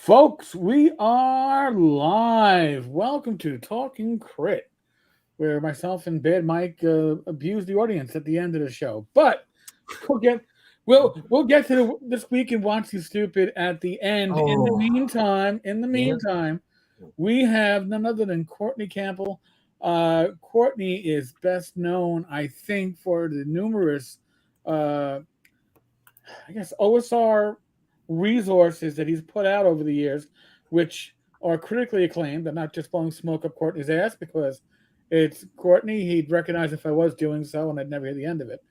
Folks, we are live. Welcome to Talking Crit, where myself and Bad Mike abuse the audience at the end of the show. But we'll get we'll get to this week and watch you stupid at the end. In the meantime, we have none other than Courtney Campbell. Courtney is best known, I think, for the numerous, OSR resources that he's put out over the years, which are critically acclaimed. I'm not just blowing smoke up Courtney's ass because it's Courtney. He'd recognize if I was doing so, and I'd never hear the end of it.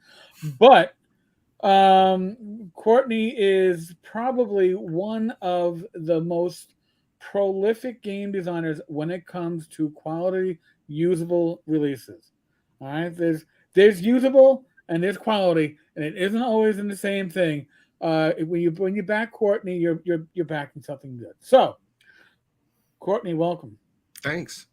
But Courtney is probably one of the most prolific game designers when it comes to quality, usable releases. All right, there's usable and there's quality, and it isn't always in the same thing. When you back Courtney, you're backing something good. So, Courtney, welcome. Thanks.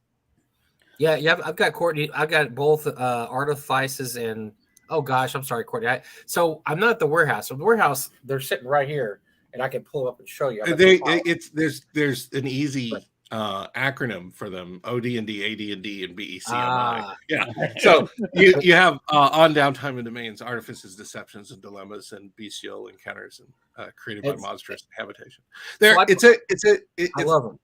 Yeah. I've got Courtney. I've got both artifices and oh gosh, I'm sorry, Courtney. So I'm not at the warehouse. So the warehouse, they're sitting right here, and I can pull up and show you. There's an easy acronym for them: OD&D, AD&D, and BECMI. Yeah. So you have on downtime and domains, artifices, deceptions, and dilemmas, and bestial encounters, and created by monstrous habitation. I love them.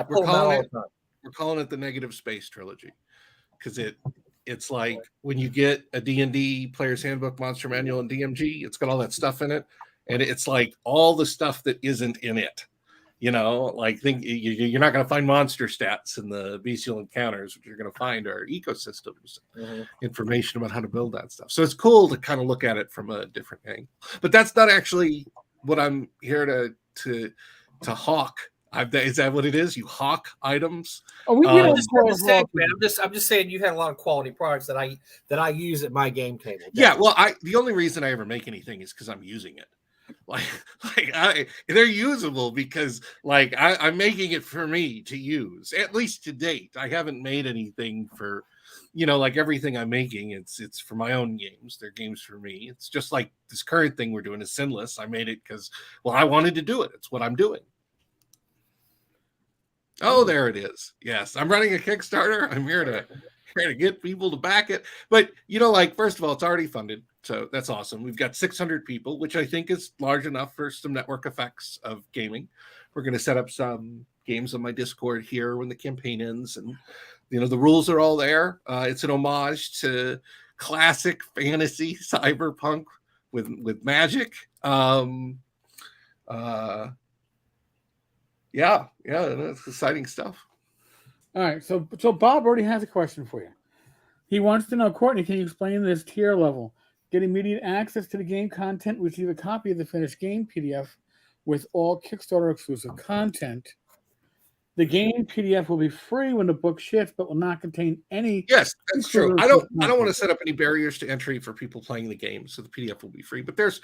We're calling it the Negative Space Trilogy because it's like when you get a D&D Player's Handbook, Monster Manual, and DMG, it's got all that stuff in it, and it's like all the stuff that isn't in it. You know, like you're not going to find monster stats in the bestial encounters. What you're going to find are ecosystems, information about how to build that stuff. So it's cool to kind of look at it from a different angle. But that's not actually what I'm here to hawk. Is that what it is? You hawk items? I'm just saying you had a lot of quality products that I use at my game table. Definitely. Yeah, well, the only reason I ever make anything is because I'm using it. They're usable because I'm making it for me to use, at least to date. I haven't made anything for, everything I'm making. It's for my own games. They're games for me. It's just like this current thing we're doing is Sinless. I made it because, I wanted to do it. It's what I'm doing. Oh, there it is. Yes, I'm running a Kickstarter. I'm here to get people to back it. But, first of all, it's already funded. So that's awesome. We've got 600 people, which I think is large enough for some network effects of gaming. We're going to set up some games on my Discord here when the campaign ends. And, the rules are all there. It's an homage to classic fantasy cyberpunk with magic. Yeah, that's exciting stuff. All right, so Bob already has a question for you. He wants to know, Courtney, can you explain this tier level? Get immediate access to the game content, receive a copy of the finished game PDF with all Kickstarter exclusive content. The game PDF will be free when the book ships, but will not contain any. Yes, that's true. I don't want to set up any barriers to entry for people playing the game, so the PDF will be free. But there's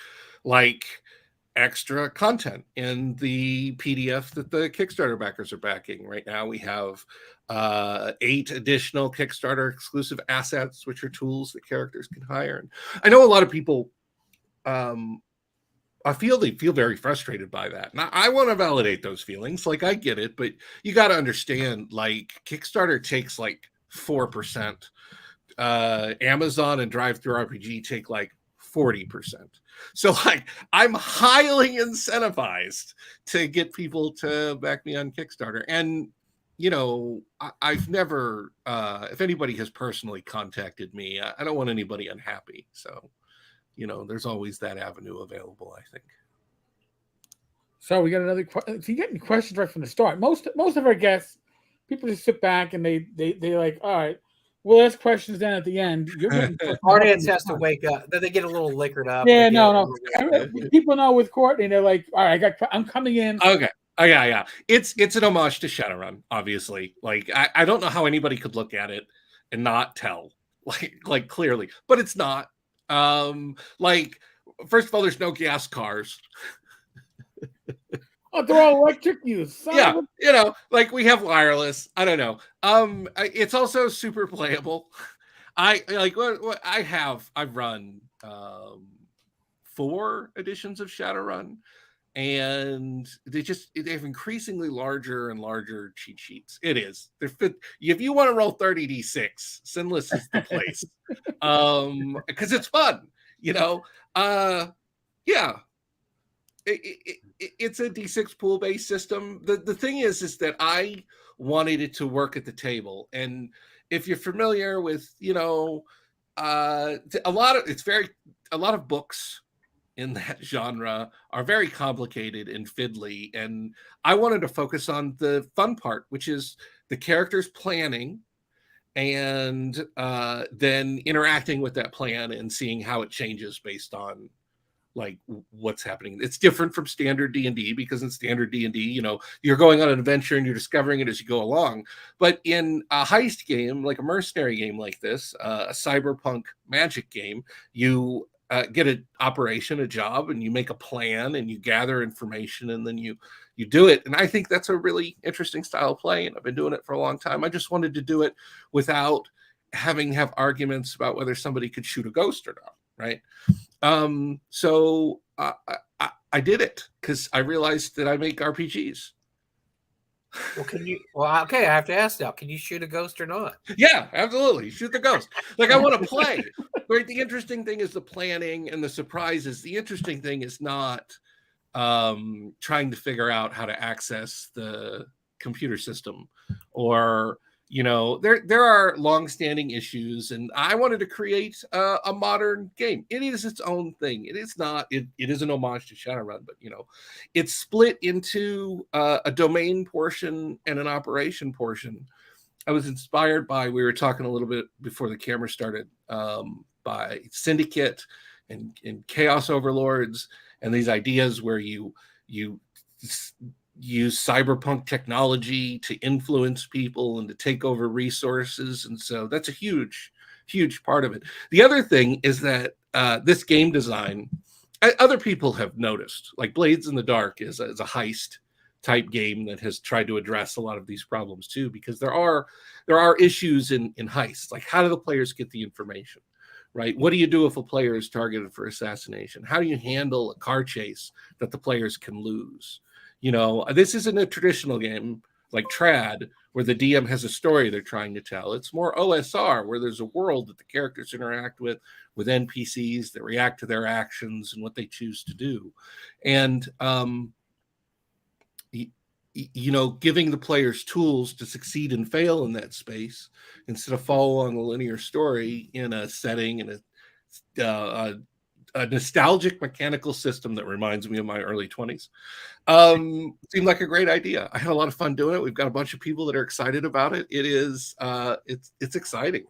extra content in the PDF that the Kickstarter backers are backing. Right now we have 8 additional Kickstarter exclusive assets, which are tools that characters can hire. And I know a lot of people they feel very frustrated by that. Now I want to validate those feelings. I get it, but you got to understand, Kickstarter takes 4%. Amazon and DriveThru RPG take 40%. So I'm highly incentivized to get people to back me on Kickstarter. And, I've never, if anybody has personally contacted me, I don't want anybody unhappy. So, there's always that avenue available, I think. So we got another question. If you get any questions right from the start, most of our guests, people just sit back and they all right, we'll ask questions then at the end. Audience has to wake up. Then they get a little liquored up. Yeah, no. People know with Courtney, they're like, all right, I'm coming in. Okay. Oh, yeah. It's an homage to Shadowrun, obviously. I don't know how anybody could look at it and not tell, clearly. But it's not. First of all, there's no gas cars. Oh, they're all electric use. Yeah, we have wireless. I don't know. It's also super playable. I've run 4 editions of Shadowrun. and they have increasingly larger and larger cheat sheets. If you want to roll 30d6, Sinless is the place. Because it's fun, yeah. It's a d6 pool based system. The thing is that I wanted it to work at the table, and if you're familiar with a lot of books in that genre are very complicated and fiddly, and I wanted to focus on the fun part, which is the characters planning and then interacting with that plan and seeing how it changes based on like what's happening. It's different from standard D&D, because in standard D&D, you're going on an adventure and you're discovering it as you go along. But in a heist game, like a mercenary game like this, a cyberpunk magic game, you get an operation, a job, and you make a plan and you gather information and then you do it. And I think that's a really interesting style of play, and I've been doing it for a long time. I just wanted to do it without having to have arguments about whether somebody could shoot a ghost or not, right? So I did it because I realized that I make RPGs. Well, okay, I have to ask now, can you shoot a ghost or not? Yeah, absolutely. Shoot the ghost. Like, I want to play. Right? The interesting thing is the planning and the surprises. The interesting thing is not trying to figure out how to access the computer system, or there are long-standing issues, and I wanted to create a modern game. It is its own thing. It is not. It is an homage to Shadowrun, but it's split into a domain portion and an operation portion. I was inspired by, we were talking a little bit before the camera started, by Syndicate and Chaos Overlords, and these ideas where you use cyberpunk technology to influence people and to take over resources. And so that's a huge part of it. The other thing is that this game design, other people have noticed, like Blades in the Dark is a heist type game that has tried to address a lot of these problems too, because there are issues in heists. Like, how do the players get the information, right? What do you do if a player is targeted for assassination? How do you handle a car chase that the players can lose? This isn't a traditional game like Trad, where the DM has a story they're trying to tell. It's more OSR, where there's a world that the characters interact with NPCs that react to their actions and what they choose to do. And, giving the players tools to succeed and fail in that space, instead of following a linear story in a setting and a nostalgic mechanical system that reminds me of my early 20s. Seemed like a great idea. I had a lot of fun doing it. We've got a bunch of people that are excited about it. It is it's exciting.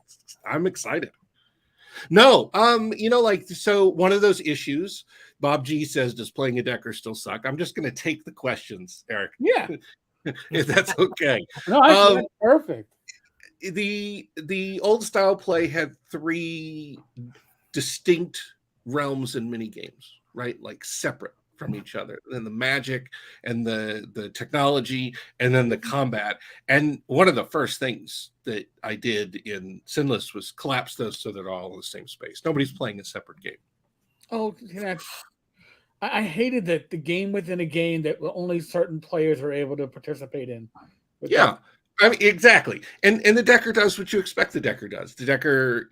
I'm excited. No, so one of those issues, Bob G says, does playing a Decker still suck? I'm just going to take the questions, Eric. Yeah. If that's okay. No, I think that's perfect. The old style play had 3 distinct realms and mini games, right? Like separate from each other. Then the magic and the technology, and then the combat. And one of the first things that I did in Sinless was collapse those so they're all in the same space. Nobody's playing a separate game. Oh, I hated that the game within a game that only certain players are able to participate in. Yeah. I mean, exactly. And the Decker does what you expect the Decker does. The Decker,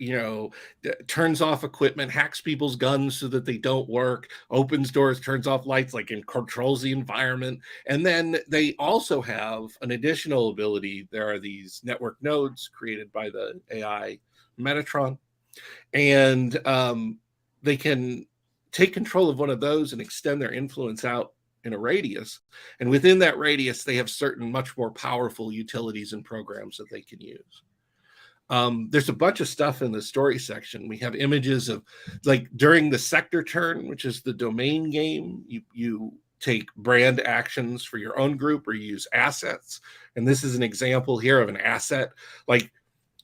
turns off equipment, hacks people's guns so that they don't work, opens doors, turns off lights, and controls the environment. And then they also have an additional ability. There are these network nodes created by the AI Metatron. And they can take control of one of those and extend their influence out in a radius, and within that radius they have certain much more powerful utilities and programs that they can use. There's a bunch of stuff in the story section. We have images of, like, during the sector turn, which is the domain game, you take brand actions for your own group or you use assets, and this is an example here of an asset. Like,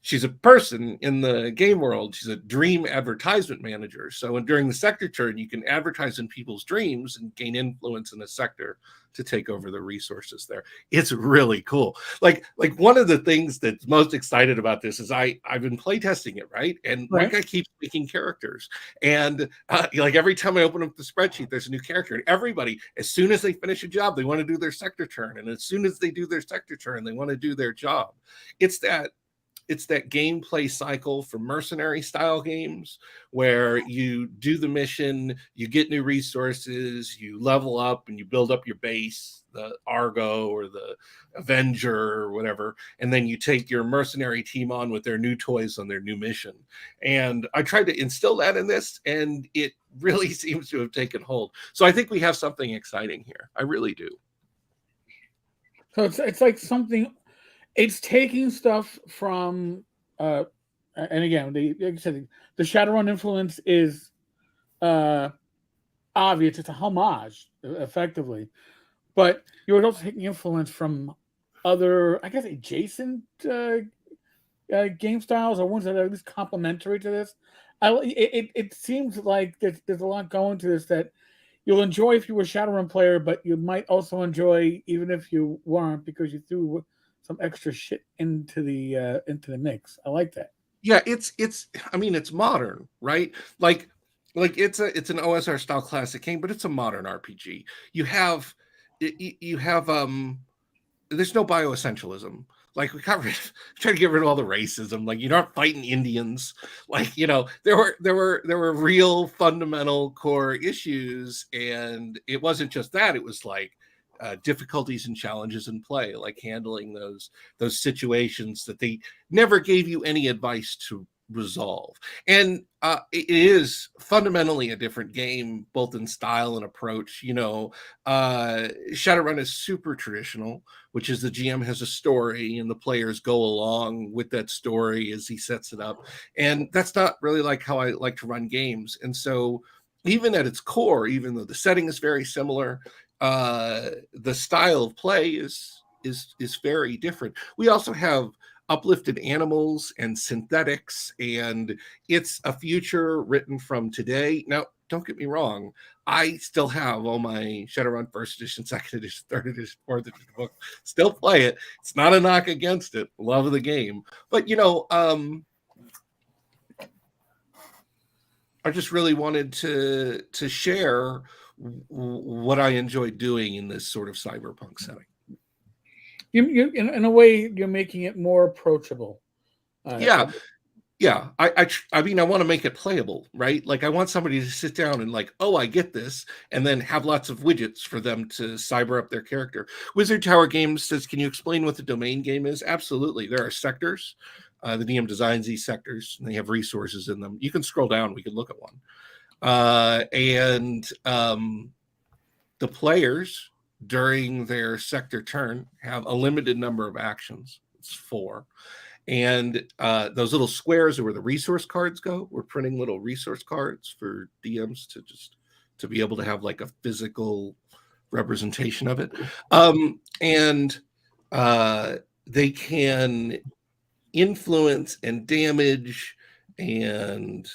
she's a person in the game world. She's a dream advertisement manager. So during the sector turn, you can advertise in people's dreams and gain influence in the sector to take over the resources there. It's really cool. Like one of the things that's most excited about this is I've been playtesting it, right? And one guy keeps making characters. And like every time I open up the spreadsheet, there's a new character. And everybody, as soon as they finish a job, they want to do their sector turn. And as soon as they do their sector turn, they want to do their job. It's that gameplay cycle for mercenary style games where you do the mission, you get new resources, you level up and you build up your base, the Argo or the Avenger or whatever, and then you take your mercenary team on with their new toys on their new mission. And I tried to instill that in this, and it really seems to have taken hold. So I think we have something exciting here. I really do. So it's like something. It's taking stuff from, and again, like I said, the Shadowrun influence is obvious. It's a homage, effectively. But you're also taking influence from other, I guess, adjacent game styles or ones that are at least complementary to this. It seems like there's a lot going to this that you'll enjoy if you were a Shadowrun player, but you might also enjoy even if you weren't because you threw some extra shit into the mix. I like that. Yeah, it's I mean, it's modern, right? Like it's an OSR style classic game, but it's a modern RPG. You have there's no bioessentialism. Like we try to get rid of all the racism. Like you're not fighting Indians. Like, you know, there were real fundamental core issues, and it wasn't just that. It was like difficulties and challenges in play, like handling those situations that they never gave you any advice to resolve. And it is fundamentally a different game, both in style and approach. You know, Shadowrun is super traditional, which is the GM has a story and the players go along with that story as he sets it up. And that's not really like how I like to run games. And so even at its core, even though the setting is very similar, the style of play is very different. We also have uplifted animals and synthetics, and it's a future written from today. Now, don't get me wrong, I still have all my Shadowrun first edition, second edition, third edition, fourth edition book. Still play it. It's not a knock against it. Love of the game, but you know, I just really wanted to share what I enjoy doing in this sort of cyberpunk setting. You in a way, you're making it more approachable. Yeah. I mean, I want to make it playable, right? Like I want somebody to sit down and like, oh, I get this, and then have lots of widgets for them to cyber up their character. Wizard Tower Games says, can you explain what the domain game is? Absolutely. There are sectors. The DM designs these sectors, and they have resources in them. You can scroll down. We can look at one. And the players during their sector turn have a limited number of actions. It's 4. And those little squares are where the resource cards go. We're printing little resource cards for DMs to be able to have like a physical representation of it. And they can influence and damage and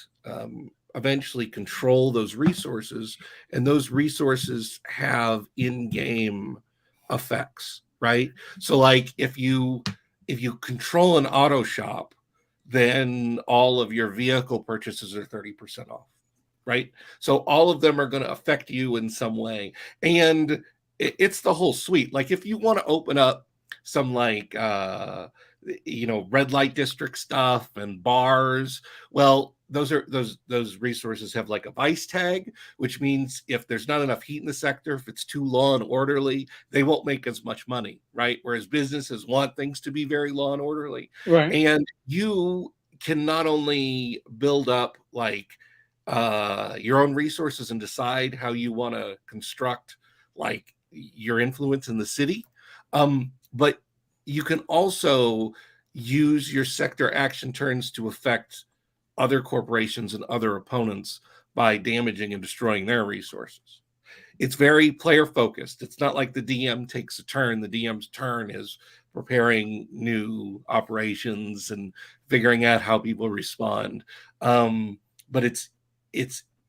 eventually control those resources, and those resources have in-game effects, right? So like if you control an auto shop, then all of your vehicle purchases are 30% off, right? So all of them are going to affect you in some way, and it's the whole suite. Like if you want to open up some like red light district stuff and bars, well, those resources have like a vice tag, which means if there's not enough heat in the sector, if it's too law and orderly, they won't make as much money, right? Whereas businesses want things to be very law and orderly. Right. And you can not only build up like your own resources and decide how you want to construct like your influence in the city, but you can also use your sector action turns to affect other corporations and other opponents by damaging and destroying their resources. It's very player focused. It's not like the DM takes a turn. The DM's turn is preparing new operations and figuring out how people respond. But it's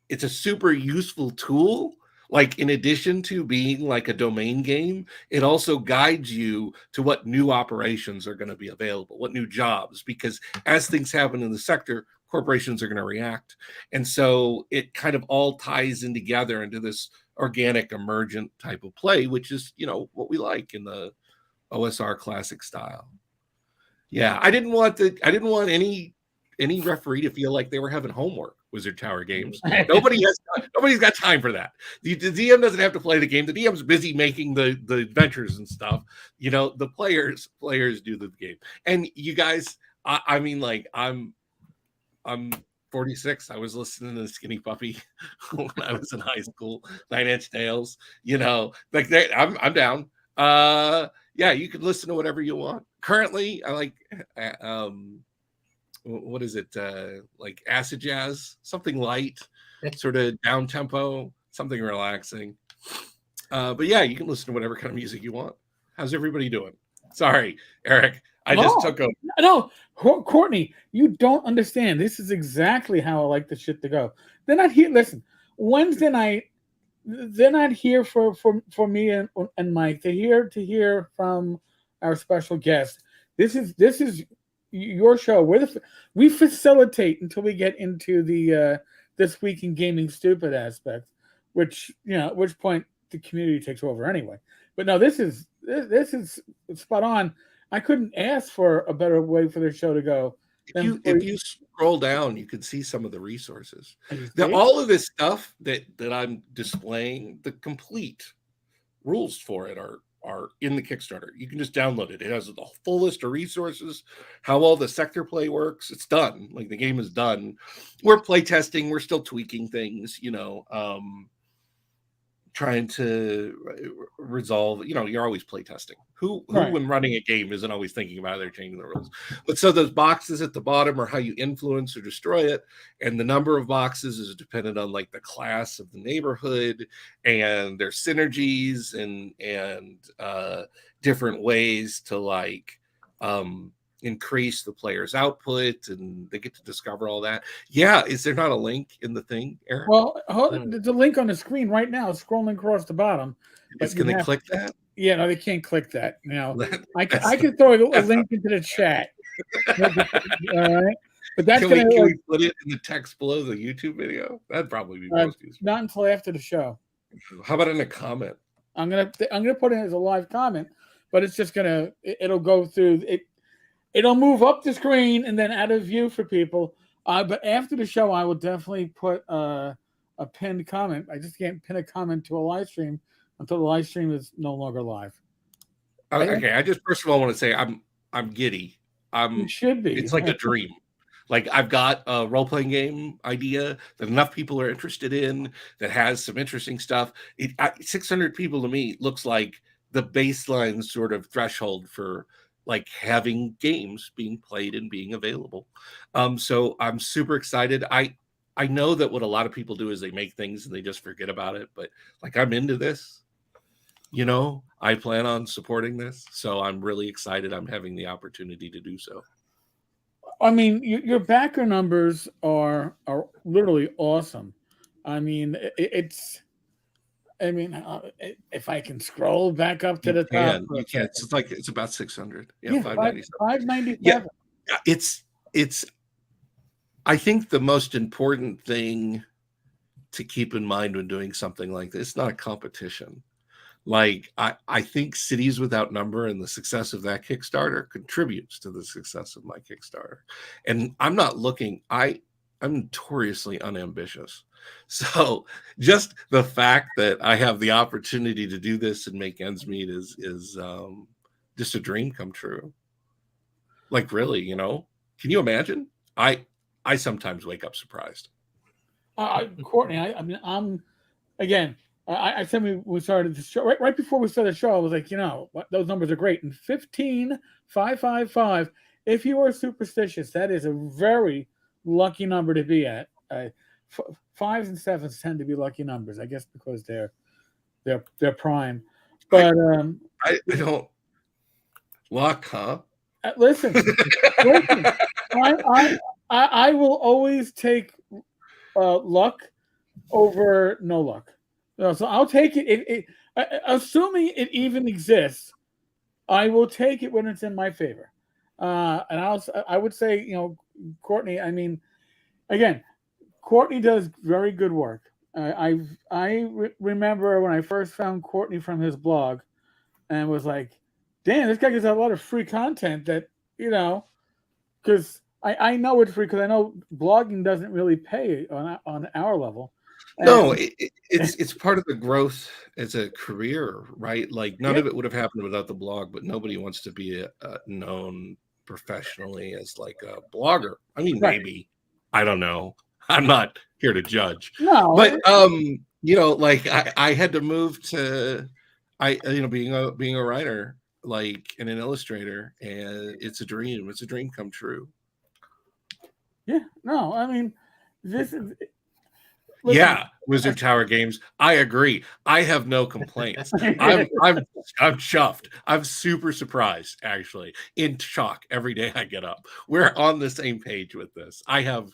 a super useful tool. Like, in addition to being like a domain game, it also guides you to what new operations are going to be available, what new jobs, because as things happen in the sector, corporations are going to react. And so it kind of all ties in together into this organic, emergent type of play, which is, what we like in the OSR classic style. Yeah, I didn't want any referee to feel like they were having homework. Wizard Tower games. Nobody's got time for that. The DM doesn't have to play the game. The DM's busy making the adventures and stuff. The players do the game. And you guys, I mean, like, I'm 46. I was listening to Skinny Puppy when I was in high school. 9 Inch Nails. I'm down. Yeah, you can listen to whatever you want. Currently, I like what is it, like acid jazz, something light, sort of down tempo, something relaxing. But yeah, you can listen to whatever kind of music you want. How's everybody doing? Sorry, Eric, I just took over. No, Courtney, you don't understand. This is exactly how I like the shit to go. They're not here. Listen, Wednesday night, they're not here for me and Mike. They're here to hear from our special guest. This is your show. We facilitate until we get into the this week in gaming stupid aspect, which at which point the community takes over anyway. But no, this is spot on. I couldn't ask for a better way for the show to go. If you scroll down, you can see some of the resources. All of this stuff that I'm displaying, the complete rules for it are in the Kickstarter. You can just download it. It has the full list of resources, how all the sector play works. It's done. Like, the game is done. We're play testing. We're still tweaking things, trying to resolve, you're always play testing. Who Right. When running a game isn't always thinking about how they're changing the rules. But so those boxes at the bottom are how you influence or destroy it. And the number of boxes is dependent on like the class of the neighborhood and their synergies and different ways to like increase the player's output, and they get to discover all that. Yeah, is there not a link in the thing, Eric? Well, there's a link on the screen right now, scrolling across the bottom. Can they click that? Yeah, no, they can't click that. I can throw a link into the chat. All right, but that's can we put it in the text below the YouTube video? That'd probably be most useful. Not until after the show. How about in a comment? I'm gonna put it as a live comment, but it's just it'll go through it. It'll move up the screen and then out of view for people. But after the show, I will definitely put a pinned comment. I just can't pin a comment to a live stream until the live stream is no longer live. Okay, I just first of all want to say I'm giddy. You should be. It's like a dream. Like, I've got a role-playing game idea that enough people are interested in, that has some interesting stuff. 600 people to me looks like the baseline sort of threshold for like having games being played and being available. So I'm super excited. I know that what a lot of people do is they make things and they just forget about it, but like, I'm into this, I plan on supporting this. So I'm really excited I'm having the opportunity to do so. I mean, your backer numbers are literally awesome. I mean, if I can scroll back up to the top, you can. It's about 600. Yeah, 597. Yeah, it's. I think the most important thing to keep in mind when doing something like this, it's not a competition. Like, I think Cities Without Number and the success of that Kickstarter contributes to the success of my Kickstarter. And I'm not looking. I'm notoriously unambitious. So just the fact that I have the opportunity to do this and make ends meet is just a dream come true. Like, really, can you imagine? I sometimes wake up surprised. Courtney, I said we started the show right before we started the show. I was like, those numbers are great. And 15,555. If you are superstitious, that is a very lucky number to be at. 5s and 7s tend to be lucky numbers, I guess, because they're prime. But I don't. Luck, huh? Listen, I will always take luck over no luck. So I'll take it. Assuming it even exists, I will take it when it's in my favor. And I would say, Courtney. I mean, again, Courtney does very good work. Remember when I first found Courtney from his blog, and was like, "Damn, this guy gives out a lot of free content that because I know it's free because I know blogging doesn't really pay on our level." No, it's part of the growth as a career, right? Like none of it would have happened without the blog, but nobody wants to be known professionally as like a blogger. I mean, maybe, I don't know. I'm not here to judge. No, but like I had to move to being a writer, like, and an illustrator, and it's a dream. It's a dream come true. Yeah, no, I mean, this is. Listen, yeah, Wizard Tower Games. I agree. I have no complaints. I'm chuffed. I'm super surprised, actually, in shock every day I get up. We're on the same page with this. I feel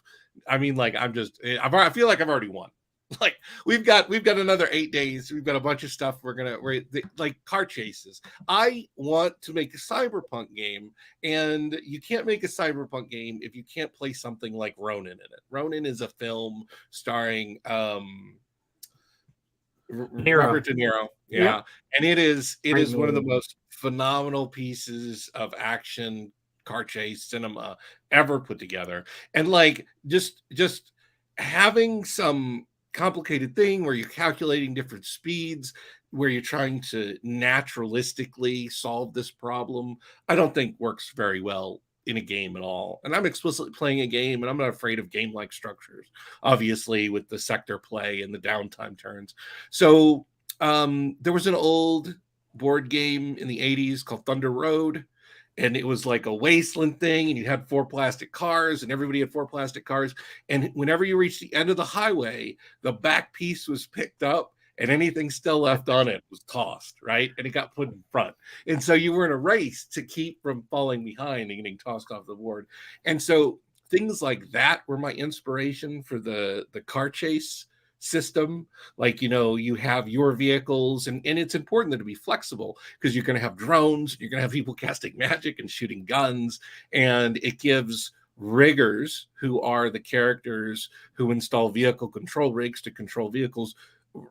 like I've already won. Like we've got another 8 days. We've got a bunch of stuff we're like car chases. I want to make a Cyberpunk game, and you can't make a Cyberpunk game if you can't play something like Ronin in it. Ronin is a film starring Robert De Niro. Yeah. And it is one of the most phenomenal pieces of action car chase cinema ever put together. And like just having some complicated thing where you're calculating different speeds, where you're trying to naturalistically solve this problem, I don't think works very well in a game at all. And I'm explicitly playing a game, and I'm not afraid of game-like structures, obviously, with the sector play and the downtime turns. So there was an old board game in the 80s called Thunder Road, and it was like a wasteland thing, and you had 4 plastic cars, and everybody had 4 plastic cars. And whenever you reached the end of the highway, the back piece was picked up, and anything still left on it was tossed, right? And it got put in front. And so you were in a race to keep from falling behind and getting tossed off the board. And so things like that were my inspiration for the car chase system. Like, you have your vehicles, and it's important to be flexible because you're going to have drones, you're going to have people casting magic and shooting guns, and it gives riggers, who are the characters who install vehicle control rigs to control vehicles,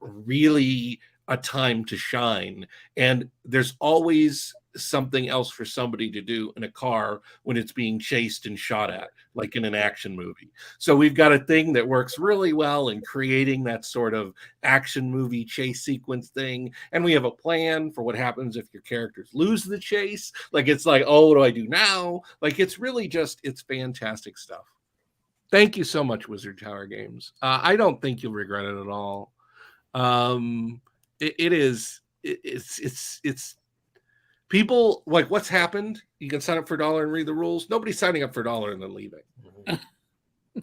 really a time to shine. And there's always something else for somebody to do in a car when it's being chased and shot at, like in an action movie. So we've got a thing that works really well in creating that sort of action movie chase sequence thing. And we have a plan for what happens if your characters lose the chase. Like, it's like, oh, what do I do now? Like, it's really it's fantastic stuff. Thank you so much, Wizard Tower Games. I don't think you'll regret it at all. It's people like, what's happened? You can sign up for $1 and read the rules. Nobody's signing up for $1 and then leaving.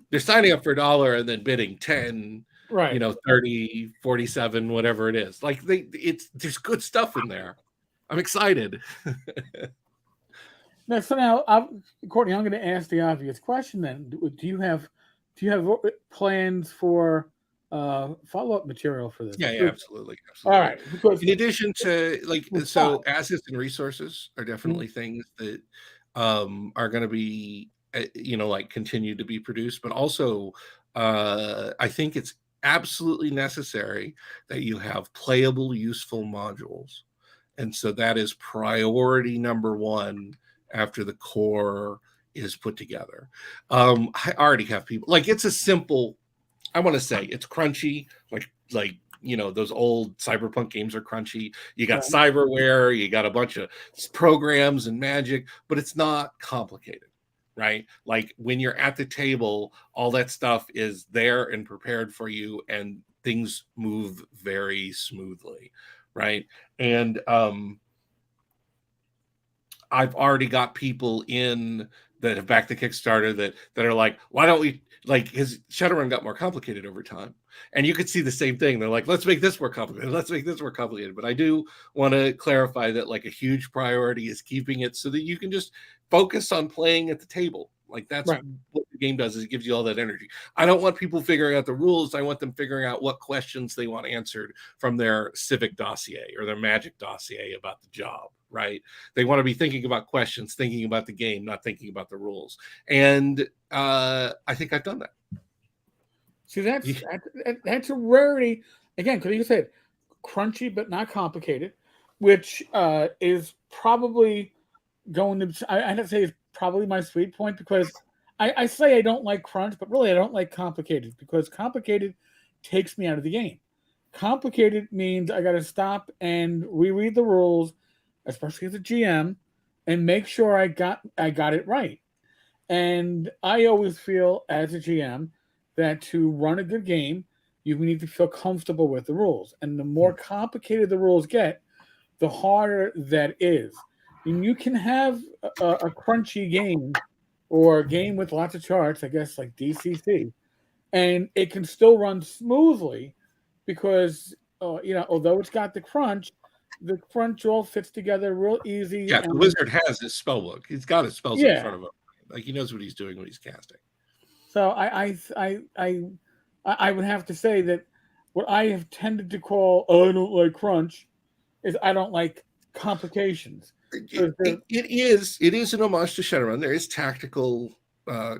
They're signing up for $1 and then bidding 10, right? 30, 47, whatever it is. Like there's good stuff in there. I'm excited. Now, Courtney, I'm going to ask the obvious question then. Do you have plans for follow-up material for this? Yeah, absolutely. All right. Because in addition to assets and resources are definitely things that are going to be continue to be produced, but also I think it's absolutely necessary that you have playable, useful modules, and so that is priority number 1 after the core is put together. I already have people it's a simple. I want to say it's crunchy, like those old Cyberpunk games are crunchy. You got cyberware, you got a bunch of programs and magic, but it's not complicated, right? Like when you're at the table, all that stuff is there and prepared for you, and things move very smoothly, right? And I've already got people in that have backed the Kickstarter that are like, why don't we, like, his Shadowrun got more complicated over time. And you could see the same thing. They're like, let's make this more complicated. Let's make this more complicated. But I do want to clarify that like a huge priority is keeping it so that you can just focus on playing at the table. Like that's Right. what the game does, is it gives you all that energy. I don't want people figuring out the rules. I want them figuring out what questions they want answered from their civic dossier or their magic dossier about the job, right? They want to be thinking about questions, thinking about the game, not thinking about the rules. And I think I've done that. See, that's a rarity. Again, because you said crunchy but not complicated, which is probably going to, I'd say is probably my sweet point, because I say I don't like crunch, but really I don't like complicated, because complicated takes me out of the game. Complicated means I got to stop and reread the rules, especially as a GM, and make sure I got it right. And I always feel as a GM that to run a good game, you need to feel comfortable with the rules. And the more complicated the rules get, the harder that is. And you can have a crunchy game or a game with lots of charts, I guess like DCC, and it can still run smoothly because, although it's got the crunch all fits together real easy. Yeah, the wizard has his spell book. He's got his spells in front of him. Like he knows what he's doing when he's casting. So I would have to say that what I have tended to call I don't like crunch is I don't like complications. It is an homage to Shadowrun. There is tactical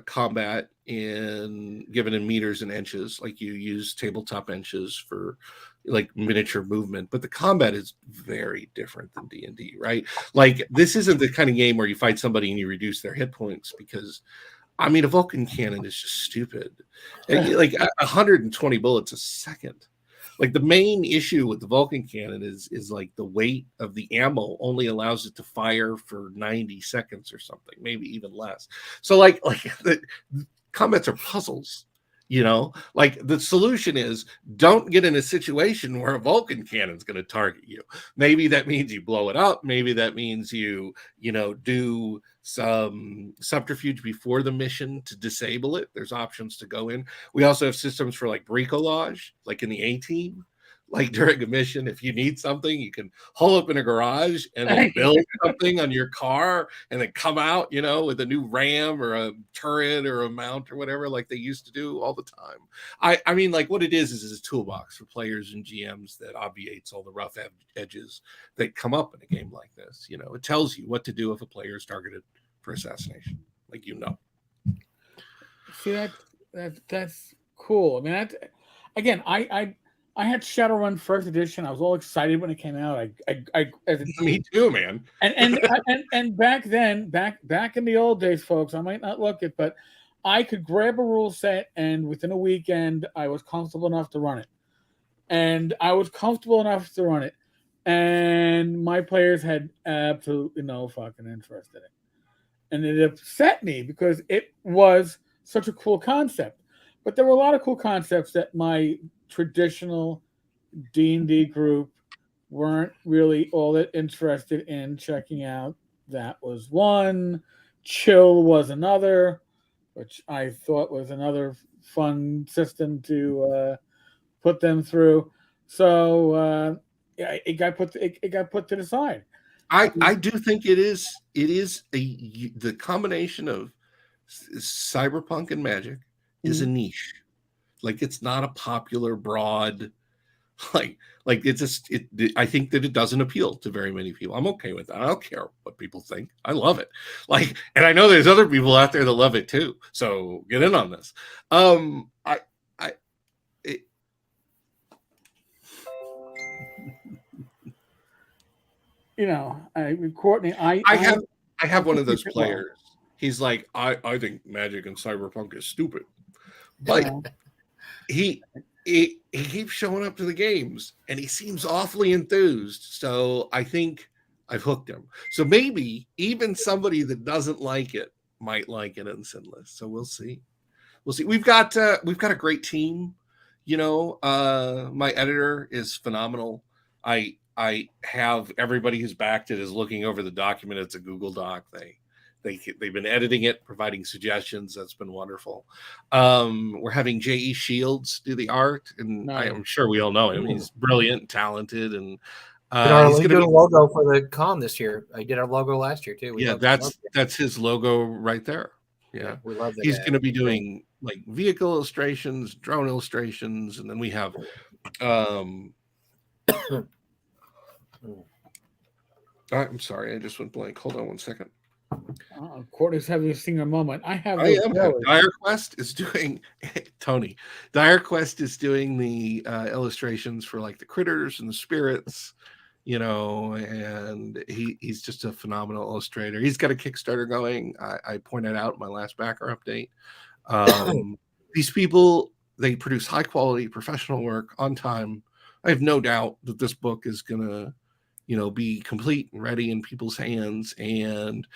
combat given in meters and inches, like you use tabletop inches for like miniature movement, but the combat is very different than D&D, right? Like this isn't the kind of game where you fight somebody and you reduce their hit points, because I mean a Vulcan cannon is just stupid. Like 120 bullets a second. Like the main issue with the Vulcan cannon is like the weight of the ammo only allows it to fire for 90 seconds or something, maybe even less. So like the combats are puzzles, like the solution is don't get in a situation where a Vulcan cannon is going to target you. Maybe that means you blow it up. Maybe that means you do some subterfuge before the mission to disable it. There's options to go in. We also have systems for like bricolage, like in the A-Team. Like during a mission, if you need something, you can hole up in a garage and then build something on your car and then come out, with a new ram or a turret or a mount or whatever, like they used to do all the time. I mean, like what it is a toolbox for players and GMs that obviates all the rough edges that come up in a game like this. It tells you what to do if a player is targeted for assassination, like See, that's cool. I mean, again, I had Shadowrun first edition. I was all excited when it came out. Me too, man. And back then, back in the old days, folks, I might not look it, but I could grab a rule set, and within a weekend, I was comfortable enough to run it. And my players had absolutely no fucking interest in it. And it upset me because it was such a cool concept. But there were a lot of cool concepts that my traditional D&D group weren't really all that interested in checking out. That was one. Chill was another, which I thought was another fun system to put them through. So it got put to the side. I do think it is the combination of cyberpunk and magic is a niche. Like it's not a popular broad, like it's just I think that it doesn't appeal to very many people. I'm okay with that. I don't care what people think. I love it. Like, and I know there's other people out there that love it too. So get in on this. Courtney, I have one of those players. He's like, I think magic and cyberpunk is stupid, but he keeps showing up to the games and he seems awfully enthused. So I think I've hooked him. So maybe even somebody that doesn't like it might like it in Sinless. So we'll see. We've got a great team. My editor is phenomenal. I have everybody who's backed it is looking over the document. It's a Google Doc. they've been editing it, providing suggestions. That's been wonderful. We're having J.E. Shields do the art, and I'm sure we all know him. He's brilliant, and talented, and he's going to do a logo for the con this year. I did our logo last year too. That's his logo right there. Yeah, we love that. He's going to be doing like vehicle illustrations, drone illustrations, and then we have I'm sorry, I just went blank. Hold on one second. Courtney's having a senior moment. Dire Quest is doing Tony. Dire Quest is doing the illustrations for like the critters and the spirits, and he's just a phenomenal illustrator. He's got a Kickstarter going. I pointed out in my last backer update. These people, they produce high quality professional work on time. I have no doubt that this book is gonna be complete and ready in people's hands. And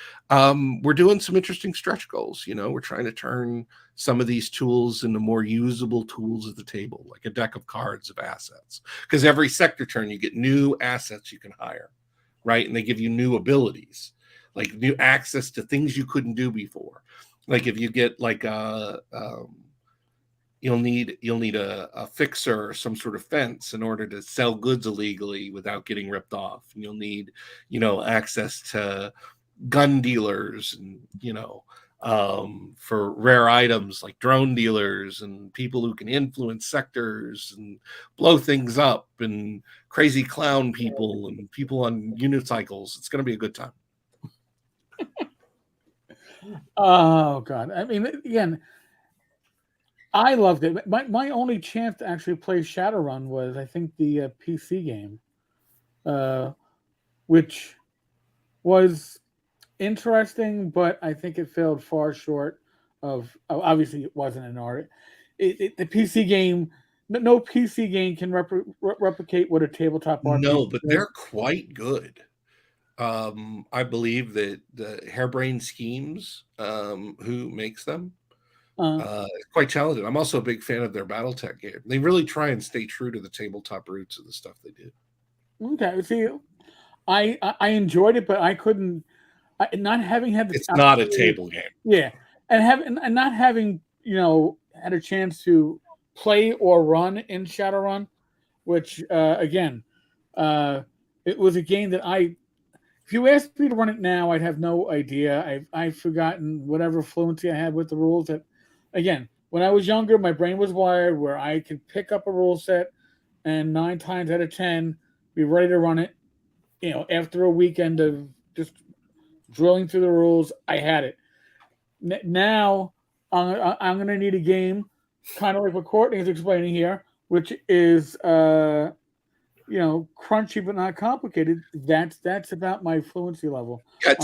we're doing some interesting stretch goals. We're trying to turn some of these tools into more usable tools at the table, like a deck of cards of assets. Because every sector turn, you get new assets you can hire, right? And they give you new abilities, like new access to things you couldn't do before. Like if you get like you'll need a fixer or some sort of fence in order to sell goods illegally without getting ripped off. And you'll need, access to gun dealers and, for rare items like drone dealers and people who can influence sectors and blow things up and crazy clown people and people on unicycles. It's going to be a good time. Oh God. I mean, again, I loved it. My only chance to actually play Shadowrun was, I think, the PC game, which was interesting, but I think it fell far short of. Obviously, it wasn't an art. The PC game, no PC game can replicate what a tabletop RPG. No, but they're quite good. I believe that the Harebrained Schemes, who makes them. Quite talented. I'm also a big fan of their BattleTech game. They really try and stay true to the tabletop roots of the stuff they do. Okay, see, I enjoyed it, but I couldn't. Not having had it's not a table game. Yeah, and not having had a chance to play or run in Shadowrun, which again, it was a game that if you asked me to run it now, I'd have no idea. I've forgotten whatever fluency I had with the rules. That, again, when I was younger, my brain was wired where I could pick up a rule set and 9 times out of 10 be ready to run it. After a weekend of just drilling through the rules, I had it. Now I'm going to need a game, kind of like what Courtney is explaining here, which is crunchy but not complicated. That's about my fluency level. Yeah,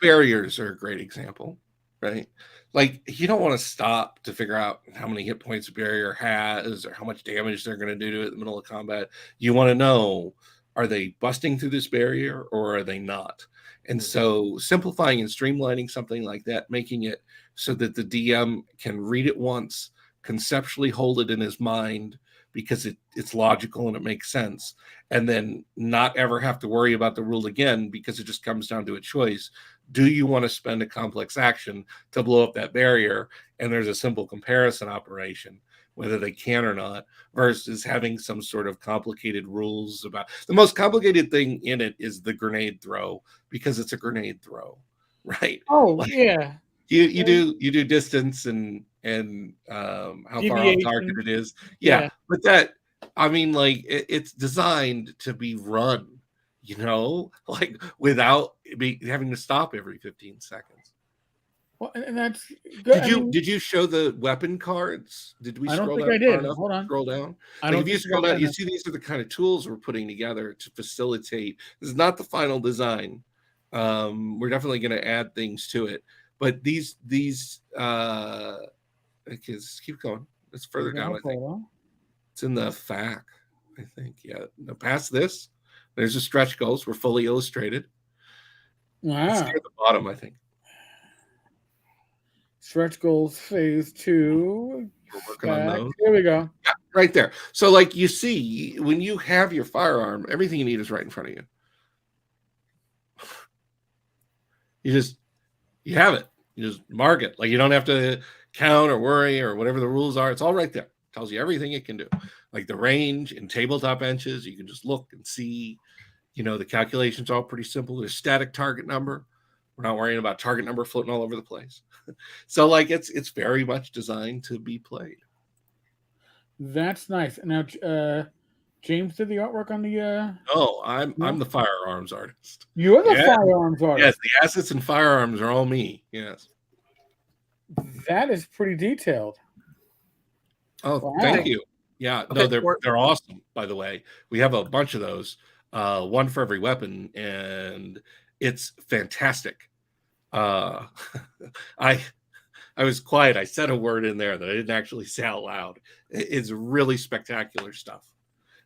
barriers are a great example, right? Like, you don't want to stop to figure out how many hit points a barrier has or how much damage they're going to do to it in the middle of combat. You want to know, are they busting through this barrier or are they not? And so simplifying and streamlining something like that, making it so that the DM can read it once, conceptually hold it in his mind because it's logical and it makes sense, and then not ever have to worry about the rule again because it just comes down to a choice. Do you want to spend a complex action to blow up that barrier? And there's a simple comparison operation, whether they can or not, versus having some sort of complicated rules about. The most complicated thing in it is the grenade throw, because it's a grenade throw, right? Oh, like, yeah. You do distance and how far off target it is. Yeah. But that, I mean, like, it's designed to be run, like without having to stop every 15 seconds. Well, and that's good. Did you show the weapon cards? Did we scroll down? I did. Hold on. Scroll down. If you scroll down, you see these are the kind of tools we're putting together to facilitate. This is not the final design. We're definitely going to add things to it. But these keep going. It's further down, I think. It's in the FAQ, I think. Yeah. No, past this, there's the stretch goals. We're fully illustrated. Wow. It's near the bottom, I think. Stretch goals phase 2. We're working on those. Here we go. Yeah, right there. So, like, you see, when you have your firearm, everything you need is right in front of you. You just you have it. You just mark it. Like you don't have to count or worry or whatever the rules are. It's all right there. It tells you everything it can do. Like the range in tabletop benches, you can just look and see. The calculations are all pretty simple. There's static target number. We're not worrying about target number floating all over the place. So like it's very much designed to be played. That's nice. Now, James did the artwork on the. No, I'm the firearms artist. You're the firearms artist. Yes, the assets and firearms are all me. Yes. That is pretty detailed. Oh, wow. Thank you. Yeah, okay, no, they're awesome. By the way, we have a bunch of those, one for every weapon, and it's fantastic. I was quiet. I said a word in there that I didn't actually say out loud. It's really spectacular stuff.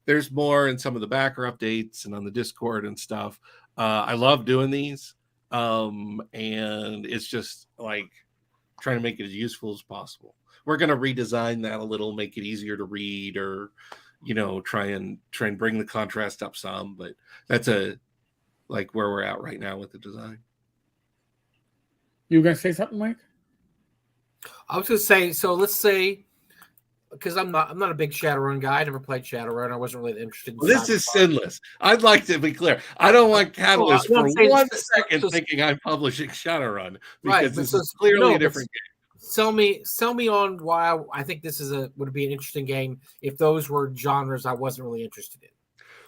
There's more in some of the backer updates and on the Discord and stuff. I love doing these, and it's just like trying to make it as useful as possible. We're going to redesign that a little, make it easier to read, or try and bring the contrast up some. But that's like where we're at right now with the design. You gonna say something, Mike? I was gonna say, so let's say, because I'm not a big Shadowrun guy. I never played Shadowrun. I wasn't really interested in this is Sinless. I'd like to be clear. I don't want Catalyst for 1 second thinking I'm publishing Shadowrun, because this is clearly a different game. Sell me on why I think this would be an interesting game if those were genres I wasn't really interested in.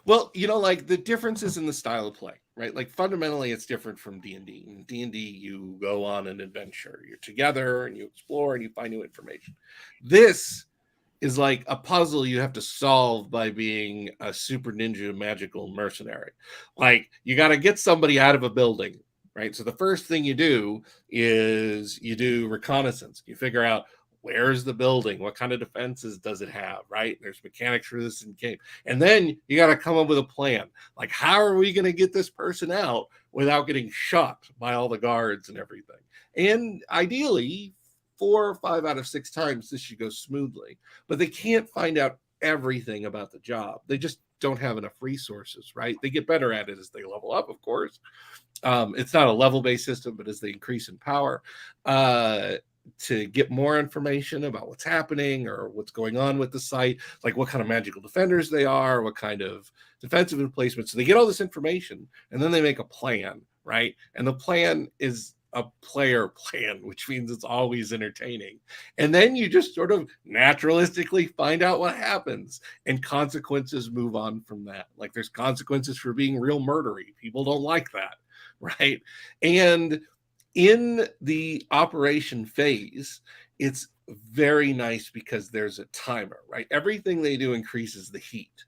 Well, like the differences in the style of play, right? Like fundamentally it's different from D&D. In D&D, you go on an adventure. You're together and you explore and you find new information. This is like a puzzle you have to solve by being a super ninja magical mercenary. Like you got to get somebody out of a building, right? So the first thing you do is you do reconnaissance. You figure out where's the building, what kind of defenses does it have, right? There's mechanics for this in game. And then you got to come up with a plan. Like, how are we going to get this person out without getting shot by all the guards and everything? And ideally, 4 or 5 out of 6 times, this should go smoothly. But they can't find out everything about the job. They just don't have enough resources, right? They get better at it as they level up, of course. It's not a level-based system, but as they increase in power, to get more information about what's happening or what's going on with the site, like what kind of magical defenders they are, what kind of defensive emplacements. So they get all this information, and then they make a plan, right? And the plan is a player plan, which means it's always entertaining. And then you just sort of naturalistically find out what happens, and consequences move on from that. Like there's consequences for being real murdery. People don't like that, right? And in the operation phase, it's very nice because there's a timer, right? Everything they do increases the heat.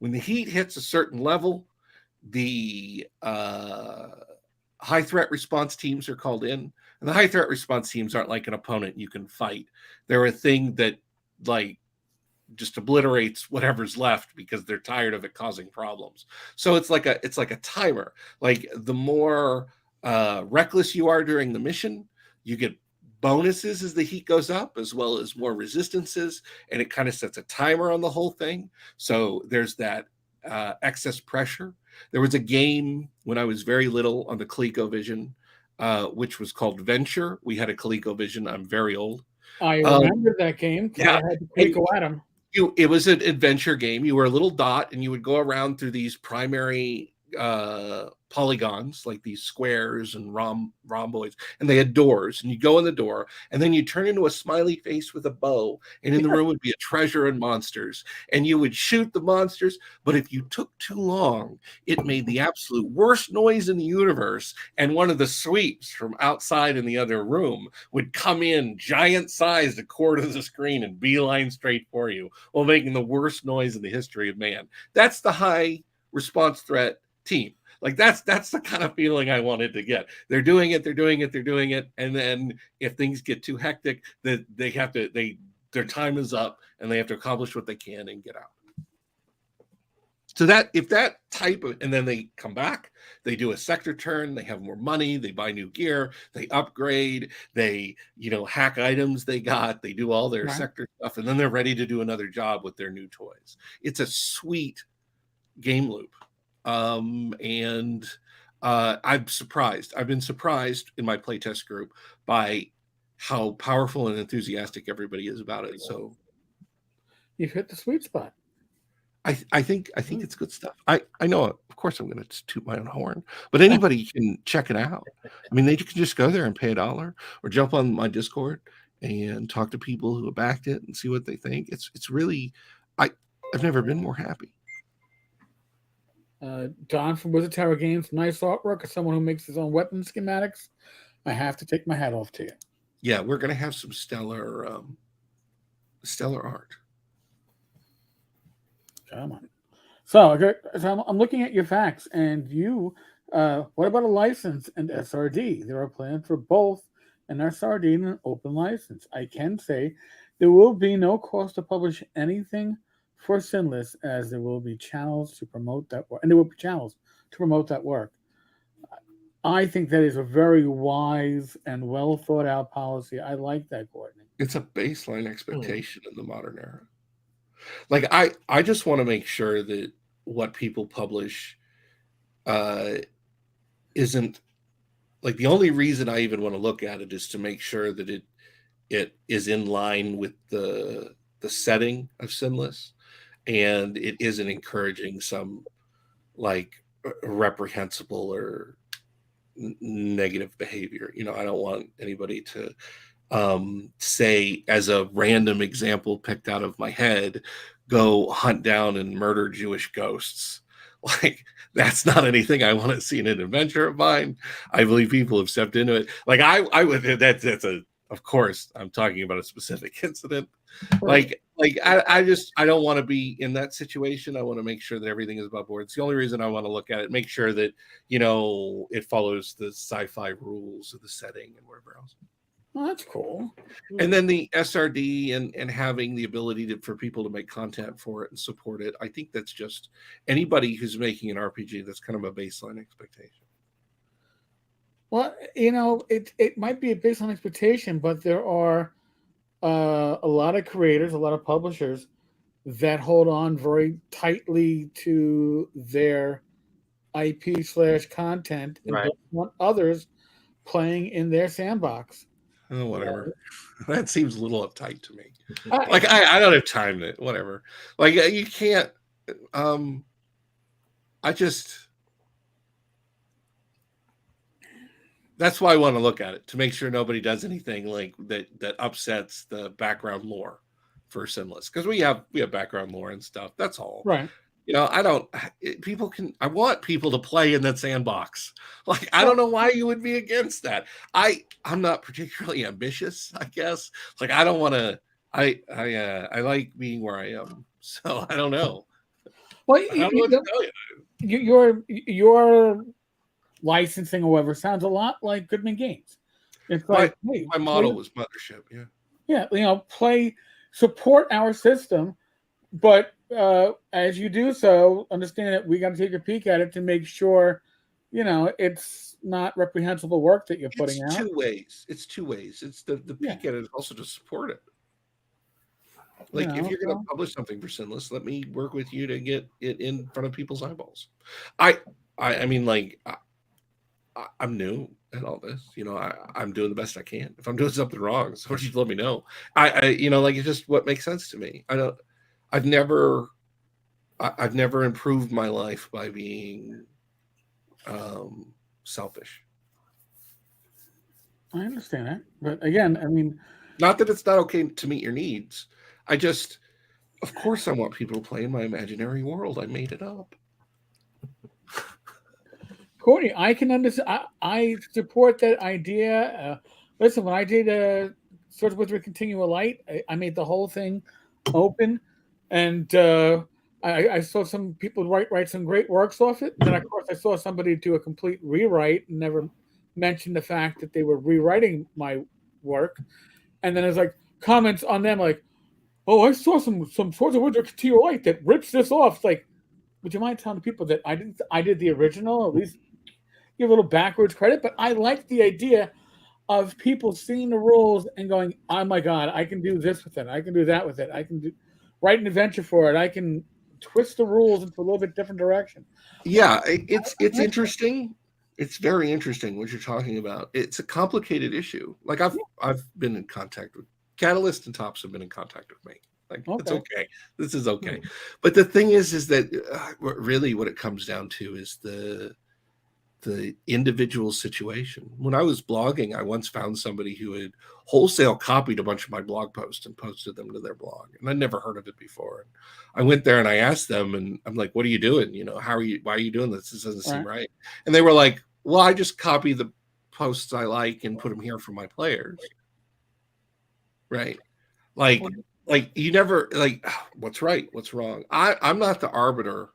When the heat hits a certain level, the high threat response teams are called in. And the high threat response teams aren't like an opponent you can fight. They're a thing that like just obliterates whatever's left because they're tired of it causing problems. So it's like a timer. Like the more reckless you are during the mission, you get bonuses as the heat goes up, as well as more resistances, and it kind of sets a timer on the whole thing. So there's that excess pressure. There was a game when I was very little on the ColecoVision, which was called Venture. We had a ColecoVision. I'm very old. I remember that game. Yeah, I had to Coleco at him. It was an adventure game. You were a little dot, and you would go around through these primary polygons, like these squares and rhomboids, and they had doors, and you go in the door, and then you turn into a smiley face with a bow, and in the room would be a treasure and monsters, and you would shoot the monsters. But if you took too long, it made the absolute worst noise in the universe, and one of the sweeps from outside in the other room would come in giant sized a quarter of the screen and beeline straight for you, while making the worst noise in the history of man. That's the high response threat team. Like that's the kind of feeling I wanted to get. They're doing it, and then if things get too hectic, that they have to their time is up and they have to accomplish what they can and get out. So that if that type of, and then they come back, they do a sector turn, they have more money, they buy new gear, they upgrade, they hack items they got, they do all their sector stuff, and then they're ready to do another job with their new toys. It's a sweet game loop. And I'm surprised. I've been surprised in my playtest group by how powerful and enthusiastic everybody is about it. So you've hit the sweet spot. I think it's good stuff. I know, of course, I'm going to toot my own horn, but anybody can check it out. I mean, they can just go there and pay $1 or jump on my Discord and talk to people who have backed it and see what they think. It's really, I've never been more happy. Don from Wizard Tower Games, nice artwork. As someone who makes his own weapon schematics, I have to take my hat off to you. Yeah, we're going to have some stellar art. Come on. So I'm looking at your facts, and you, what about a license and SRD? There are plans for both an SRD and an open license. I can say there will be no cost to publish anything for Sinless, as there will be channels to promote that work, and there will be channels to promote that work. I think that is a very wise and well thought out policy. I like that, Courtney. It's a baseline expectation in the modern era. Like I just want to make sure that what people publish isn't like, the only reason I even want to look at it is to make sure that it is in line with the setting of Sinless, and it isn't encouraging some like reprehensible or negative behavior. You know, I don't want anybody to say, as a random example picked out of my head, go hunt down and murder Jewish ghosts. Like, that's not anything I want to see in an adventure of mine. I believe people have stepped into it. Like I would, that's of course, I'm talking about a specific incident. Right. Like I don't want to be in that situation. I want to make sure that everything is above board. It's the only reason I want to look at it, make sure that, you know, it follows the sci-fi rules of the setting and wherever else. Well, that's cool. And then the SRD and having the ability for people to make content for it and support it. I think that's just anybody who's making an RPG, that's kind of a baseline expectation. Well, you know, it might be a baseline expectation, but there are a lot of creators, a lot of publishers that hold on very tightly to their IP/content and don't want others playing in their sandbox. Oh, whatever. That seems a little uptight to me. Like I don't have time to whatever. Like you can't. That's why I want to look at it, to make sure nobody does anything like that upsets the background lore for Sinless, because we have background lore and stuff. That's all. Right. You know, I want people to play in that sandbox. Like, I don't know why you would be against that. I'm not particularly ambitious, I guess. Like, I don't want to, I like being where I am. So I don't know. Well, I don't know what to tell you. Your licensing or whatever sounds a lot like Goodman Games. It's like, my model was Mothership. Yeah. Yeah. You know, support our system, but as you do so, understand that we got to take a peek at it to make sure, you know, it's not reprehensible work that you're putting out. It's two ways. It's the peek at it, also to support it. Like, if you're going to publish something for Sinless, let me work with you to get it in front of people's eyeballs. I mean, like, I'm new at all this. You know, I'm doing the best I can. If I'm doing something wrong, so just let me know. You know, like, it's just what makes sense to me. I've never improved my life by being selfish. I understand that, but again, I mean, not that it's not okay to meet your needs. Of course, I want people to play in my imaginary world. I made it up. Courtney, I can understand. I support that idea. Listen, when I did Swords Wizard Continual Light, I made the whole thing open, and I saw some people write some great works off it. Then, of course, I saw somebody do a complete rewrite and never mentioned the fact that they were rewriting my work. And then there's like comments on them like, "Oh, I saw some Swords of Wizard Continual Light that rips this off." It's like, would you mind telling people that I did the original? At least give a little backwards credit. But I like the idea of people seeing the rules and going, "Oh my God, I can do this with it. I can do that with it. I can write an adventure for it. I can twist the rules into a little bit different direction." Yeah, it's interesting. It's very interesting what you're talking about. It's a complicated issue. Like I've been in contact with Catalyst, and Tops have been in contact with me. Like, it's okay. This is okay. But the thing is that really what it comes down to is the individual situation. When I was blogging, I once found somebody who had wholesale copied a bunch of my blog posts and posted them to their blog, and I'd never heard of it before. And I went there and I asked them, and I'm like, "What are you doing? You know, why are you doing this? This doesn't seem right." And they were like, "Well, I just copy the posts I like and put them here for my players." Right? Like you never like what's right, what's wrong. I'm not the arbiter.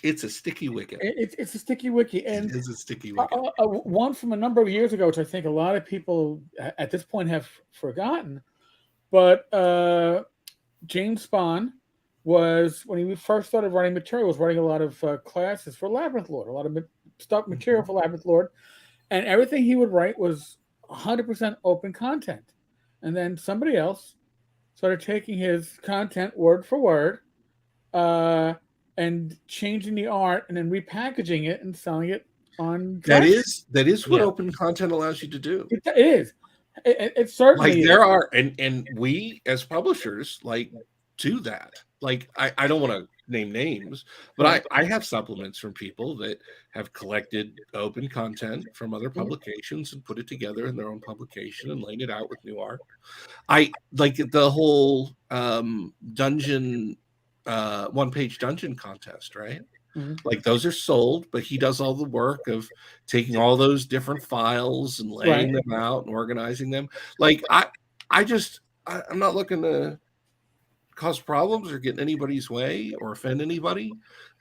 It's a sticky wicket. It's a sticky wiki, and it is a sticky wicket. One from a number of years ago, which I think a lot of people at this point have forgotten. But James Spahn was, when he first started writing material, was writing a lot of classes for Labyrinth Lord, a lot of material for Labyrinth Lord, and everything he would write was 100% open content. And then somebody else started taking his content word for word and changing the art and then repackaging it and selling it on. That is what open content allows you to do. It is. It certainly like there are, and we as publishers like do that. Like I don't want to name names, but I have supplements from people that have collected open content from other publications and put it together in their own publication and laid it out with new art. I like the whole dungeon one-page dungeon contest, right? Like those are sold, but he does all the work of taking all those different files and laying them out and organizing them. Like I'm not looking to cause problems or get in anybody's way or offend anybody,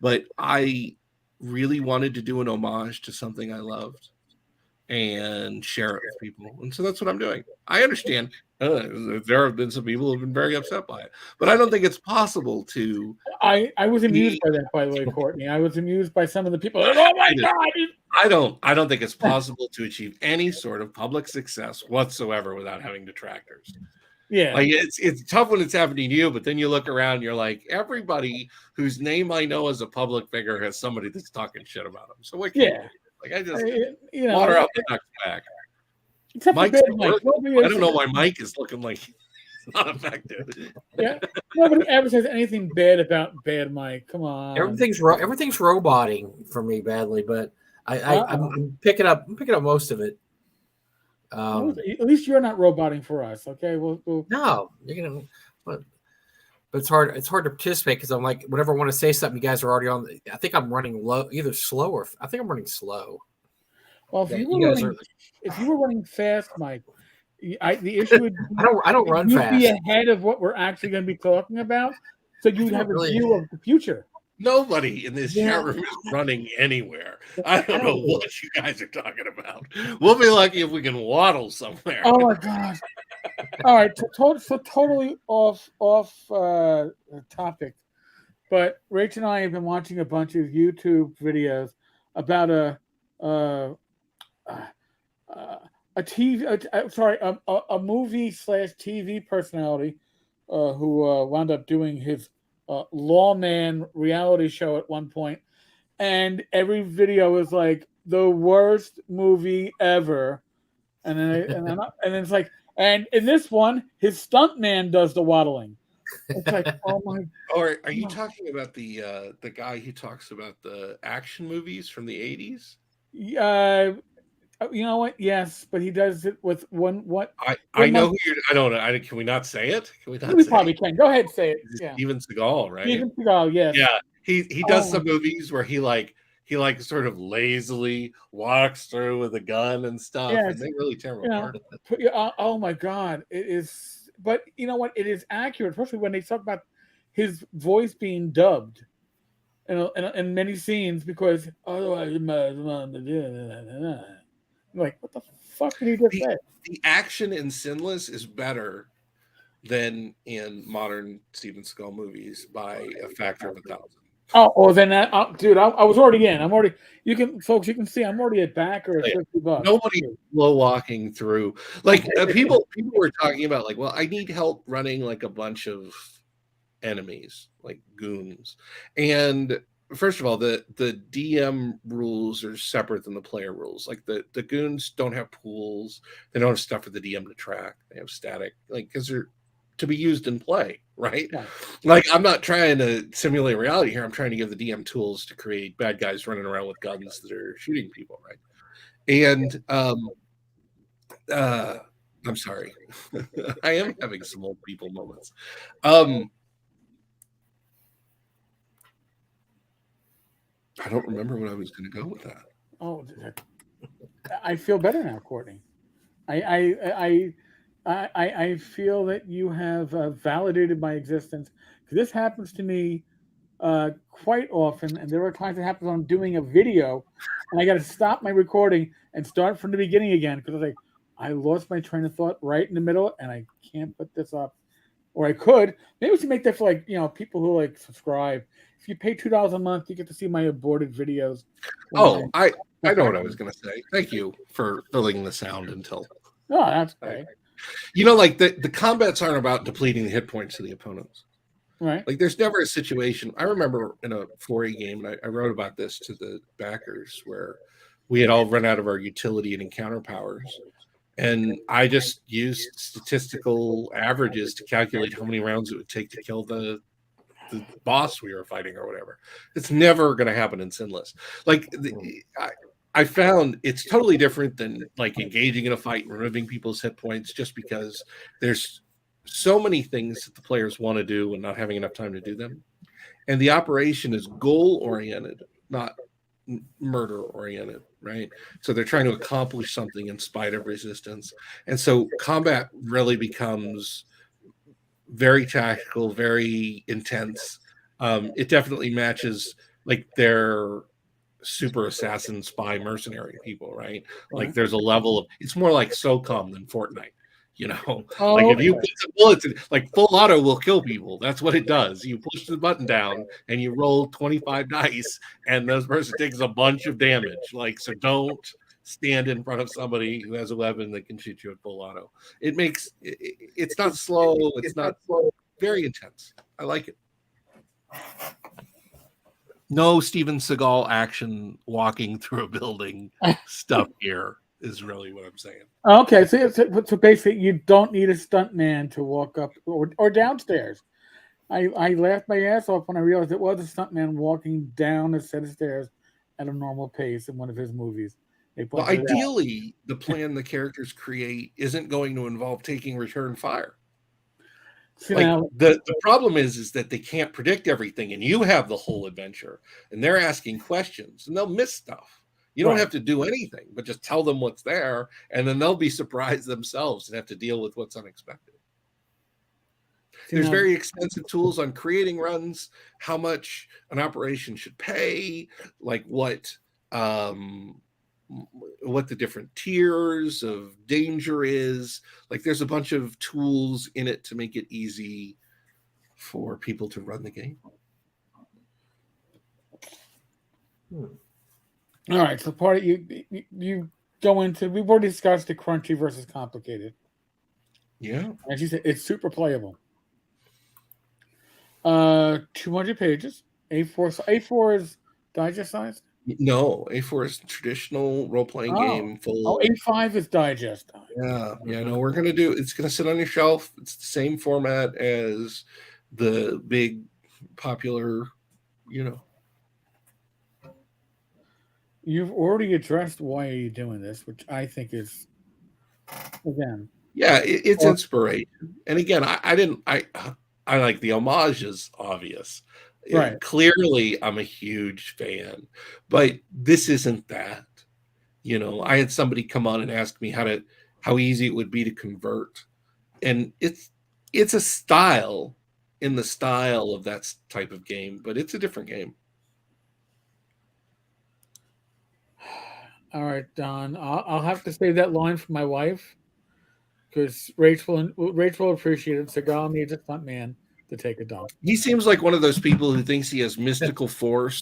but I really wanted to do an homage to something I loved and share it with people. And so that's what I'm doing. I understand there have been some people who have been very upset by it, but I don't think it's possible to. I was amused by that, by the way, Courtney. I was amused by some of the people. Like, oh my God! I don't think it's possible to achieve any sort of public success whatsoever without having detractors. Yeah, like it's tough when it's happening to you, but then you look around and you're like, everybody whose name I know as a public figure has somebody that's talking shit about them. So what can you do? Like I just water out the duck's back. Mike's Mike. I don't know why Mike is looking like he's not effective. Yeah, nobody ever says anything bad about Bad Mike. Come on, everything's roboting for me badly, but I'm picking up most of it. At least you're not roboting for us, okay? We'll no, you're gonna. But it's hard. It's hard to participate because I'm like, whenever I want to say something, you guys are already on. I think I'm running low, either slow or I think I'm running slow. Well, if you were running fast, Mike, the issue would be, I don't run fast. You'd be ahead of what we're actually going to be talking about, so you'd have a view of the future. Nobody in this chat room is running anywhere. I don't know what you guys are talking about. We'll be lucky if we can waddle somewhere. Oh my God! All right, so totally off topic, but Rach and I have been watching a bunch of YouTube videos about a movie/TV personality who wound up doing his lawman reality show at one point, and every video is like the worst movie ever, and then it's like, and in this one his stuntman does the waddling. It's like, oh my. Or are you talking about the guy who talks about the action movies from the 80s? You know what? Yes, but he does it with one. What I know who you're. I don't know. Can we not say it? Can we not? We probably can. Go ahead, say it. Yeah. Steven Seagal, right? Steven Seagal, yes. Yeah, he does some movies where he sort of lazily walks through with a gun and stuff, and they really tear him apart. Oh my God, it is. But you know what? It is accurate, especially when they talk about his voice being dubbed. In many scenes, because otherwise, like, what the fuck did he just say? The action in Sinless is better than in modern Steven Seagal movies by a factor of 1,000. Oh, then that, dude, I was already in. I'm already. You can see. I'm already at backer at $50. Nobody slow walking through. Like people were talking about, like, well, I need help running like a bunch of enemies, like goons. And first of all, the DM rules are separate than the player rules. Like the goons don't have pools, they don't have stuff for the DM to track. They have static, like, because they're to be used in play, right? Yeah. Like, I'm not trying to simulate reality here. I'm trying to give the DM tools to create bad guys running around with guns that are shooting people, right? And I'm sorry. I am having some old people moments. I don't remember what I was going to go with that. Oh, I feel better now, Courtney. I feel that you have validated my existence, because this happens to me quite often, and there are times it happens when I'm doing a video, and I got to stop my recording and start from the beginning again, because I lost my train of thought right in the middle, and I can't put this up. Or I could. Maybe we should make that for, like, people who like subscribe. If you pay $2 a month, you get to see my aborted videos. Oh, I know what I was going to say. Thank you for filling the sound until. Oh, that's great. Like the combats aren't about depleting the hit points of the opponents. Right. Like, there's never a situation. I remember in a 4E game, and I wrote about this to the backers, where we had all run out of our utility and encounter powers. And I just used statistical averages to calculate how many rounds it would take to kill the boss we were fighting or whatever. It's never going to happen in Sinless. Like, I found it's totally different than like engaging in a fight and removing people's hit points, just because there's so many things that the players want to do and not having enough time to do them. And the operation is goal oriented, not murder oriented, right? So they're trying to accomplish something in spite of resistance. And so combat really becomes very tactical, very intense. It definitely matches like their super assassin, spy, mercenary people, right? Like, there's a level of, it's more like SOCOM than Fortnite. Oh, like, if you put some bullets in, like, full auto will kill people. That's what it does. You push the button down and you roll 25 dice, and this person takes a bunch of damage. Like, so don't stand in front of somebody who has a weapon that can shoot you at full auto. It's not slow. It's not slow. Very intense. I like it. No Steven Seagal action walking through a building stuff here is really what I'm saying. Okay, so basically, you don't need a stuntman to walk up or downstairs. I laughed my ass off when I realized it was a stuntman walking down a set of stairs at a normal pace in one of his movies. Well, ideally, the plan the characters create isn't going to involve taking return fire. The problem is that they can't predict everything, and you have the whole adventure, and they're asking questions, and they'll miss stuff. You don't have to do anything, but just tell them what's there, and then they'll be surprised themselves and have to deal with what's unexpected. There's very expensive tools on creating runs, how much an operation should pay, like what the different tiers of danger is. Like, there's a bunch of tools in it to make it easy for people to run the game. All right, so part of you go into, we've already discussed the crunchy versus complicated. Yeah. As you said, it's super playable. 200 pages. A4 is digest size? No, A4 is traditional role-playing game. Full. A5 is digest. Yeah. No, we're gonna it's gonna sit on your shelf. It's the same format as the big popular, You've already addressed why are you doing this, which I think is, again. Yeah, it's inspiration. And again, I like the homage is obvious. Right. Clearly, I'm a huge fan, but this isn't that. I had somebody come on and ask me how easy it would be to convert, and it's a style in the style of that type of game, but it's a different game. All right, Don. I'll have to save that line for my wife, because Rachel will appreciate it. Seagal needs a stunt man to take a dump. He seems like one of those people who thinks he has mystical force,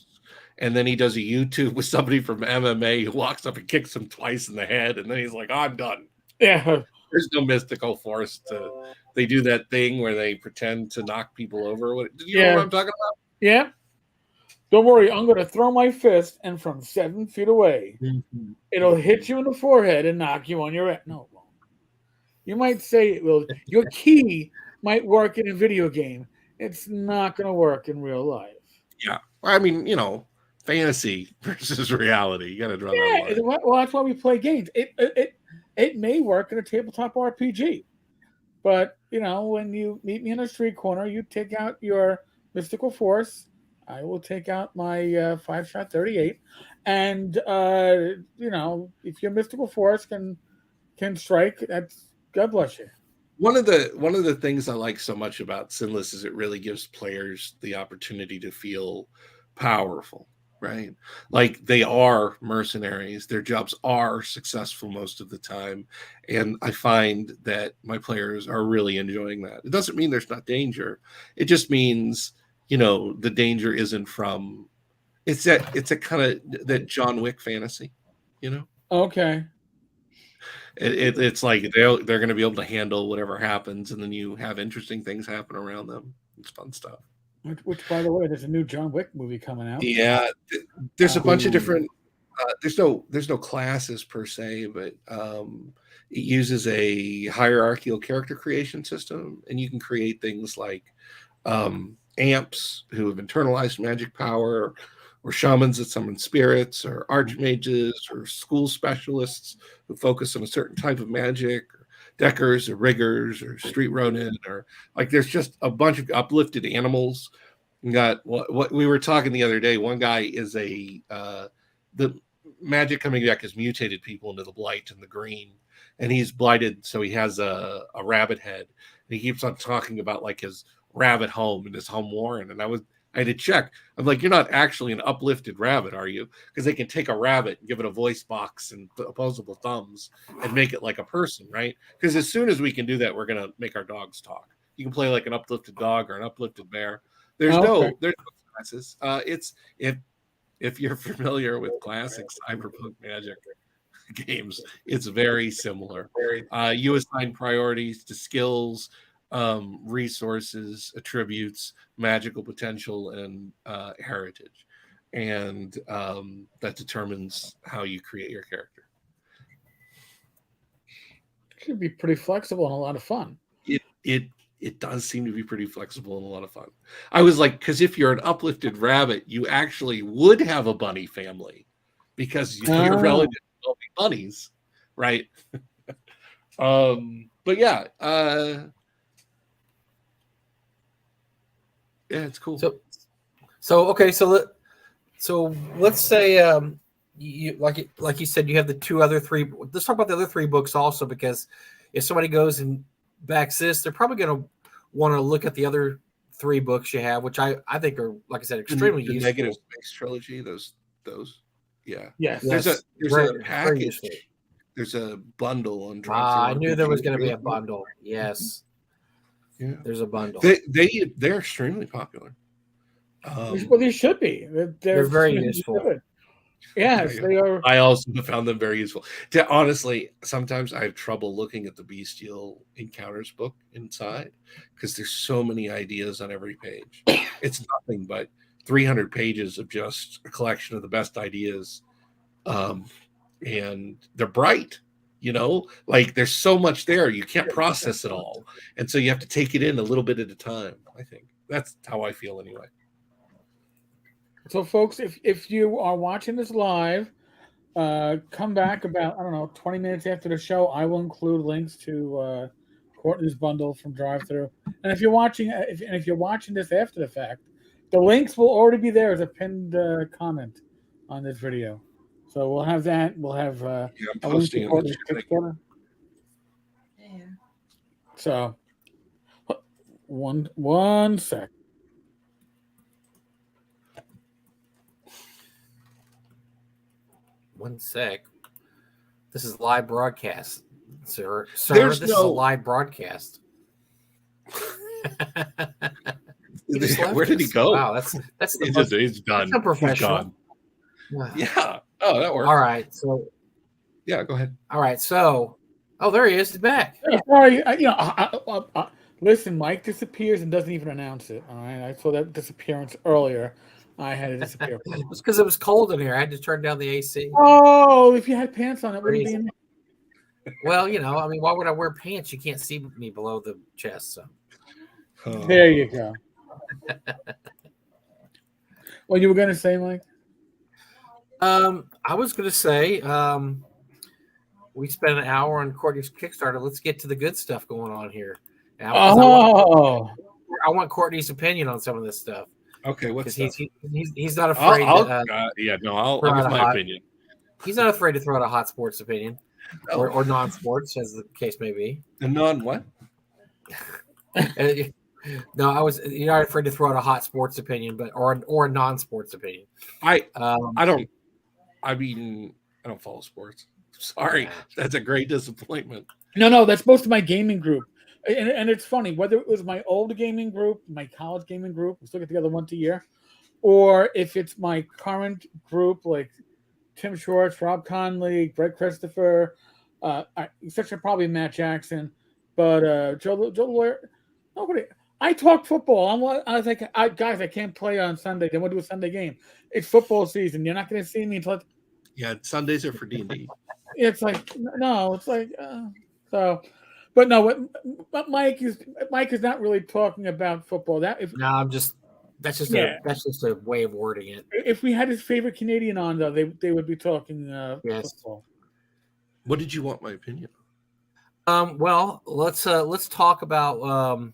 and then he does a YouTube with somebody from MMA who walks up and kicks him twice in the head, and then he's like, "I'm done." Yeah. There's no mystical force to they do that thing where they pretend to knock people over. Do you know what I'm talking about? Yeah. Don't worry, I'm going to throw my fist, and from 7 feet away, it'll hit you in the forehead and knock you on your head. No, it won't. You might say it will. Your key might work in a video game. It's not going to work in real life. Yeah. I mean, fantasy versus reality. You got to draw that line. Well, that's why we play games. It may work in a tabletop RPG. But, when you meet me in a street corner, you take out your mystical force. I will take out my 5-shot 38. And, if your mystical force can strike, that's God bless you. One of the things I like so much about Sinless is it really gives players the opportunity to feel powerful, right? Like they are mercenaries. Their jobs are successful most of the time. And I find that my players are really enjoying that. It doesn't mean there's not danger. It just means, the danger isn't from, it's a kind of that John Wick fantasy, Okay. It's like they're going to be able to handle whatever happens, and then you have interesting things happen around them. It's fun stuff. Which, by the way, there's a new John Wick movie coming out. Yeah, there's a bunch of different. There's no classes per se, but it uses a hierarchical character creation system, and you can create things like amps who have internalized magic power, or shamans that summon spirits, or archmages, or school specialists who focus on a certain type of magic, or deckers, or riggers, or street ronin, or like there's just a bunch of uplifted animals. We got what we were talking the other day. One guy is the magic coming back has mutated people into the blight and the green, and he's blighted, so he has a rabbit head, and he keeps on talking about like his rabbit home and his home warren, and I had to check. I'm like, you're not actually an uplifted rabbit, are you? Because they can take a rabbit and give it a voice box and opposable thumbs and make it like a person, right? Because as soon as we can do that, we're going to make our dogs talk. You can play like an uplifted dog or an uplifted bear. There's no classes. It's if you're familiar with classic Cyberpunk magic games, it's very similar. You assign priorities to skills, resources, attributes, magical potential, and heritage, and that determines how you create your character. It should be pretty flexible and a lot of fun. It does seem to be pretty flexible and a lot of fun. I was like, because if you're an uplifted rabbit, you actually would have a bunny family because your relatives will be bunnies, right? But yeah. Yeah, it's cool. So let's say you like you said, you have the 2 other 3. Let's talk about the other 3 books also, because if somebody goes and backs this, they're probably going to want to look at the other 3 books you have, which I think are, like I said, extremely useful. Negative Space trilogy, those. Yeah. Yes. There's a package. There's a bundle on I knew there was going to be a bundle. Yes. Yeah. There's a bundle. They're extremely popular. Well, they should be. They're very useful. Good. Yes, they are. I also found them very useful. Honestly, sometimes I have trouble looking at the Bestial Encounters book inside because there's so many ideas on every page. It's nothing but 300 pages of just a collection of the best ideas, and they're bright. Like there's so much there, you can't process it all. And so you have to take it in a little bit at a time. I think that's how I feel anyway. So folks, if you are watching this live, come back about, 20 minutes after the show. I will include links to Courtney's bundle from DriveThru. And if you're watching this after the fact, the links will already be there as a pinned comment on this video. So we'll have that. We'll have I'm posting it. Kickstarter. Yeah. So one sec. One sec. This is live broadcast, sir. This is a live broadcast. Where did he go? Wow, that's he's done. So professional. Wow. Yeah. Oh, that works. All right. So yeah, go ahead. All right. So, there he is. He's back. Sorry, Listen, Mike disappears and doesn't even announce it. All right, I saw that disappearance earlier. I had to disappear. It's because it was cold in here. I had to turn down the AC. Oh, if you had pants on, it wouldn't be in. Well, I mean, why would I wear pants? You can't see me below the chest. So there you go. What you were going to say, Mike? I was going to say we spent an hour on Courtney's Kickstarter. Let's get to the good stuff going on here. I want Courtney's opinion on some of this stuff. Okay, what's he's not afraid. I'll give my opinion. He's not afraid to throw out a hot sports opinion, or non-sports, as the case may be. A non what? No, you're not afraid to throw out a hot sports opinion, but or a non-sports opinion. I don't follow sports. Sorry, that's a great disappointment. No, that's most of my gaming group. And it's funny, whether it was my old gaming group, my college gaming group, we still get together once a year, or if it's my current group, like Tim Schwartz, Rob Conley, Greg Christopher, except probably Matt Jackson, but Joe Lawyer, nobody. I talk football. I was like, guys, I can't play on Sunday. They want to do a Sunday game. It's football season. You're not going to see me until. Yeah, Sundays are for D&D. It's like no, it's like so. But no, what Mike is not really talking about football. That's just a way of wording it. If we had his favorite Canadian on, though, they would be talking football. What did you want my opinion? Well, let's talk about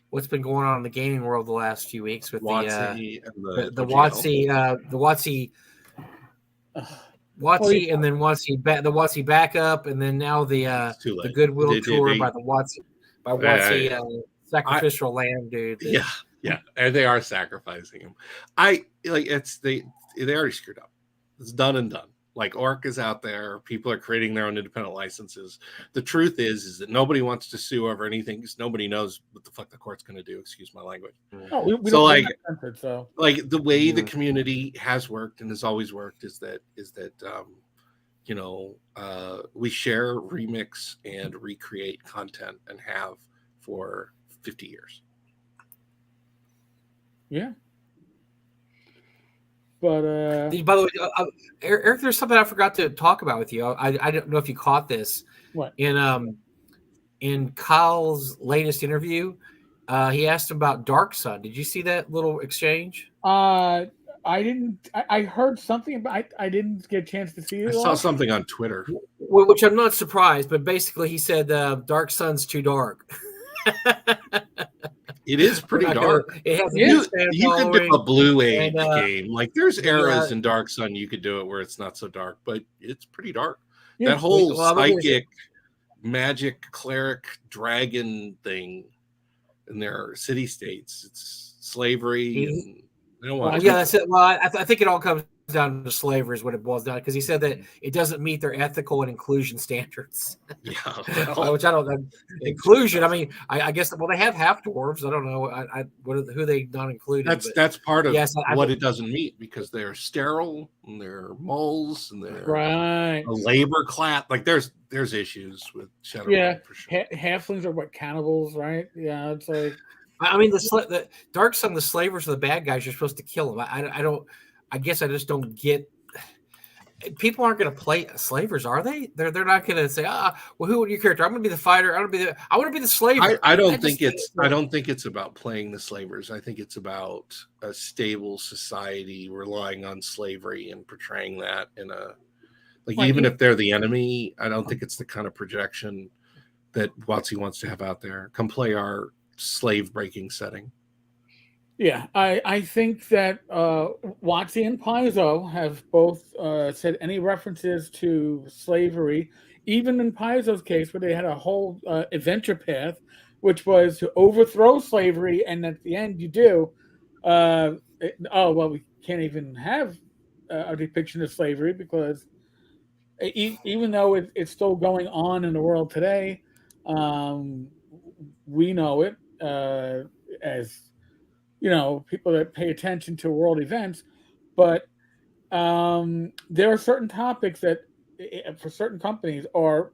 what's been going on in the gaming world the last few weeks with WotC and then the WotC backup, and then now the Goodwill tour by WotC sacrificial lamb, dude. Yeah, and they are sacrificing him. They already screwed up. It's done and done. Like Orc is out there, people are creating their own independent licenses. The truth is that nobody wants to sue over anything because nobody knows what the fuck the court's going to do. Excuse my language. The way the community has worked and has always worked is that we share, remix, and recreate content and have for 50 years. Yeah. But by the way, Eric, there's something I forgot to talk about with you. I don't know if you caught this. What? In Kyle's latest interview, he asked him about Dark Sun. Did you see that little exchange? I didn't. I heard something about. I didn't get a chance to see it. I saw something on Twitter, which I'm not surprised. But basically, he said Dark Sun's too dark. It is pretty dark. It has you could do a Blue Age game. Like there's eras in Dark Sun you could do it where it's not so dark, but it's pretty dark. Yeah. That whole psychic, magic, cleric, dragon thing in their city states. It's slavery. And they don't want that's it. Well, I think it all comes down to slavery is what it boils down, because he said that it doesn't meet their ethical and inclusion standards. Yeah, which I don't know. Inclusion. I mean, I guess they have half dwarves. I don't know. Who they not included. That's part of what it doesn't meet, because they're sterile and they're moles and they're a labor class. Like there's issues with Shadowrun for sure. Halflings are cannibals, right? Yeah, it's like. I mean, the Dark Sun, the slavers are the bad guys. You're supposed to kill them. I guess I just don't get. People aren't going to play slavers, are they? They're not going to say, well, who are your character? I'm going to be the fighter. I want to be the slaver. I don't think it's about playing the slavers. I think it's about a stable society relying on slavery and portraying that in a even if they're the enemy. I don't think it's the kind of projection that WotC wants to have out there. Come play our slave breaking setting. Yeah, I think that WotC and Paizo have both said any references to slavery, even in Paizo's case, where they had a whole adventure path, which was to overthrow slavery, and at the end you do. We can't even have a depiction of slavery because even though it's still going on in the world today, we know it as people that pay attention to world events, but there are certain topics that for certain companies are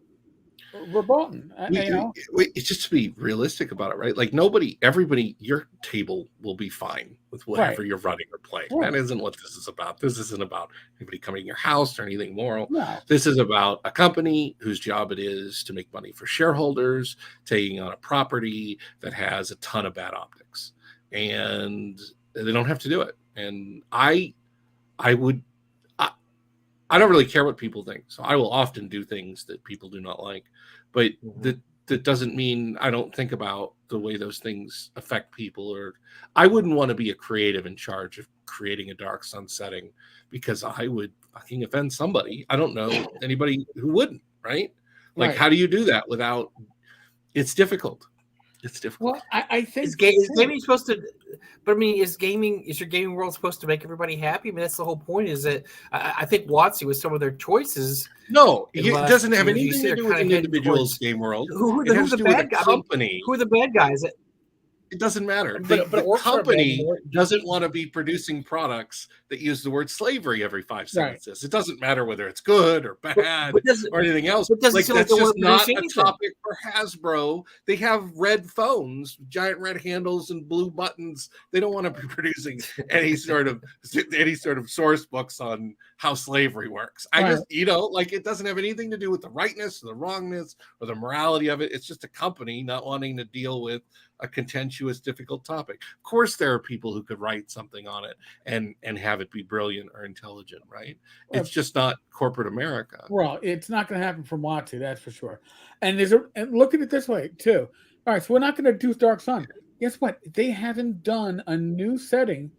verboten. It's just to be realistic about it, right? Like everybody, your table will be fine with whatever you're running or playing. Right. That isn't what this is about. This isn't about anybody coming to your house or anything moral. No. This is about a company whose job it is to make money for shareholders, taking on a property that has a ton of bad optics, and they don't have to do it. And I don't really care what people think, so I will often do things that people do not like, but that doesn't mean I don't think about the way those things affect people. Or I wouldn't want to be a creative in charge of creating a Dark Sun setting, because I would fucking offend somebody. I don't know anybody who wouldn't, right? Like, how do you do that without? It's difficult. It's difficult. Well, I think is gaming supposed to? But I mean, is your gaming world supposed to make everybody happy? I mean, that's the whole point. Is that I think WotC with some of their choices. No, it doesn't have anything to do with an individual's game world. Who's the bad guy? Company. Who are the bad guys? It doesn't matter. The company doesn't want to be producing products that use the word slavery every 5 sentences. Right. It doesn't matter whether it's good or bad or anything else. Like, that's just not a topic for Hasbro. They have red phones, giant red handles and blue buttons. They don't want to be producing any sort of source books on how slavery works. It doesn't have anything to do with the rightness or the wrongness or the morality of it. It's just a company not wanting to deal with a contentious, difficult topic. Of course, there are people who could write something on it and have it be brilliant or intelligent, right? It's just not corporate America. Well, it's not going to happen from WotC, that's for sure. And look at it this way too. All right, so we're not going to do Dark Sun. Guess what? They haven't done a new setting.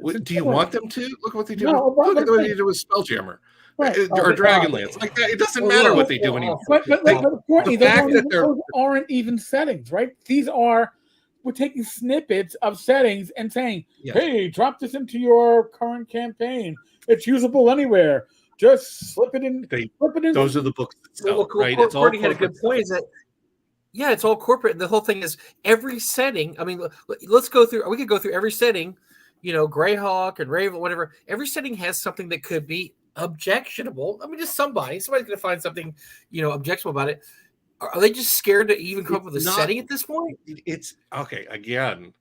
Do you want them to? Look what they do. Look at what they do with Spelljammer. Right. Or Dragonlance. Like that. It doesn't matter what they do anymore. But Courtney, those aren't even settings, right? We're taking snippets of settings and saying, hey, drop this into your current campaign. It's usable anywhere. Just slip it in. Those are the books that sell, right? It's all had a good point. Is that it's all corporate. And the whole thing is every setting. I mean, let's go through. We could go through every setting. Greyhawk and Raven, whatever. Every setting has something that could be objectionable. I mean, just somebody's going to find something, objectionable about it. Are they just scared to even come up with a setting at this point? It's okay. Again,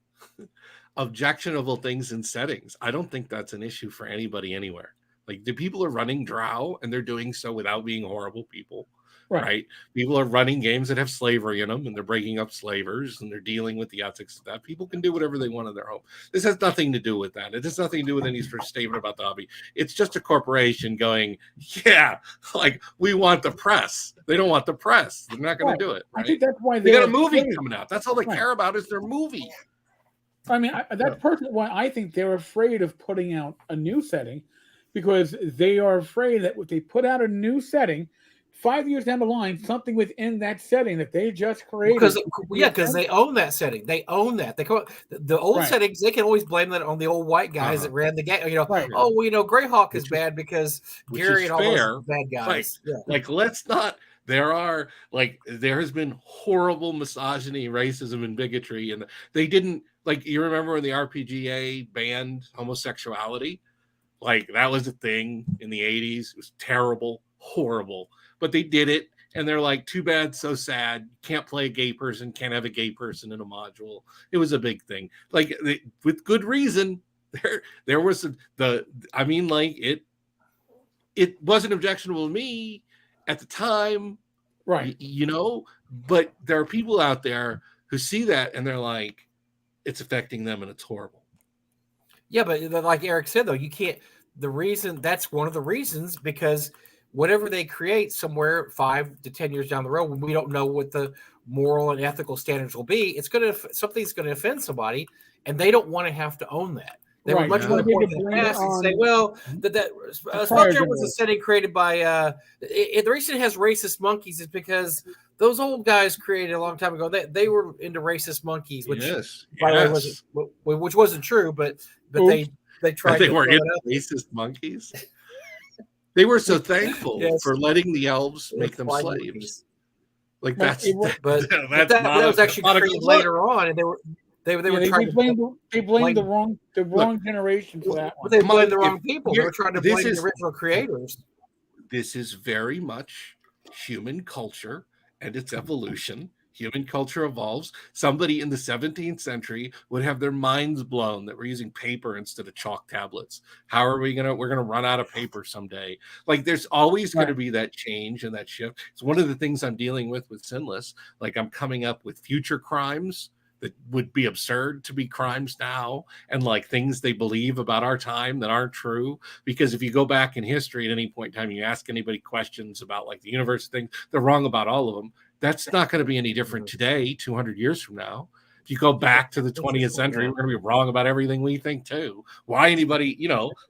objectionable things in settings. I don't think that's an issue for anybody anywhere. Like, the people are running Drow and they're doing so without being horrible people. Right? People are running games that have slavery in them, and they're breaking up slavers, and they're dealing with the ethics of that. People can do whatever they want in their home. This has nothing to do with that. It has nothing to do with any sort of statement about the hobby. It's just a corporation going, we want the press. They don't want the press. They're not going to do it. Right? I think that's why they got a movie coming out. That's all they care about is their movie. I mean, that's personally why I think they're afraid of putting out a new setting, because they are afraid that if they put out a new setting, 5 years down the line, something within that setting that they just created. Because they own that setting. They own that. They call it, the old settings. They can always blame that on the old white guys that ran the game. Greyhawk is bad because Gary and all those bad guys. Let's not. There has been horrible misogyny, racism, and bigotry, and they didn't You remember when the RPGA banned homosexuality? That was a thing in the 80s. It was terrible, horrible. But they did it, and they're like, too bad, so sad. Can't play a gay person, can't have a gay person in a module. It was a big thing. With good reason. There was it wasn't objectionable to me at the time. Right. But there are people out there who see that and they're like, it's affecting them and it's horrible. Yeah, but like Eric said, though, you can't. That's one of the reasons, because whatever they create somewhere 5 to 10 years down the road, when we don't know what the moral and ethical standards will be, something's going to offend somebody, and they don't want to have to own that. They would much more point in the past and say, well, Spelljammer was a setting created by the reason it has racist monkeys is because those old guys created a long time ago. They were into racist monkeys, which by the way which wasn't true, but they tried. They were into racist monkeys. They were so thankful for letting the elves make them slaves. That was actually created later on, and they blamed the wrong generation for that one. They blamed the wrong people. They were trying to blame the original creators. This is very much human culture, and its evolution. Human culture evolves. Somebody in the 17th century would have their minds blown that we're using paper instead of chalk tablets. How are we're going to run out of paper someday? Like, there's always going to be that change and that shift. It's one of the things I'm dealing with Sinless. Like, I'm coming up with future crimes that would be absurd to be crimes now, and like things they believe about our time that aren't true. Because if you go back in history at any point in time, you ask anybody questions about like the universe thing, they're wrong about all of them. That's not going to be any different today, 200 years from now. If you go back to the 20th century, we're going to be wrong about everything we think too. Why anybody,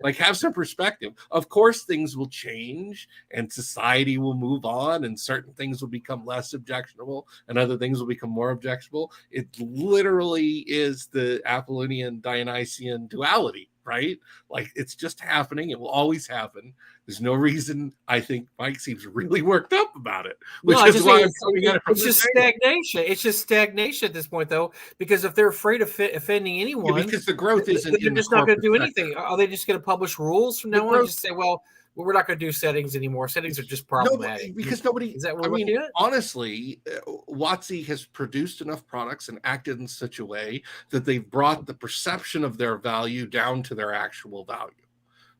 like, have some perspective. Of course, things will change and society will move on and certain things will become less objectionable and other things will become more objectionable. It literally is the Apollonian Dionysian duality, right? Like, it's just happening. It will always happen. There's no reason. I think Mike seems really worked up about it, which is why it's just stagnation. It's just stagnation at this point, though, because if they're afraid of offending anyone, because the growth isn't, they're just not going to do anything. Are they just going to publish rules from now on? Just say, well, we're not going to do settings anymore. Settings are just problematic. Because nobody. Is that what we're looking at? Honestly, WotC has produced enough products and acted in such a way that they've brought the perception of their value down to their actual value,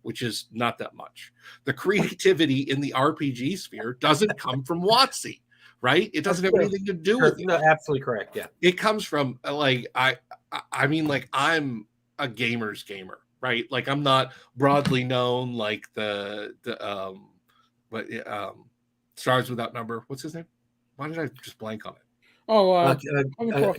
which is not that much. The creativity in the RPG sphere doesn't come from WotC, right? It doesn't have anything to do with it. No, absolutely correct. Yeah, it comes from like I mean, like, I'm a gamer's gamer, right? Like, I'm not broadly known like the Stars Without Number. What's his name? Why did I just blank on it? Oh, like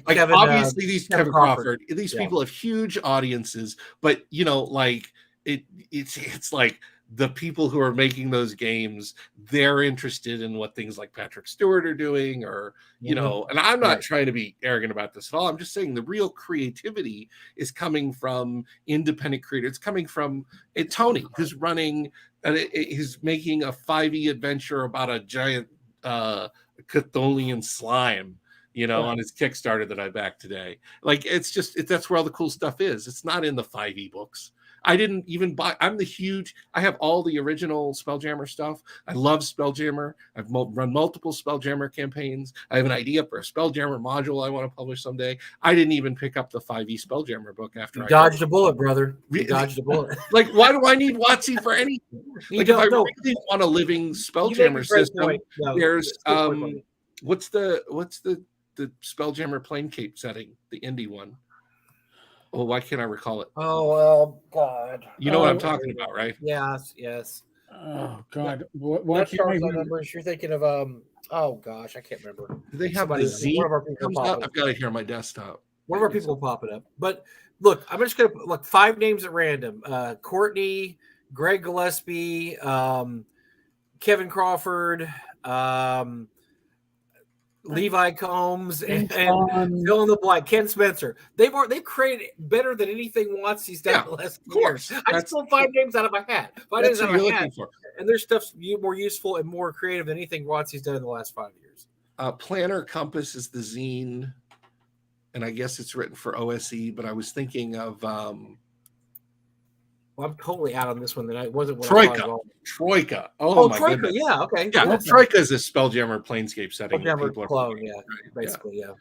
Kevin, obviously these Kevin Crawford. These people have huge audiences, but like it's like the people who are making those games, they're interested in what things like Patrick Stewart are doing, or and I'm not trying to be arrogant about this at all. I'm just saying the real creativity is coming from independent creators. It's coming from Tony, who's running he's making a 5e adventure about a giant Chthonian slime, on his Kickstarter that I backed today. Like, that's where all the cool stuff is. It's not in the 5e books. I didn't even buy. I have all the original Spelljammer stuff. I love Spelljammer. I've run multiple Spelljammer campaigns. I have an idea for a Spelljammer module I want to publish someday. I didn't even pick up the 5e Spelljammer book after I dodged a bullet, brother. You dodged a bullet. Like, why do I need WotC for anything? Like, if I really want a living Spelljammer system, there's what's the Spelljammer Planecape setting, the indie one? Oh, why can't I recall it? Oh, well, God. You know what I'm talking about, right? Yes. Oh, God. What Stars on Numbers? You're thinking of, oh, gosh, I can't remember. Do they have the Z? One of our people I've got it here on my desktop. One of our people will pop it up. But look, I'm just going to look 5 names at random. Courtney, Greg Gillespie, Kevin Crawford, Levi Combs, and fill in the blank. Ken Spencer. They've created better than anything WotC's done the last years. I just pulled 5 names out of my hat. 5 names out of my hat. And their stuff's more useful and more creative than anything WotC's done in the last 5 years. Planner Compass is the zine, and I guess it's written for OSE. But I was thinking of. I'm totally out on this one. That I wasn't what Troika. Oh my Troika. Goodness. Yeah. Okay. Yeah. Troika is a Spelljammer Planescape setting. Spelljammer clone. Yeah. Basically. Yeah.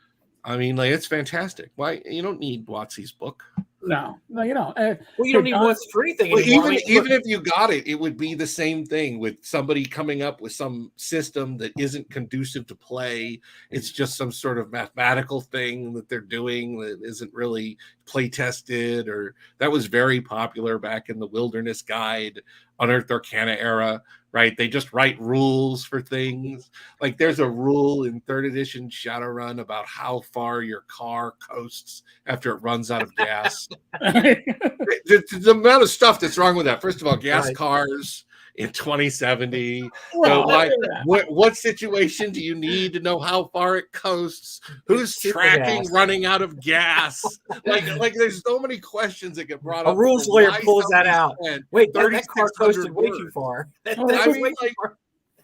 I mean, like, it's fantastic. Why you don't need WotC's book? No, you don't. Well, you don't need WotC for anything anymore. Even if you got it, it would be the same thing with somebody coming up with some system that isn't conducive to play. It's just some sort of mathematical thing that they're doing that isn't really play tested. Or that was very popular back in the Wilderness Guide, Unearthed Arcana era. Right, they just write rules for things. Like, there's a rule in 3rd edition Shadowrun about how far your car coasts after it runs out of gas. the amount of stuff that's wrong with that. First of all, gas cars in 2070. So what situation do you need to know how far it coasts? Who's tracking running out of gas? Like there's so many questions that get brought up. A rules lawyer pulls that out. Wait, that car coasted way too far.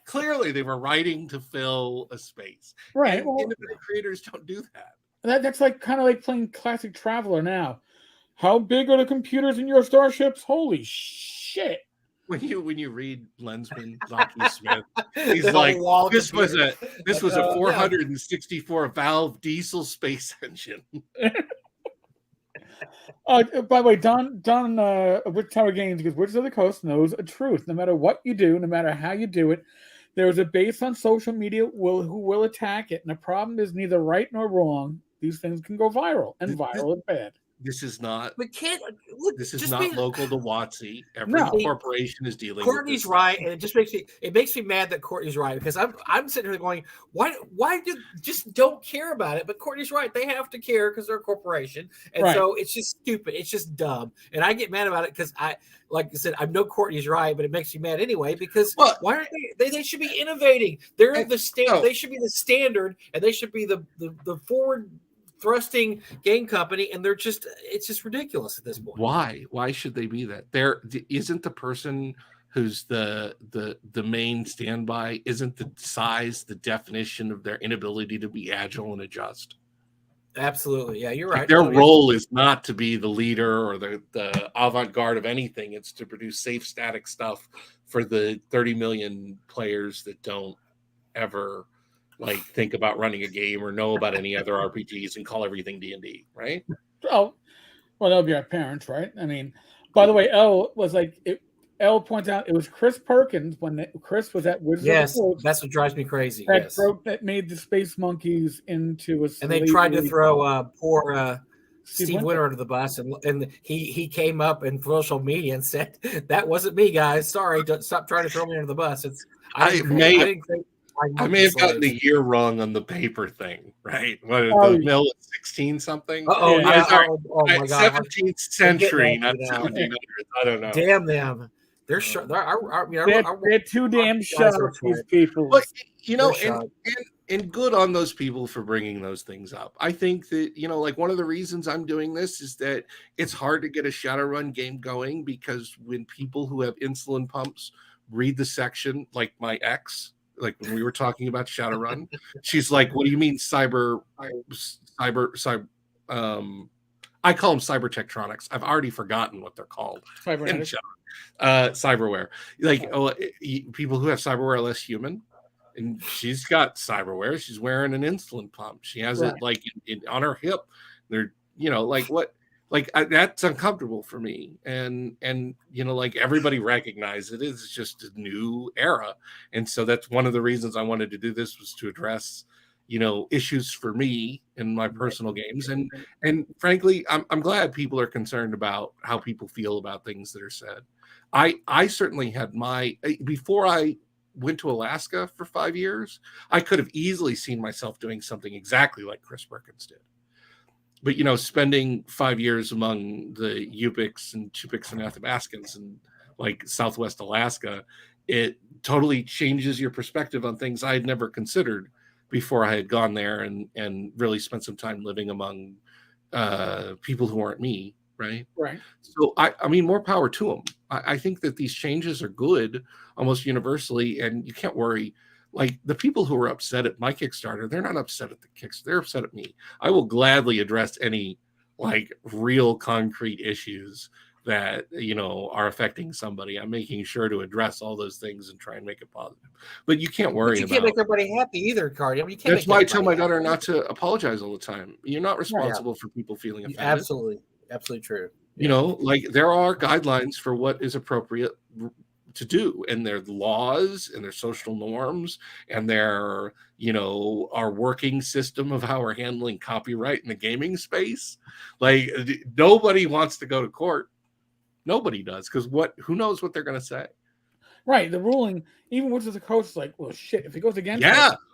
Clearly they were writing to fill a space. Right. And independent creators don't do that. That's kind of like playing Classic Traveler now. How big are the computers in your starships? Holy shit. when you read Lensman, Lockheed Smith, he's like, this was a 464 valve diesel space engine. By the way, Don with Tower Games, because Wizards of the Coast knows a truth. No matter what you do, no matter how you do it, there is a base on social media who will attack it. And the problem is neither right nor wrong. These things can go viral, and viral is bad. This is not. We can't look. This is not local to WotC. Every corporation is dealing. Courtney's right, and it just makes me mad that Courtney's right, because I'm sitting here going, why do just don't care about it? But Courtney's right; they have to care because they're a corporation, and so it's just stupid. It's just dumb, and I get mad about it because like I said, I know Courtney's right, but it makes me mad anyway because why aren't they? They should be innovating. They're the standard. They should be the standard, and they should be the forward thrusting game company, and it's just ridiculous at this point. Why should they be that? There isn't the person who's the main standby, isn't the size the definition of their inability to be agile and adjust. Absolutely. Yeah, you're right. Like their role is not to be the leader or the avant-garde of anything. It's to produce safe static stuff for the 30 million players that don't ever like think about running a game or know about any other RPGs and call everything D&D, right? Oh, well, that'll be our parents, right? I mean, by the way, Elle points out it was Chris Perkins when Chris was at Wizards. Yes, that's what drives me crazy. That made the Space Monkeys into a. And they tried to throw poor Steve Winter under the bus, and he came up in social media and said, "That wasn't me, guys. Sorry, stop trying to throw me under the bus." I may have gotten the year wrong on the paper thing, right? The mill at 16 something. Oh my god, 17th century, not 1700s. I don't know. Damn them. They're sharp. They're too damn sharp. These people. Look, and good on those people for bringing those things up. I think that like one of the reasons I'm doing this is that it's hard to get a Shadowrun game going because when people who have insulin pumps read the section, like my ex. Like when we were talking about Shadowrun, she's like, "What do you mean cyber?" I call them cyber tectronics. I've already forgotten what they're called. Cyberware. Like people who have cyberware are less human, and she's got cyberware. She's wearing an insulin pump. She has it like on her hip. They're like what. Like that's uncomfortable for me, and like everybody recognizes it is just a new era, and so that's one of the reasons I wanted to do this was to address issues for me in my personal games, and frankly, I'm glad people are concerned about how people feel about things that are said. I certainly had before I went to Alaska for 5 years, I could have easily seen myself doing something exactly like Chris Perkins did. But, spending 5 years among the Yupiks and Chupiks and Athabascans and like Southwest Alaska, it totally changes your perspective on things I had never considered before I had gone there and really spent some time living among people who aren't me. Right. So, I mean, more power to them. I think that these changes are good almost universally, and you can't worry. Like the people who are upset at my Kickstarter, they're not upset at the Kickstarter. They're upset at me. I will gladly address any like real concrete issues that are affecting somebody. I'm making sure to address all those things and try and make it positive. But you can't worry. You can't make everybody happy either, Cardi. I mean, that's why I tell my daughter not to apologize all the time. You're not responsible for people feeling offended. Absolutely true. Like there are guidelines for what is appropriate to do, and their laws and their social norms and their our working system of how we're handling copyright in the gaming space. Like nobody wants to go to court. Nobody does, because who knows what they're going to say. Right, the ruling, even Wizards of the Coast, is like, well, shit, if it goes against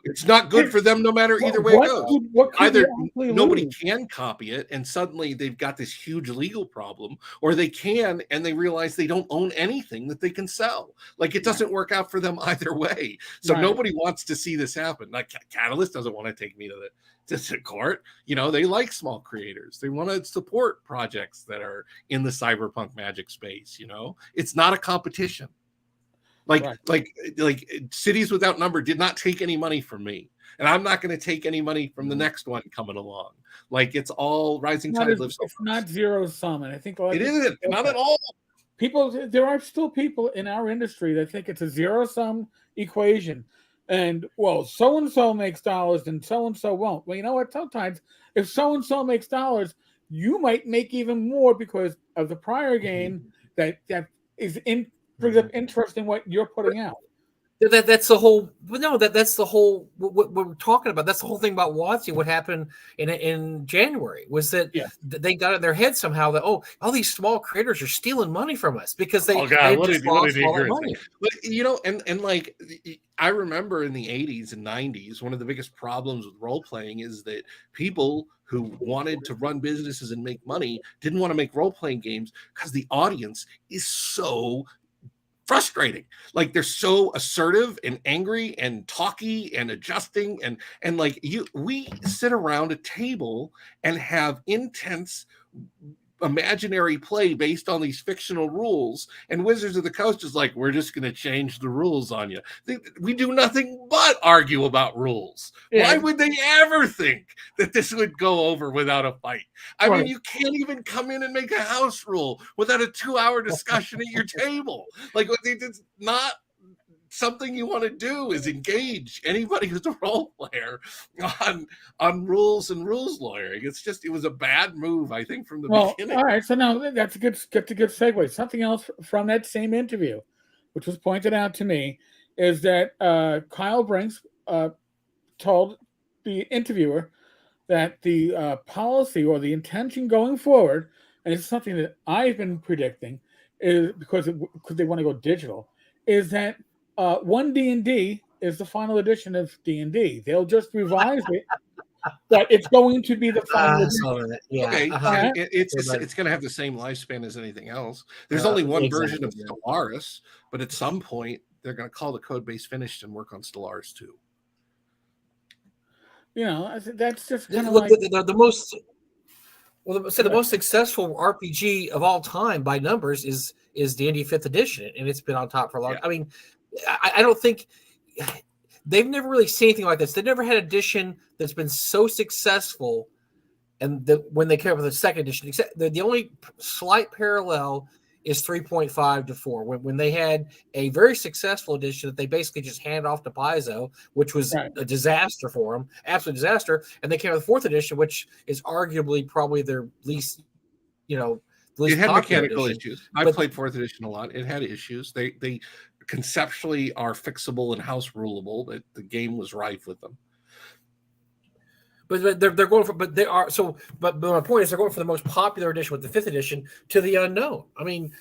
it's not good for them no matter either way it goes. Either nobody can copy it and suddenly they've got this huge legal problem, or they can and they realize they don't own anything that they can sell. Like it doesn't work out for them either way. So nobody wants to see this happen. Like Catalyst doesn't want to take me to the court. They like small creators. They want to support projects that are in the cyberpunk magic space. It's not a competition. Like Cities Without Number did not take any money from me, and I'm not going to take any money from the next one coming along. Like it's all rising tide lifts. It's not zero sum, and I think it isn't. Not at all. there are still people in our industry that think it's a zero-sum equation. And, well, so-and-so makes dollars and so-and-so won't. Well, you know what? Sometimes if so-and-so makes dollars, you might make even more because of the prior game that is brings up interest in what you're putting out. That's the whole. No, that's the whole. What we're talking about. That's the whole thing about WotC. What happened in January was that they got in their head somehow that all these small creators are stealing money from us because they lost all that money. But and like I remember in the 80s and 90s, one of the biggest problems with role playing is that people who wanted to run businesses and make money didn't want to make role playing games because the audience is so frustrating. Like they're so assertive and angry and talky and adjusting and like we sit around a table and have intense imaginary play based on these fictional rules, and Wizards of the Coast is like, we're just going to change the rules on you. We do nothing but argue about rules. Why would they ever think that this would go over without a fight? I mean, you can't even come in and make a house rule without a 2-hour discussion at your table. Like, it's not something you want to do is engage anybody who's a role player on rules and rules lawyering. It was a bad move, I think, from the beginning. All right, so now that's a good segue. Something else from that same interview, which was pointed out to me, is that Kyle Brinks told the interviewer that the policy or the intention going forward, and it's something that I've been predicting, is because they want to go digital, is that one D&D is the final edition of D&D. They'll just revise it, but it's going to be the final edition. Okay, it's going to have the same lifespan as anything else. There's only one version of Stellaris, but at some point they're going to call the code base finished and work on Stellaris too. You know, that's just kind of like the most. Well, the most successful RPG of all time by numbers is D&D 5th edition, and it's been on top for a long. I mean, I don't think they've never really seen anything like this. They've never had an edition that's been so successful, and when they came up with a second edition, except the only slight parallel is 3.5 to 4. When they had a very successful edition that they basically just handed off to Paizo, which was a disaster for them, absolute disaster, and they came with the 4th edition, which is arguably probably their least, it had mechanical issues. I played 4th edition a lot. It had issues. They conceptually are fixable and house rulable. The game was rife with them. But they're going for, but they are so. But my point is, they're going for the most popular edition with the 5th edition to the unknown. I mean,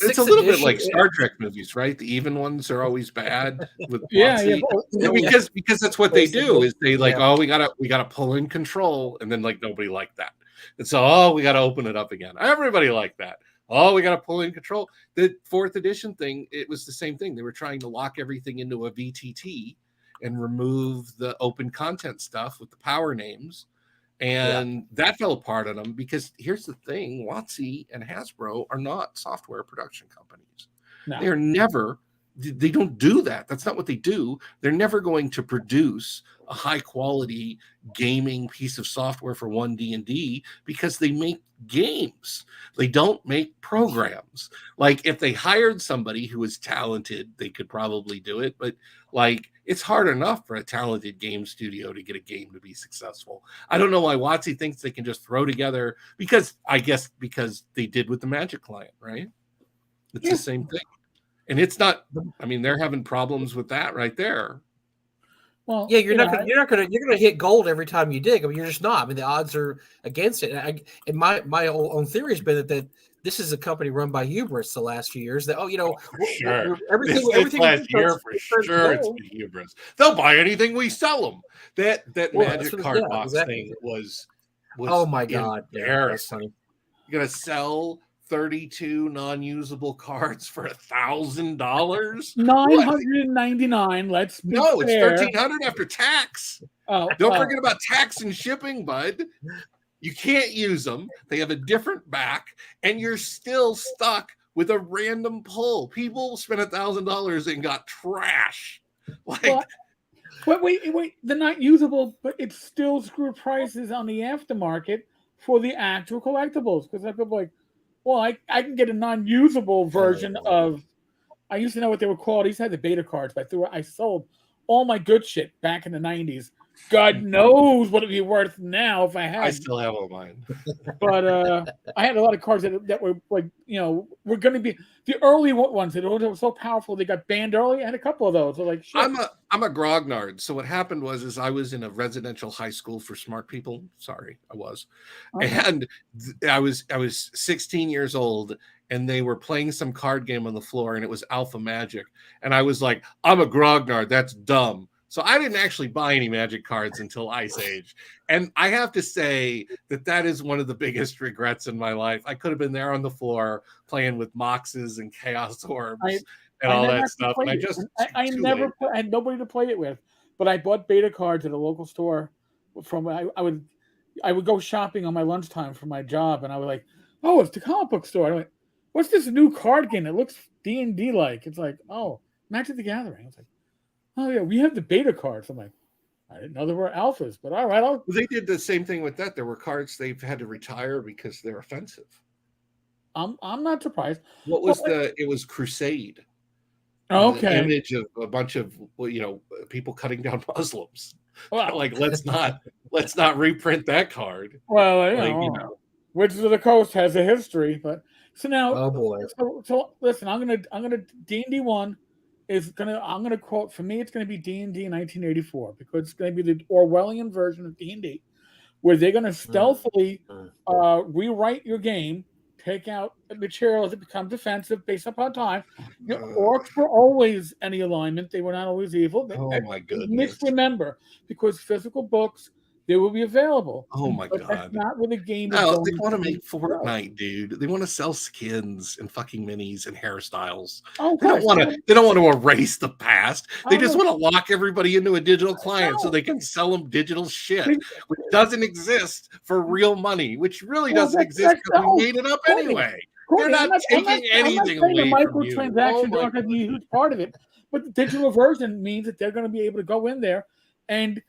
it's a little bit like Star Trek movies, right? The even ones are always bad. With because that's what they do. Is they like, we gotta pull in control, and then like nobody liked that, and so we gotta open it up again. Everybody liked that. We got to pull in control. The 4th edition thing, it was the same thing. They were trying to lock everything into a VTT and remove the open content stuff with the power names. And that fell apart on them because here's the thing. WotC and Hasbro are not software production companies. No. They're never, they don't do that. That's not what they do. They're never going to produce a high quality gaming piece of software for 1D&D because they make games. They don't make programs. Like if they hired somebody who was talented, they could probably do it. But like it's hard enough for a talented game studio to get a game to be successful. I don't know why WotC thinks they can just throw together because they did with the Magic client, right? It's the same thing. And it's not, I mean, they're having problems with that right there. Well, yeah, you're gonna hit gold every time you dig. I mean, you're just not. I mean, the odds are against it. And my own theory has been that this is a company run by hubris the last few years. That everything last year for sure it's been hubris. They'll buy anything we sell them. That Magic card box thing was oh my god, embarrassing. You're gonna sell 32 non-usable cards for $1,000. $999. Let's be fair. It's $1,300 after tax. Don't forget about tax and shipping, bud. You can't use them. They have a different back, and you're still stuck with a random pull. People spent $1,000 and got trash. Wait, they're not usable, but it's still screwed prices on the aftermarket for the actual collectibles because people like, Well, I can get a non-usable version of. I used to know what they were called. I used to have the beta cards, but I sold all my good shit back in the 90s. God knows what it'd be worth now if I had. I still have all mine. But I had a lot of cards that were like, were going to be the early ones that were so powerful they got banned early. I had a couple of those. So like, shit. I'm a grognard. So what happened was I was in a residential high school for smart people. Sorry, I was, and I was 16 years old, and they were playing some card game on the floor, and it was Alpha Magic, and I was like, I'm a grognard. That's dumb. So I didn't actually buy any Magic cards until Ice Age. And I have to say that is one of the biggest regrets in my life. I could have been there on the floor playing with Moxes and Chaos Orbs and all that stuff. And I had nobody to play it with. But I bought beta cards at a local store. I would go shopping on my lunchtime for my job, and I was like, oh, it's the comic book store. I went, what's this new card game that looks D&D like? It's like, oh, Magic the Gathering. I was like, oh yeah, we have the beta cards. I'm like, I didn't know there were alphas, but all right. They did the same thing with that. There were cards they've had to retire because they're offensive. I'm not surprised. What was it was Crusade. Okay. The image of a bunch of people cutting down Muslims. Well, like let's not reprint that card. Well, Wizards of the Coast has a history, but so now oh boy. So listen, I'm gonna D&D 1 I'm gonna quote, for me it's gonna be D&D 1984 because it's gonna be the Orwellian version of D&D where they're gonna stealthily rewrite your game, take out material as it becomes offensive based upon time. The orcs were always any alignment; they were not always evil. Oh my goodness! Misremember, because physical books they will be available. Oh my god! That's not where the game is going. No, they want to make Fortnite, dude. They want to sell skins and fucking minis and hairstyles. Oh, they don't want to erase the past. They just want to lock everybody into a digital client so they can sell them digital shit, which doesn't exist for real money, which really doesn't exist because we made it up anyway. They're not taking anything away from you. Microtransactions aren't going to be a huge part of it, but the digital version means that they're going to be able to go in there and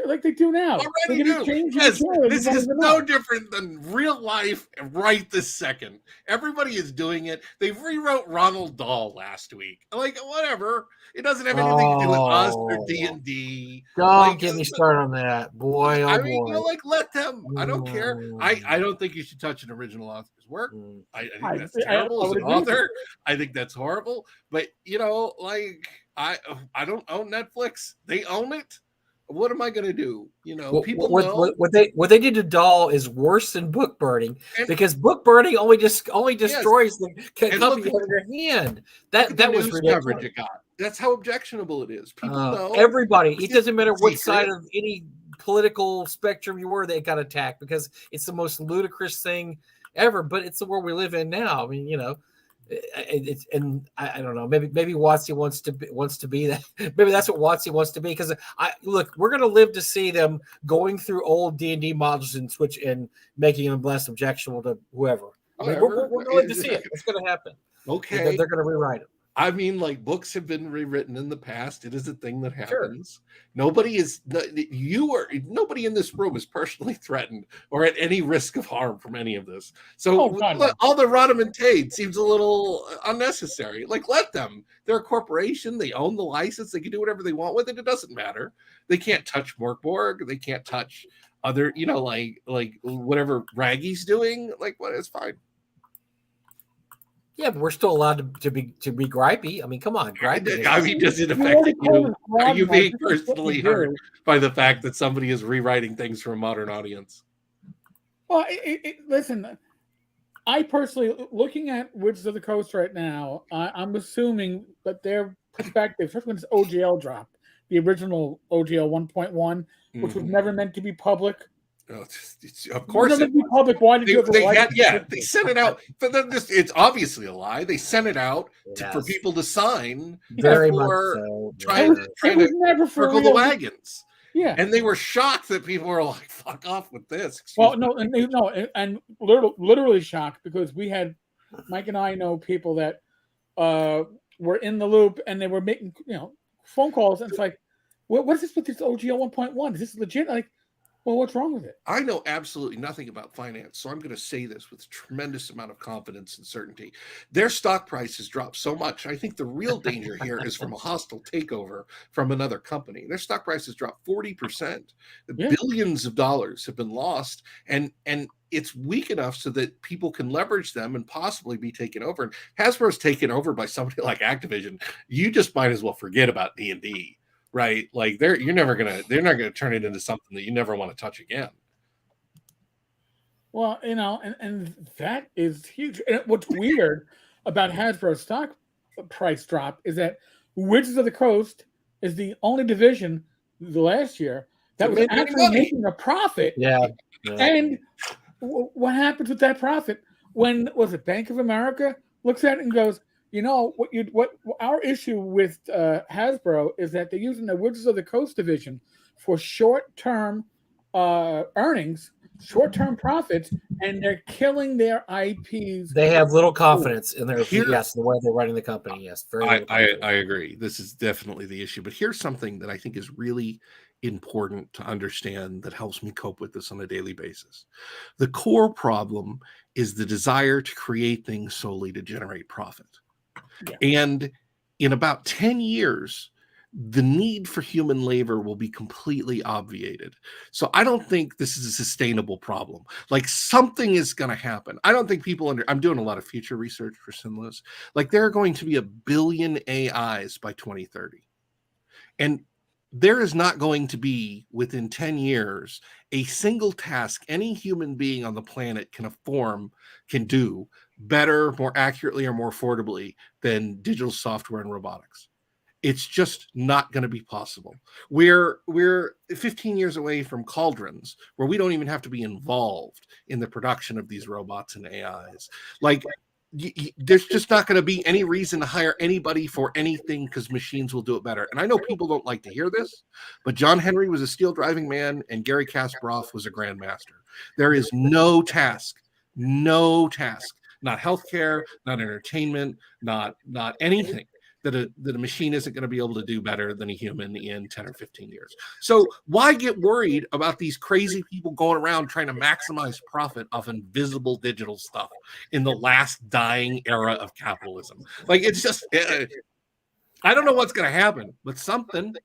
like they do now. Already do. Yes, this is no different than real life right this second. Everybody is doing it. They rewrote Ronald Dahl last week. Like, whatever. It doesn't have anything to do with us or D&D. Don't get me started on that. Boy, I mean, let them. I don't care. I don't think you should touch an original author's work. I think that's terrible as an author. I think that's horrible. But, I don't own Netflix. They own it. What am I going to do? People know what they did to Dahl is worse than book burning because book burning only destroys the copy in your hand. That was ridiculous. It got. That's how objectionable it is. People know everybody. It doesn't matter what side of any political spectrum you were, they got attacked because it's the most ludicrous thing ever. But it's the world we live in now. I mean, it's and I don't know. Maybe WotC wants to be that. Maybe that's what WotC wants to be. Because we're going to live to see them going through old D&D modules and switch and making them less objectionable to whoever. We're going to live to see it. It's going to happen. Okay, they're going to rewrite it. I mean, books have been rewritten in the past. It is a thing that happens. Sure. Nobody in this room is personally threatened or at any risk of harm from any of this. So all the rhodomontade seems a little unnecessary. Let them. They're a corporation. They own the license. They can do whatever they want with it. It doesn't matter. They can't touch Morkborg. They can't touch other, whatever Raggy's doing. It's fine. Yeah, but we're still allowed to be gripey. I mean, come on, gripey. I mean, does it affect you? Are you being personally hurt by the fact that somebody is rewriting things for a modern audience? Well, listen, I personally, looking at Wizards of the Coast right now, I'm assuming that their perspective, especially when this OGL dropped, the original OGL 1.1, which was never meant to be public. Of course, it was. Public. Why did they sent it out. It's obviously a lie. They sent it out for people to sign before trying to circle the wagons. Yeah, and they were shocked that people were like, "Fuck off with this." And literally shocked because we had Mike and I know people that were in the loop and they were making phone calls and it's like, what is this with this OGL 1.1? Is this legit? Well, what's wrong with it? I know absolutely nothing about finance, so I'm going to say this with a tremendous amount of confidence and certainty. Their stock price has dropped so much. I think the real danger here is from a hostile takeover from another company. Their stock price has dropped 40%. Yeah. Billions of dollars have been lost, and it's weak enough so that people can leverage them and possibly be taken over. And Hasbro's taken over by somebody like Activision. You just might as well forget about D&D. Right, like they're not gonna turn it into something that you never want to touch again. Well, and that is huge. And what's weird about Hasbro's stock price drop is that Wizards of the Coast is the only division the last year that was actually making a profit. Yeah. And what happens with that profit when was it Bank of America looks at it and goes, what our issue with Hasbro is that they're using the Wizards of the Coast division for short-term earnings, short-term profits, and they're killing their IPs. They have little confidence in their the way they're running the company. Yes, I agree. This is definitely the issue. But here's something that I think is really important to understand that helps me cope with this on a daily basis. The core problem is the desire to create things solely to generate profit. Yeah. And in about 10 years, the need for human labor will be completely obviated. So I don't think this is a sustainable problem. Like something is going to happen. I don't think I'm doing a lot of future research for Sinless. Like there are going to be 1 billion AIs by 2030. And there is not going to be within 10 years a single task any human being on the planet can do better, more accurately, or more affordably than digital software and robotics. It's just not going to be possible. We're 15 years away from cauldrons where we don't even have to be involved in the production of these robots and AIs. Like there's just not going to be any reason to hire anybody for anything because machines will do it better. And I know people don't like to hear this, but John Henry was a steel driving man and Gary Kasparov was a grandmaster. There is no task, not healthcare, not entertainment, not anything that a machine isn't going to be able to do better than a human in 10 or 15 years. So why get worried about these crazy people going around trying to maximize profit off invisible digital stuff in the last dying era of capitalism? Like it's just, I don't know what's going to happen, but something.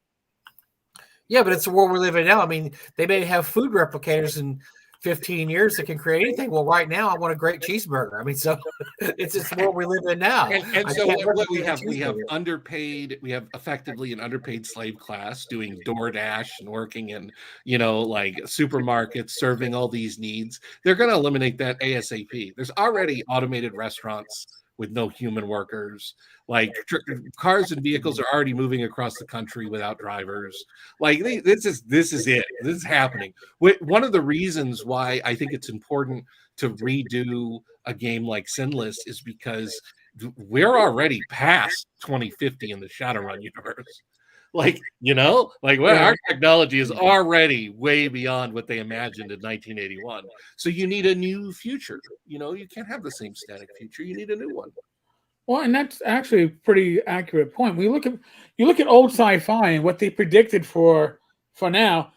Yeah, but it's the world we're living in now. I mean, they may have food replicators in 15 years that can create anything. Well, right now I want a great cheeseburger. I mean, so it's just the world we live in now. And so what we have underpaid, we have effectively an underpaid slave class doing DoorDash and working in, like supermarkets, serving all these needs. They're going to eliminate that ASAP. There's already automated restaurants with no human workers. Like cars and vehicles are already moving across the country without drivers. Like this is it. This is happening. One of the reasons why I think it's important to redo a game like Sinless is because we're already past 2050 in the Shadowrun universe. Our technology is already way beyond what they imagined in 1981. So you need a new future. You can't have the same static future. You need a new one. Well, and that's actually a pretty accurate point. You look at old sci-fi and what they predicted for now.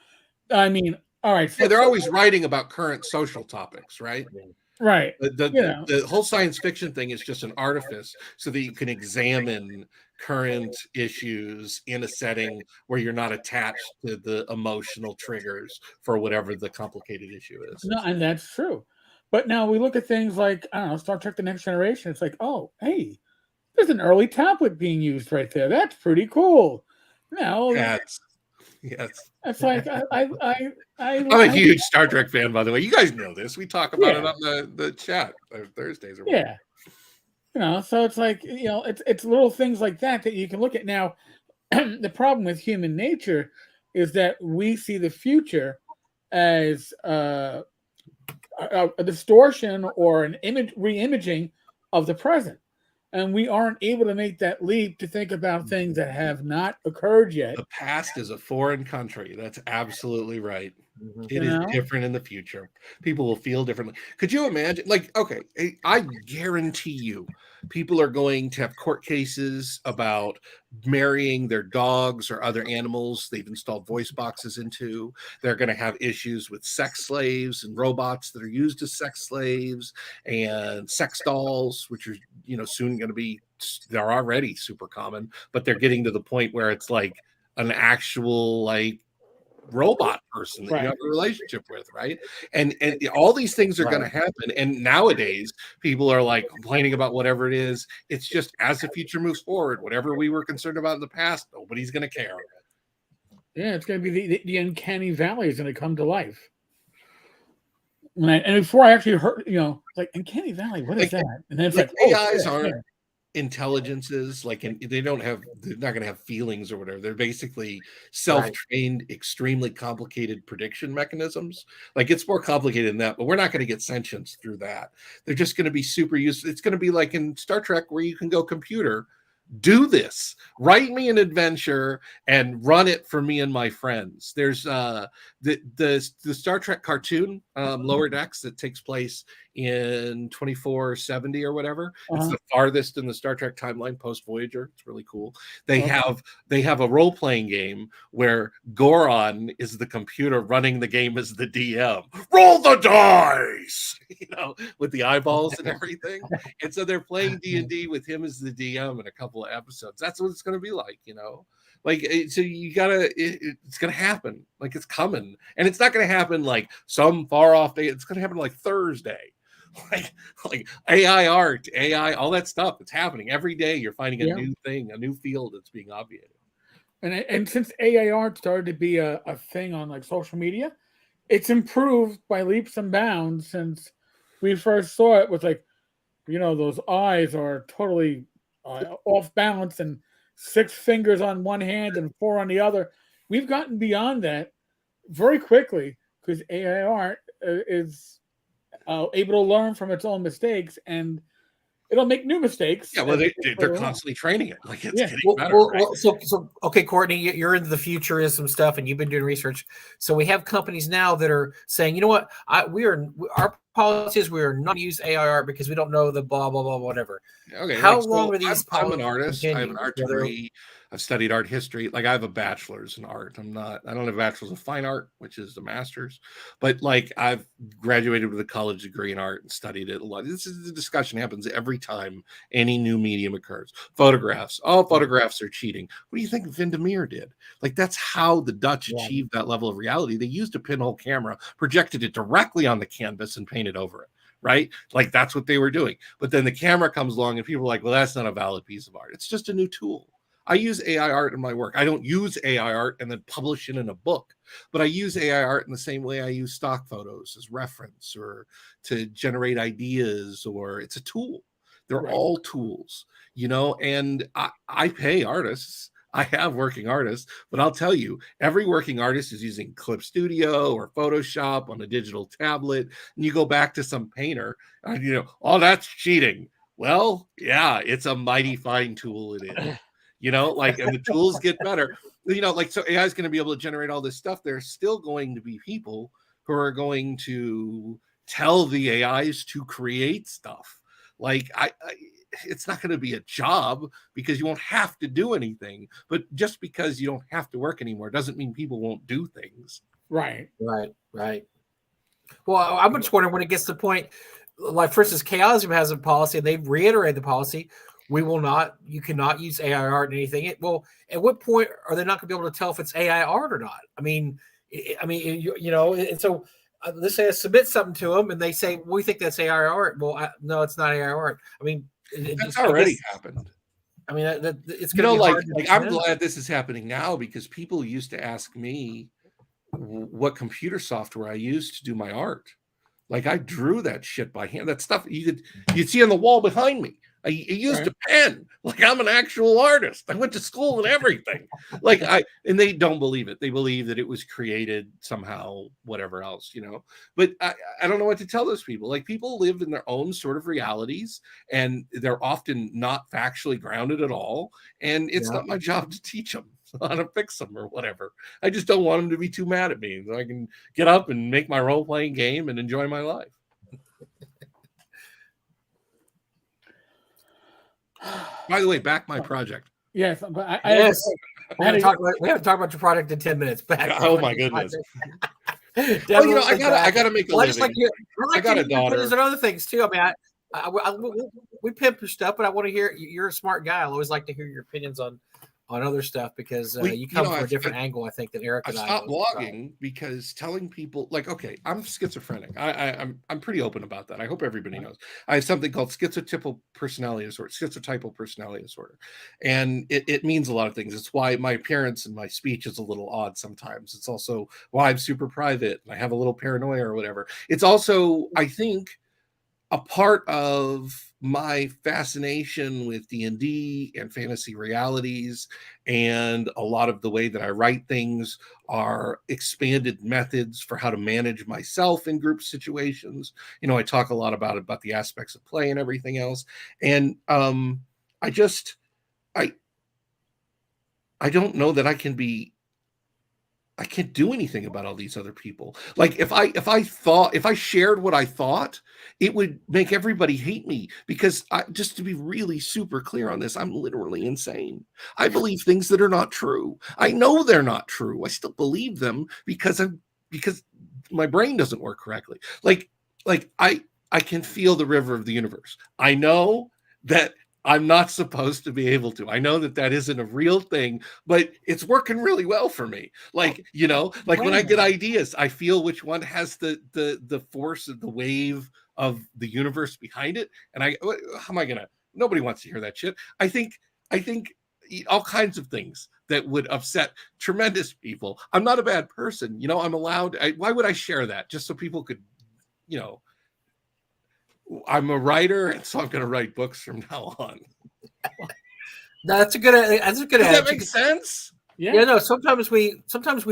I mean, all right. Yeah, they're always writing about current social topics, right? Right. The whole science fiction thing is just an artifice so that you can examine current issues in a setting where you're not attached to the emotional triggers for whatever the complicated issue is. No, and that's true. But now we look at things like, I don't know, Star Trek The Next Generation. It's like, oh, hey, there's an early tablet being used right there. That's pretty cool. Yes. It's like, I'm a huge Star Trek fan, by the way. You guys know this. We talk about it on the chat Thursdays. Or whatever. Yeah. So it's like, it's little things like that you can look at. Now, the problem with human nature is that we see the future as a distortion or an re-imaging of the present. And we aren't able to make that leap to think about things that have not occurred yet. The past is a foreign country. That's absolutely right. It is different in the future. People will feel differently. Could you imagine? I guarantee you People are going to have court cases about marrying their dogs or other animals they've installed voice boxes into. They're going to have issues with sex slaves and robots that are used as sex slaves, and sex dolls, which are, you know, soon going to be, they're already super common, but they're getting to the point where it's like an actual like robot person that you have a relationship with, right? And all these things are going to happen. And nowadays people are like complaining about whatever it is. It's just, as the future moves forward, whatever we were concerned about in the past, nobody's going to care. Yeah, it's going to be the uncanny valley is going to come to life. And before I actually heard, you know, like uncanny valley, what is that? And then it's like AIs aren't intelligences, like they're not going to have feelings or whatever. They're basically self-trained, extremely complicated prediction mechanisms. Like, it's more complicated than that, but we're not going to get sentience through that. They're just going to be super useful. It's going to be like in Star Trek, where you can go, computer, do this, write me an adventure and run it for me and my friends. There's the Star Trek cartoon, Lower Decks, that takes place in 2470 or whatever. It's the farthest in the Star Trek timeline post Voyager. It's really cool. They have a role-playing game where Goron is the computer running the game as the DM. Roll the dice, you know, with the eyeballs and everything. And so they're playing D&D with him as the DM in a couple of episodes. That's what it's going to be like, you know. Like, so you gotta, it's gonna happen. Like, it's coming, and it's not gonna happen like some far off day. It's gonna happen like Thursday. Like AI art, AI, all that stuff. It's happening every day. You're finding a new thing, a new field that's being obviated. And since AI art started to be a thing on like social media, it's improved by leaps and bounds since we first saw it. With, like, you know, those eyes are totally off balance and 6 fingers on one hand and 4 on the other. We've gotten beyond that very quickly because AI art is able to learn from its own mistakes, and it'll make new mistakes. Yeah, well, they're constantly training it. Like, it's getting better. Right? So okay, Courtney, you're into the futurism stuff, and you've been doing research. So we have companies now that are saying, you know what, our policy is we are not use AI art because we don't know the blah blah blah whatever. Okay, how long are these? I'm an artist. I have an art degree. I've studied art history. Like, I have a bachelor's in art. I don't have a bachelor's of fine art, which is a master's, but like, I've graduated with a college degree in art and studied it a lot. This is the discussion happens every time any new medium occurs. Photographs. All photographs are cheating. What do you think Vindemere did? Like, that's how the Dutch achieved that level of reality. They used a pinhole camera, projected it directly on the canvas, and painted over it. Right? Like, that's what they were doing. But then the camera comes along and people are like, well, that's not a valid piece of art. It's just a new tool. I use AI art in my work. I don't use AI art and then publish it in a book, but I use AI art in the same way I use stock photos as reference or to generate ideas, or it's a tool. They're all tools, you know, and I pay artists. I have working artists, but I'll tell you, every working artist is using Clip Studio or Photoshop on a digital tablet. And you go back to some painter and, you know, oh, that's cheating. Well, yeah, it's a mighty fine tool. It is. You know, like, and the tools get better, you know, like, so AI is going to be able to generate all this stuff. There's still going to be people who are going to tell the AIs to create stuff. Like, it's not going to be a job because you won't have to do anything, but just because you don't have to work anymore doesn't mean people won't do things. Right. Well, I'm just wondering when it gets to the point, like, for instance, Chaosium has a policy, and they've reiterated the policy. You cannot use AI art in anything. Well, at what point are they not going to be able to tell if it's AI art or not? I mean, you know, and so let's say I submit something to them and they say, we think that's AI art. Well, no, it's not AI art. I mean, that's already happened. I mean, it's going to be hard. Like, I'm glad this is happening now, because people used to ask me what computer software I used to do my art. Like, I drew that shit by hand. That stuff you'd see on the wall behind me. I used a pen. Like, I'm an actual artist. I went to school and everything. Like, and they don't believe it. They believe that it was created somehow, whatever else, you know. But I don't know what to tell those people. Like, people live in their own sort of realities, and they're often not factually grounded at all. And it's not my job to teach them how to fix them or whatever. I just don't want them to be too mad at me, so I can get up and make my role-playing game and enjoy my life. By the way, back my project. Yes, but yes. We haven't talked about your product in 10 minutes. Back. Oh my goodness. Well, you know, I gotta make a living. I got a daughter. There's other things too. I mean, we pimp your stuff, but I want to hear. You're a smart guy. I always like to hear your opinions on other stuff because you come from a different angle, I think, than Eric and I. I stopped blogging because telling people, like, okay, I'm schizophrenic. I'm pretty open about that. I hope everybody knows. I have something called schizotypal personality disorder, and it means a lot of things. It's why my appearance and my speech is a little odd sometimes. It's also why I'm super private and I have a little paranoia or whatever. It's also, I think, a part of my fascination with D&D and fantasy realities, and a lot of the way that I write things are expanded methods for how to manage myself in group situations. You know, I talk a lot about the aspects of play and everything else. And I don't know that I can't do anything about all these other people. Like if I shared what I thought, it would make everybody hate me, because just to be really super clear on this, I'm literally insane. I believe things that are not true. I know they're not true. I still believe them because my brain doesn't work correctly. Like I can feel the river of the universe. I know that I'm not supposed to be able to. I know that isn't a real thing, but it's working really well for me. Like, you know, like when I get ideas, I feel which one has the force of the wave of the universe behind it. And how am I gonna? Nobody wants to hear that shit. I think all kinds of things that would upset tremendous people. I'm not a bad person, you know. I'm allowed. Why would I share that? Just so people could, you know. I'm a writer, and so I'm going to write books from now on. That's a good Does that make sense? Yeah. No. Sometimes we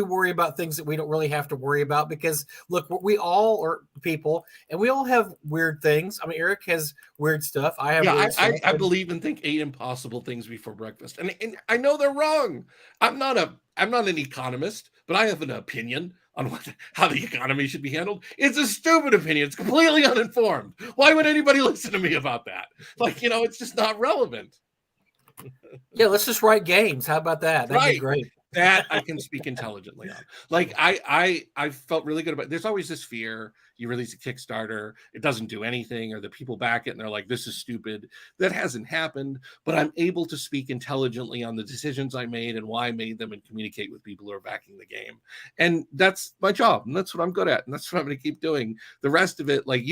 worry about things that we don't really have to worry about, because look, we all are people, and we all have weird things. I mean, Eric has weird stuff. I have. Yeah, I believe and think 8 impossible things before breakfast, and I know they're wrong. I'm not an economist, but I have an opinion on how the economy should be handled. It's a stupid opinion. It's completely uninformed. Why would anybody listen to me about that? Like, you know, it's just not relevant. Yeah, let's just write games. How about that? That'd be great. That I can speak intelligently on. Like I felt really good about it. There's always this fear. You release a Kickstarter, it doesn't do anything, or the people back it and they're like, this is stupid. That hasn't happened, but I'm able to speak intelligently on the decisions I made and why I made them, and communicate with people who are backing the game. And that's my job, and that's what I'm good at, and that's what I'm going to keep doing. The rest of it, like,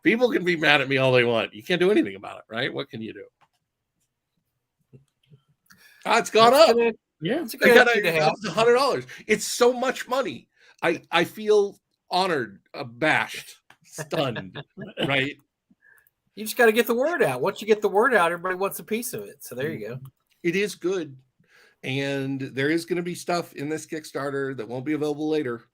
people can be mad at me all they want. You can't do anything about it, right? What can you do? It's gone up. Yeah, it's $100. It's so much money. I feel honored, abashed, stunned, right? You just got to get the word out. Once you get the word out, everybody wants a piece of it. So there you go. It is good. And there is going to be stuff in this Kickstarter that won't be available later.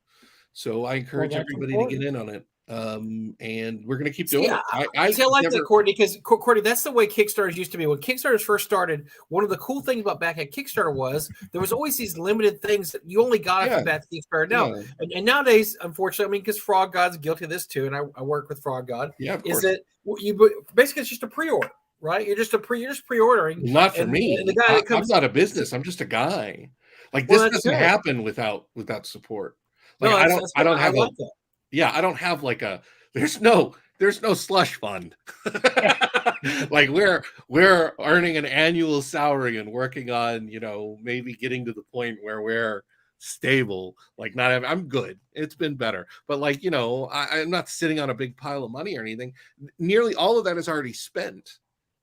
So I encourage everybody to get in on it. And we're going to keep doing it. I like that, Courtney, because Courtney, that's the way Kickstarters used to be. When Kickstarters first started, one of the cool things about back at Kickstarter was there was always these limited things that you only got after that Kickstarter. Now, and nowadays, unfortunately, I mean, because Frog God's guilty of this too, and I work with Frog God. Yeah, is that you basically it's just a pre-order, right? You're just pre-ordering. Not for me. And the guy that comes, I'm not a business. I'm just a guy. Like, this doesn't happen without support. Like, I don't have I don't have like there's no slush fund. Like, we're earning an annual salary and working on, you know, maybe getting to the point where we're stable. Like, I'm good. It's been better. But, like, you know, I'm not sitting on a big pile of money or anything. Nearly all of that is already spent,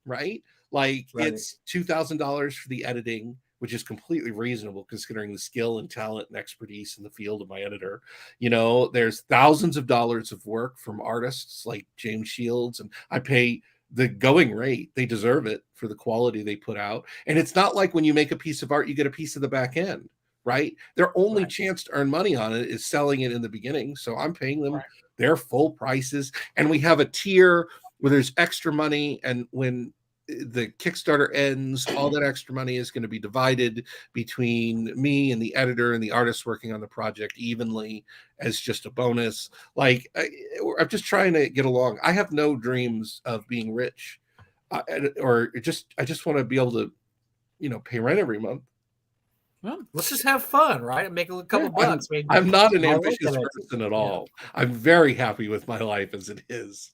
right? Like, it's $2,000 for the editing, which is completely reasonable considering the skill and talent and expertise in the field of my editor. You know, there's thousands of dollars of work from artists like James Shields, and I pay the going rate. They deserve it for the quality they put out. And it's not like when you make a piece of art, you get a piece of the back end, right? Their only chance to earn money on it is selling it in the beginning. So I'm paying them their full prices. And we have a tier where there's extra money, and when the Kickstarter ends, all that extra money is going to be divided between me and the editor and the artists working on the project evenly as just a bonus. Like, I'm just trying to get along. I have no dreams of being rich. I just want to be able to, pay rent every month. Well, let's just have fun, right? Make a couple bucks. I'm not an ambitious person at all. Yeah. I'm very happy with my life as it is.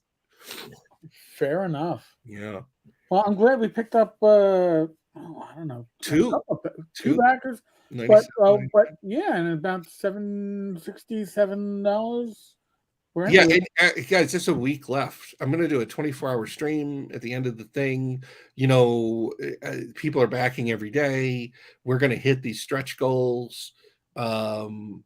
Fair enough. Yeah. Well, I'm glad we picked up. I don't know, two backers, but yeah, and about $767. Yeah, and, guys, just a week left. I'm going to do a 24-hour stream at the end of the thing. People are backing every day. We're going to hit these stretch goals. I'm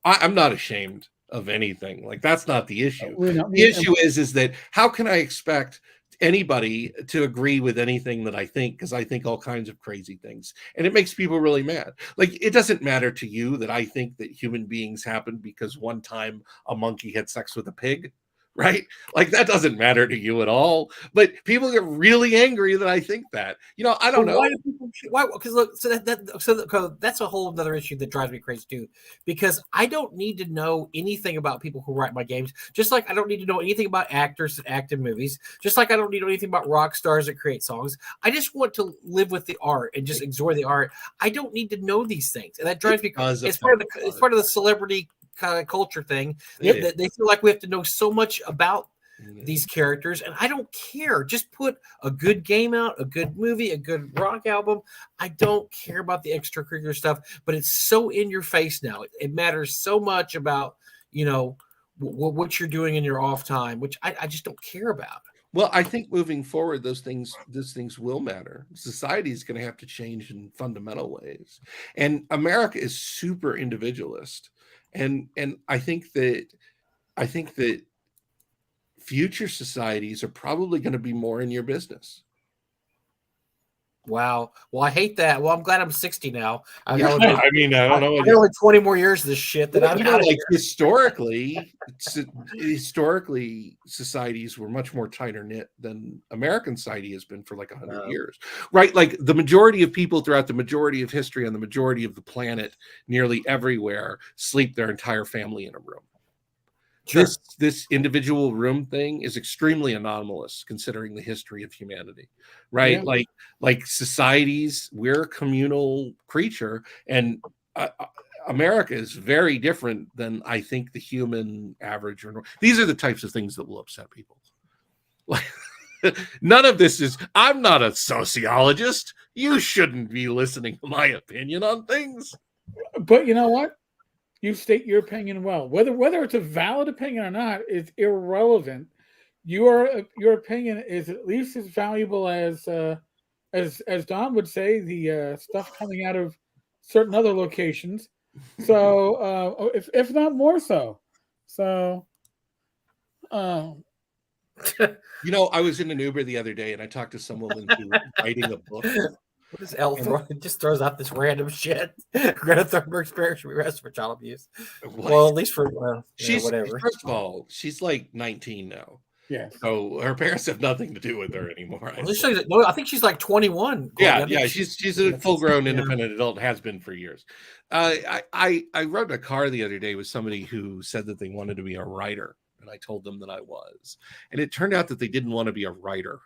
not ashamed of anything. Like, that's not the issue. The issue is that how can I expect anybody to agree with anything that I think, because I think all kinds of crazy things, and it makes people really mad. Like, it doesn't matter to you that I think that human beings happen because one time a monkey had sex with a pig, right? Like, that doesn't matter to you at all, but people get really angry that I think that. I don't know why. Because look, so that's a whole other issue that drives me crazy too, because I don't need to know anything about people who write my games, just like I don't need to know anything about actors that act in movies, just like I don't need to know anything about rock stars that create songs. I just want to live with the art and just enjoy the art. I don't need to know these things, and that drives me crazy. It's part of the celebrity kind of culture thing. They feel like we have to know so much about these characters, and I don't care. Just put a good game out, a good movie, a good rock album. I don't care about the extracurricular stuff, but it's so in your face now. It matters so much about what you're doing in your off time, which I just don't care about. Well, I think moving forward, those things will matter. Society is going to have to change in fundamental ways, and America is super individualist. And I think that future societies are probably going to be more in your business. Wow. Well, I hate that. Well, I'm glad I'm 60 now. I don't know. I only 20 more years of this shit that I'm out of here. Historically, societies were much more tighter knit than American society has been for like 100 years, right? Like, the majority of people throughout the majority of history on the majority of the planet, nearly everywhere, sleep their entire family in a room. Sure. This individual room thing is extremely anomalous considering the history of humanity, right? Yeah. Like societies, we're a communal creature, and America is very different than I think the human average. These are the types of things that will upset people. Like, none of this is. I'm not a sociologist. You shouldn't be listening to my opinion on things. But you know what? You state your opinion well. Whether it's a valid opinion or not is irrelevant. Your opinion is at least as valuable as Don would say, the stuff coming out of certain other locations. So if not more so. So I was in an Uber the other day and I talked to some woman who was writing a book. What is Elle throwing? It just throws out this random shit. Greta Thunberg's parents should be arrested for child abuse. What? Well, at least for whatever. First of all, she's like 19 now. Yeah. So her parents have nothing to do with her anymore. I think she's like 21. Yeah. She's a full-grown independent adult, has been for years. I rode a car the other day with somebody who said that they wanted to be a writer, and I told them that I was. And it turned out that they didn't want to be a writer.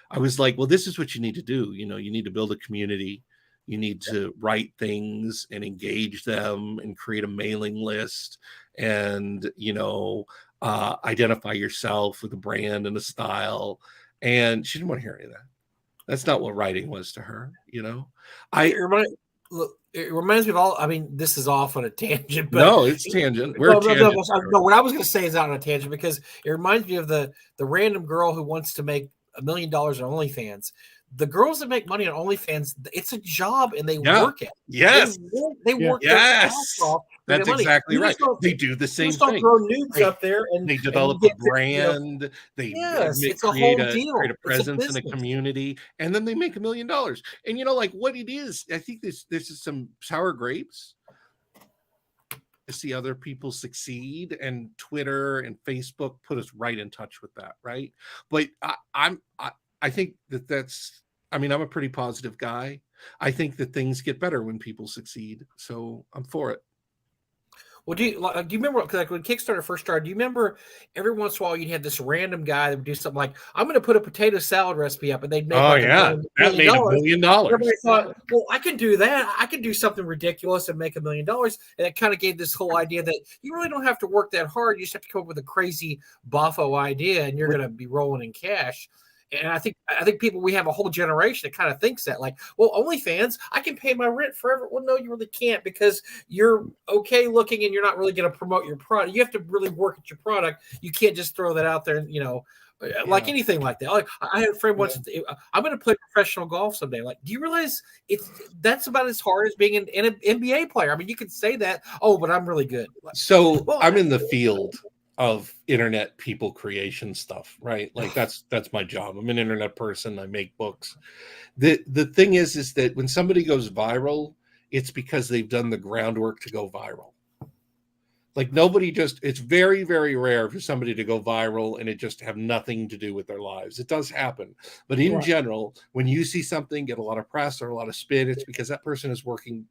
I was like, well, this is what you need to do. You need to build a community. You need to write things and engage them and create a mailing list and, identify yourself with a brand and a style. And she didn't want to hear any of that. That's not what writing was to her. It reminds me of all. I mean, this is off on a tangent, but no, it's tangent. No, what I was going to say is out on a tangent because it reminds me of the random girl who wants to make $1 million on OnlyFans. The girls that make money on OnlyFans, it's a job and they work it. Yes. They work their ass off. That's exactly right. They do the same thing. Don't throw nudes up there and they develop a brand. They create a presence in a community, and then they make $1 million. And what it is, I think this is some sour grapes to see other people succeed, and Twitter and Facebook put us right in touch with that, right? But I think that's. I mean, I'm a pretty positive guy. I think that things get better when people succeed, so I'm for it. Well, do you remember, like when Kickstarter first started, do you remember every once in a while you'd have this random guy that would do something like, I'm going to put a potato salad recipe up, and they'd make that made $1 million. Everybody thought, well, I can do that. I can do something ridiculous and make $1 million. And it kind of gave this whole idea that you really don't have to work that hard. You just have to come up with a crazy boffo idea, and you're going to be rolling in cash. And I think we have a whole generation that kind of thinks that, like, well, OnlyFans, I can pay my rent forever. Well, no, you really can't, because you're okay looking and you're not really going to promote your product. You have to really work at your product. You can't just throw that out there, like anything like that. Like, I had a friend once, I'm going to play professional golf someday. Like, do you realize that's about as hard as being an NBA player? I mean, you could say that, but I'm really good. So I'm in the field of internet people creation stuff, right? Like that's my job. I'm an internet person. I make books. The thing is that when somebody goes viral, it's because they've done the groundwork to go viral. Like it's very, very rare for somebody to go viral and it just have nothing to do with their lives. It does happen. But in general, when you see something get a lot of press or a lot of spin, it's because that person has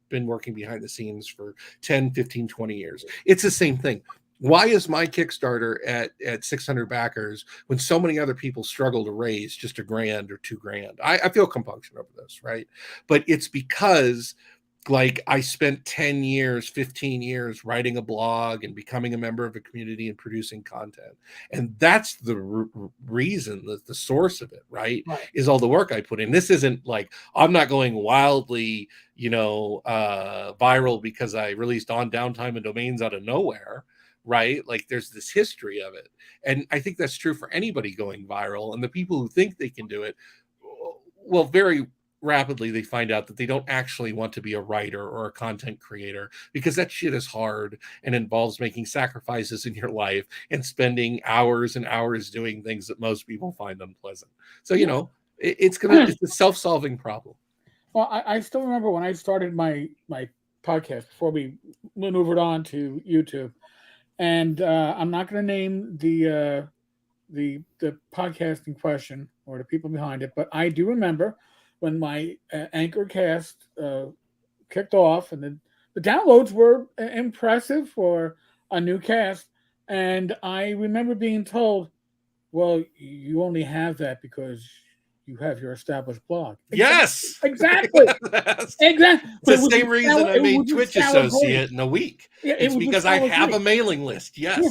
been working behind the scenes for 10, 15, 20 years. It's the same thing. Why is my Kickstarter at 600 backers when so many other people struggle to raise just $1,000 or $2,000? I feel compunction over this, right? But it's because, like, I spent 10 years, 15 years writing a blog and becoming a member of a community and producing content. And that's the reason, the source of it, right? Is all the work I put in. This isn't like, I'm not going wildly, viral because I released On Downtime and Domains out of nowhere. Right? Like, there's this history of it. And I think that's true for anybody going viral. And the people who think they can do it, well, very rapidly they find out that they don't actually want to be a writer or a content creator, because that shit is hard and involves making sacrifices in your life and spending hours and hours doing things that most people find unpleasant. So, it's a self-solving problem. Well, I still remember when I started my podcast before we maneuvered on to YouTube. And I'm not going to name the podcast in question or the people behind it, but I do remember when my Anchor cast kicked off, and the downloads were impressive for a new cast. And I remember being told, well, you only have that because you have your established blog. Yes, exactly. Exactly. It's the same reason I made Twitch Associate in a week. Yeah, it's because I have a mailing list. Yes, yeah.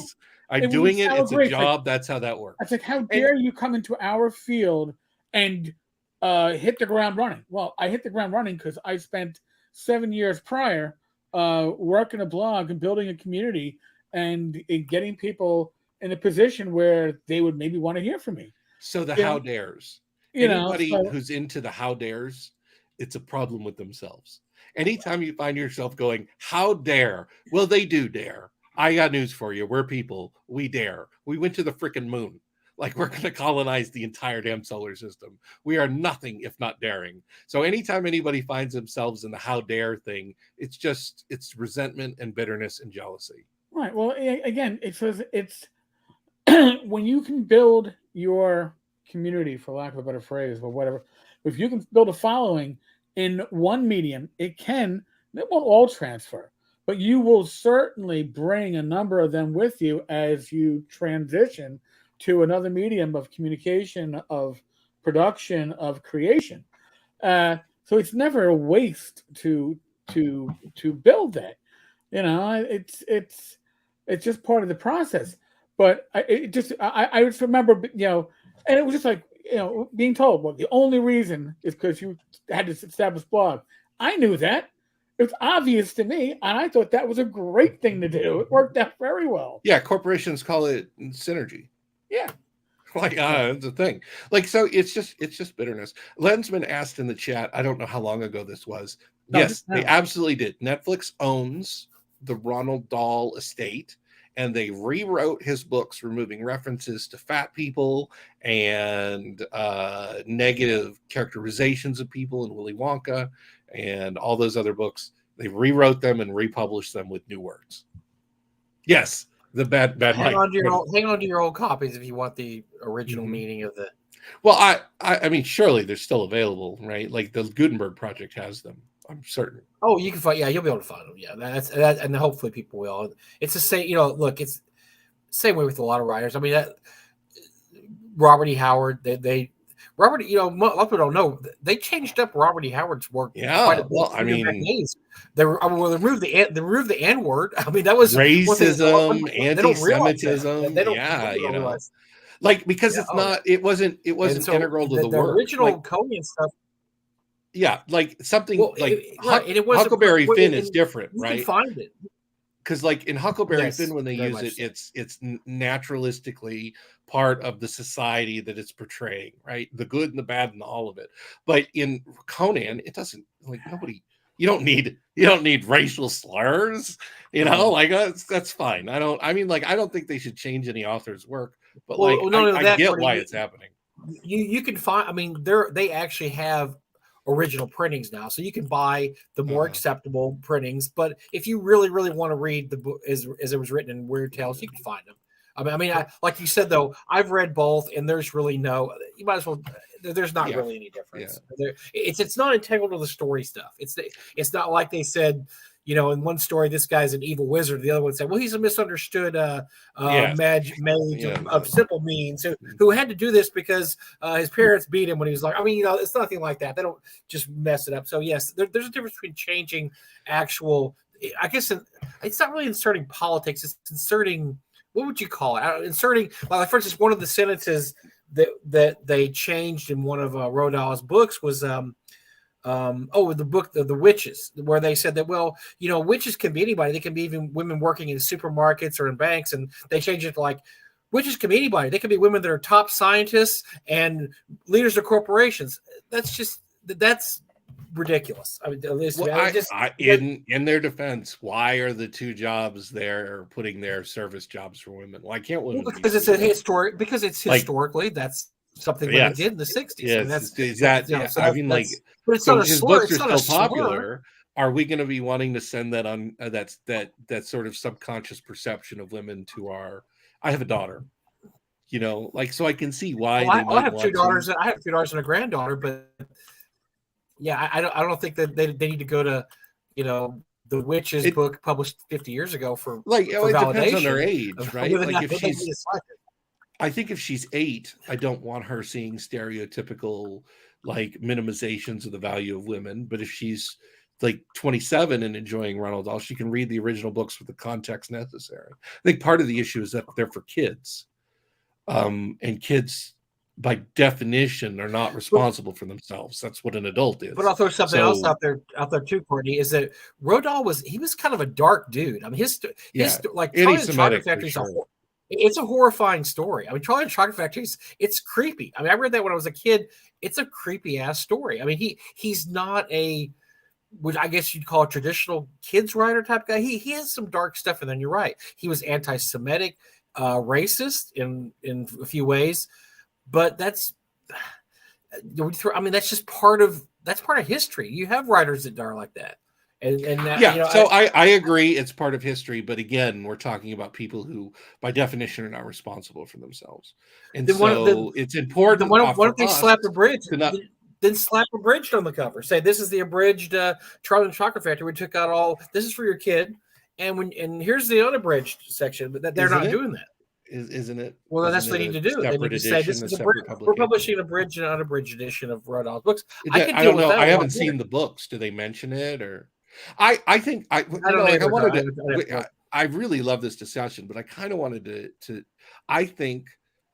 I'm doing it. It's a job. That's how that works. I said, how dare you come into our field and hit the ground running? Well, I hit the ground running because I spent 7 years prior working a blog and building a community and getting people in a position where they would maybe want to hear from me. So the how dares. Anybody who's into the how dares, it's a problem with themselves. Anytime you find yourself going, how dare? Well, they do dare. I got news for you. We're people. We dare. We went to the freaking moon. Like, we're going to colonize the entire damn solar system. We are nothing if not daring. So anytime anybody finds themselves in the how dare thing, it's resentment and bitterness and jealousy. Right. Well, again, it's when you can build your community, for lack of a better phrase, or whatever, if you can build a following in one medium, it won't all transfer, but you will certainly bring a number of them with you as you transition to another medium of communication, of production, of creation. So it's never a waste to build that. It's just part of the process. But I just remember, and it was just like, being told, well, the only reason is because you had this established blog. I knew that. It was obvious to me, and I thought that was a great thing to do. It worked out very well. Yeah, corporations call it synergy. Yeah. Like, it's a thing. Like, so it's just bitterness. Lensman asked in the chat, I don't know how long ago this was. Yes, they absolutely did. Netflix owns the Ronald Dahl estate, and they rewrote his books, removing references to fat people and negative characterizations of people in Willy Wonka and all those other books. They rewrote them and republished them with new words. Yes, the bad hang on to your old copies if you want the original meaning of the. Well, I mean, surely they're still available, right? Like the Gutenberg Project has them. I'm certain. Oh, you can find. Yeah, you'll be able to find them. Yeah, and hopefully people will. It's the same. Look, it's same way with a lot of writers. I mean, Robert E. Howard. Robert. A lot of people don't know they changed up Robert E. Howard's work. Yeah. Quite a bit. Well, I mean, they removed the N word. I mean, that was racism, anti-Semitism. Like because it wasn't integral to the work. Original Conan stuff. Yeah, like something Huckleberry Finn is different, right? You can find it. Because like in Huckleberry Finn, when they use it, it's naturalistically part of the society that it's portraying, right? The good and the bad and all of it. But in Conan, it doesn't, like, nobody, you don't need racial slurs, like that's fine. I don't think they should change any author's work, but I get why it's happening. You can find, I mean, they actually have original printings now, so you can buy the more acceptable printings. But if you really, really want to read the book as it was written in Weird Tales, you can find them. I mean, like you said, though, I've read both, and there's really you might as well. There's not really any difference. Yeah. It's not integral to the story stuff. It's not like they said, in one story, this guy's an evil wizard. The other one said, well, he's a misunderstood mage of simple means who had to do this because his parents beat him when he was like, I mean, it's nothing like that. They don't just mess it up. So yes, there's a difference between changing actual, I guess it's not really inserting politics. It's inserting, what would you call it? Inserting, like for instance, one of the sentences that they changed in one of Roald Dahl's books was, the book The Witches, where they said that, well, witches can be anybody. They can be even women working in supermarkets or in banks. And they changed it to like, witches can be anybody. They can be women that are top scientists and leaders of corporations. That's ridiculous. I mean, in their defense, why are the two jobs they're putting their service jobs for women? Why can't women? Well, because it's historically that's something that they did in the 60s. Yes, I mean, like, but it's not his books are still popular. Are we going to be wanting to send that on? That sort of subconscious perception of women to our. I have a daughter, so I can see why. I have two daughters. I have 2 daughters and a granddaughter, but yeah, I don't think that they need to go to, the Witches book published 50 years ago for it validation. Depends on their age, right? Like I think if she's 8, I don't want her seeing stereotypical like minimizations of the value of women. But if she's like 27 and enjoying Roald Dahl, she can read the original books with the context necessary. I think part of the issue is that they're for kids, and kids by definition are not responsible for themselves. That's what an adult is. But I'll throw something else out there too, Courtney, is that Roald Dahl was kind of a dark dude. I mean, his like anti-Semitic Factory it's a horrifying story. I mean, Charlie and the Chocolate Factory, it's creepy. I mean, I read that when I was a kid. It's a creepy ass story. I mean, he's not which I guess you'd call a traditional kids writer type guy. He has some dark stuff, and then you're right. He was anti-Semitic, racist in a few ways, but that's just part of history. You have writers that are like that. I agree it's part of history, but again, we're talking about people who by definition are not responsible for themselves, and it's important. Why don't they slap a bridge? Then slap a bridge on the cover, say this is the abridged Charlie and the Chocolate Factory. We took out all this is for your kid, and here's the unabridged section, but they're not doing that. Isn't it? Well, that's what they need to do. They need to say this is we're publishing an abridged and unabridged edition of Roald Dahl's books. I don't know. I haven't seen the books. Do they mention it or? I really love this discussion, but I kind of wanted to. I think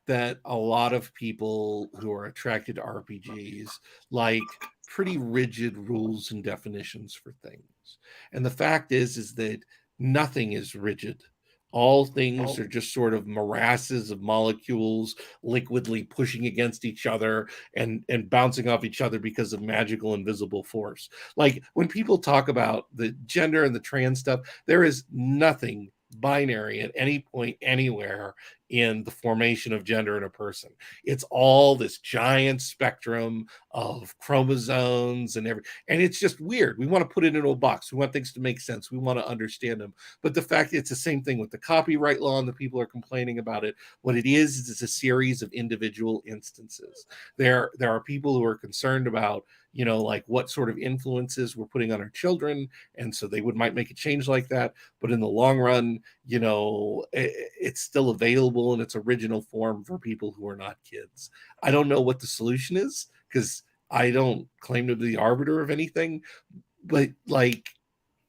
that a lot of people who are attracted to RPGs like pretty rigid rules and definitions for things, and the fact is that nothing is rigid. All things are just sort of morasses of molecules liquidly pushing against each other and bouncing off each other because of magical invisible force. Like when people talk about the gender and the trans stuff, there is nothing binary at any point anywhere in the formation of gender in a person. It's all this giant spectrum of chromosomes and it's just weird. We want to put it into a box. We want things to make sense. We want to understand them. But the fact it's the same thing with the copyright law and the people are complaining about it. What it is it's a series of individual instances. There are people who are concerned about, like what sort of influences we're putting on our children. And so they might make a change like that. But in the long run, it's still available in it's original form for people who are not kids. I don't know what the solution is because I don't claim to be the arbiter of anything, but like,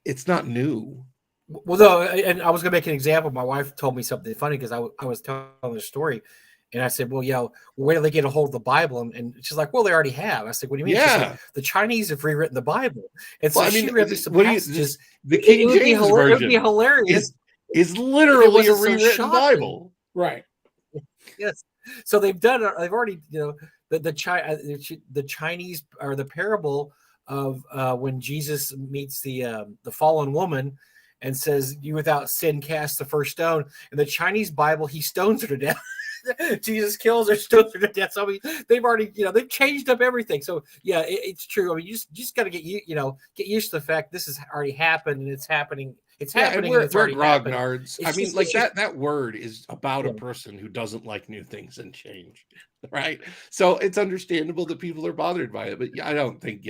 it's not new. Well, no, and I was going to make an example. My wife told me something funny because I was telling the story. And I said, well, where do they get a hold of the Bible? And she's like, well, they already have. I said, what do you mean? Yeah. Said, the Chinese have rewritten the Bible. And so she read some passages. The King James version it would be hilarious. Is literally a rewritten Bible. Right. Yes. So they've already, the Chinese, or the parable of when Jesus meets the fallen woman and says, you without sin cast the first stone. In the Chinese Bible, he stones her to death. Jesus kills her, stones her to death. So I mean, they've already, they've changed up everything. So yeah, it's true. I mean, you just got to get used to the fact this has already happened and it's happening. It's happening. And it's already grognards. I mean, that word is about a person who doesn't like new things and change, right? So it's understandable that people are bothered by it. But yeah, I don't think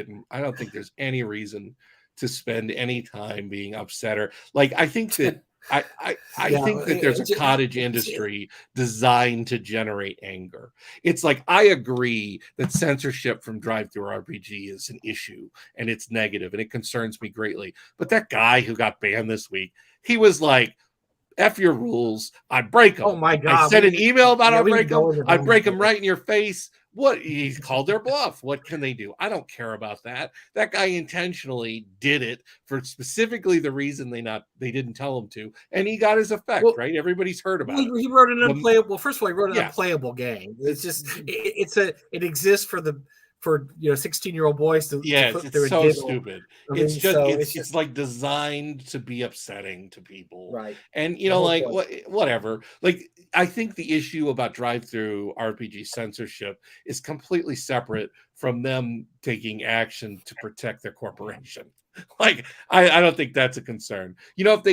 there's any reason to spend any time being upset or like. I think that. I think that there's a cottage industry designed to generate anger. It's like, I agree that censorship from drive-thru-RPG is an issue and it's negative and it concerns me greatly. But that guy who got banned this week, he was like, F your rules, I'd break them. Oh my God. I sent an email about I'd break them. I'd break them right in your face. What? He called their bluff. What can they do? I don't care about that. That guy intentionally did it for specifically the reason they didn't tell him to, and he got his effect, right? Everybody's heard about it. He wrote an unplayable. First of all, he wrote an unplayable game. It's just it exists for 16-year-old boys to flip through. It's so stupid. It's like designed to be upsetting to people, right? And whatever. Like, I think the issue about drive-through RPG censorship is completely separate from them taking action to protect their corporation. Like, I don't think that's a concern. If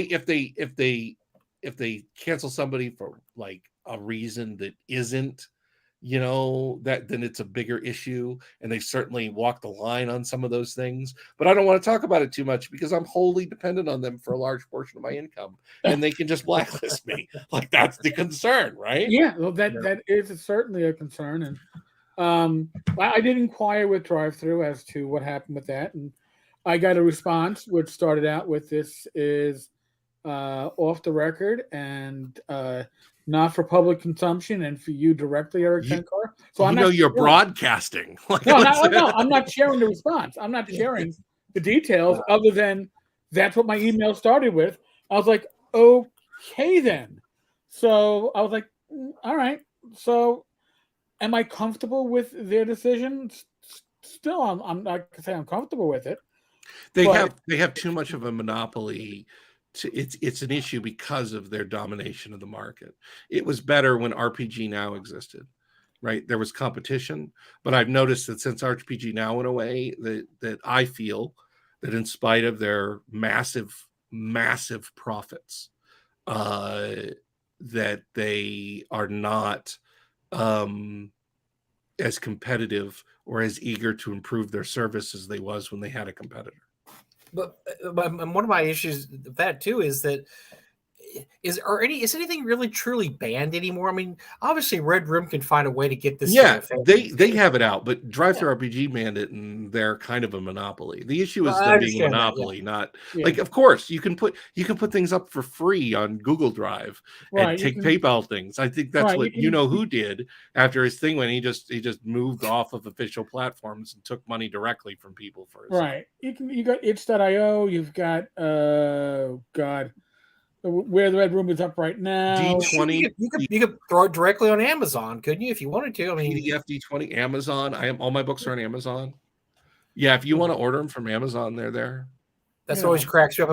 they cancel somebody for like a reason that isn't, then it's a bigger issue, and they certainly walk the line on some of those things. But I don't want to talk about it too much because I'm wholly dependent on them for a large portion of my income, and they can just blacklist me. Like, that's the concern, right? Yeah, well, that is certainly a concern, and I did inquire with drive-thru as to what happened with that, and I got a response which started out with, "This is off the record and not for public consumption and for you directly, Eric Tenkar." So you're broadcasting. No, I'm not sharing the response. I'm not sharing the details other than that's what my email started with. I was like, okay, then. So I was like, all right. So am I comfortable with their decision? Still, I'm not gonna say I'm comfortable with it. They have too much of a monopoly. It's an issue because of their domination of the market. It was better when RPG Now existed, right? There was competition, but I've noticed that since RPG Now went away, that I feel that in spite of their massive profits, that they are not as competitive or as eager to improve their service as they was when they had a competitor. But one of my issues with that too is that is anything really truly banned anymore? I mean, obviously Red Room can find a way to get this. Yeah, they have it out, but drive-thru RPG banned it, and they're kind of a monopoly. The issue is them being a monopoly, not like. Of course, you can put things up for free on Google Drive and take PayPal things. I think that's what who did after his thing when he just moved off of official platforms and took money directly from people for his right. You got itch.io. You've got where the Red Room is up right now. D20. You could throw it directly on Amazon, couldn't you, if you wanted to? I mean, PDF D20, Amazon. All my books are on Amazon. Yeah, if you want to order them from Amazon, they're there. That's always cracks you up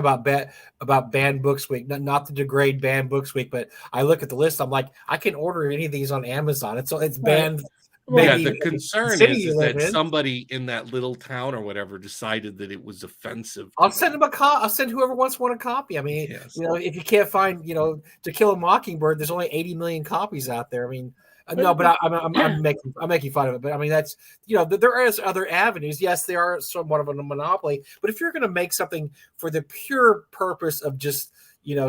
about Banned Books Week. Not to degrade Banned Books Week, but I look at the list. I'm like, I can order any of these on Amazon. It's banned. Yeah, the concern is that somebody in that little town or whatever decided that it was offensive. I'll send them I'll send whoever wants one a copy. I mean, if you can't find, To Kill a Mockingbird, there's only 80 million copies out there. I mean, no, but I'm making fun of it. But I mean, that's there is other avenues. Yes, they are somewhat of a monopoly. But if you're going to make something for the pure purpose of just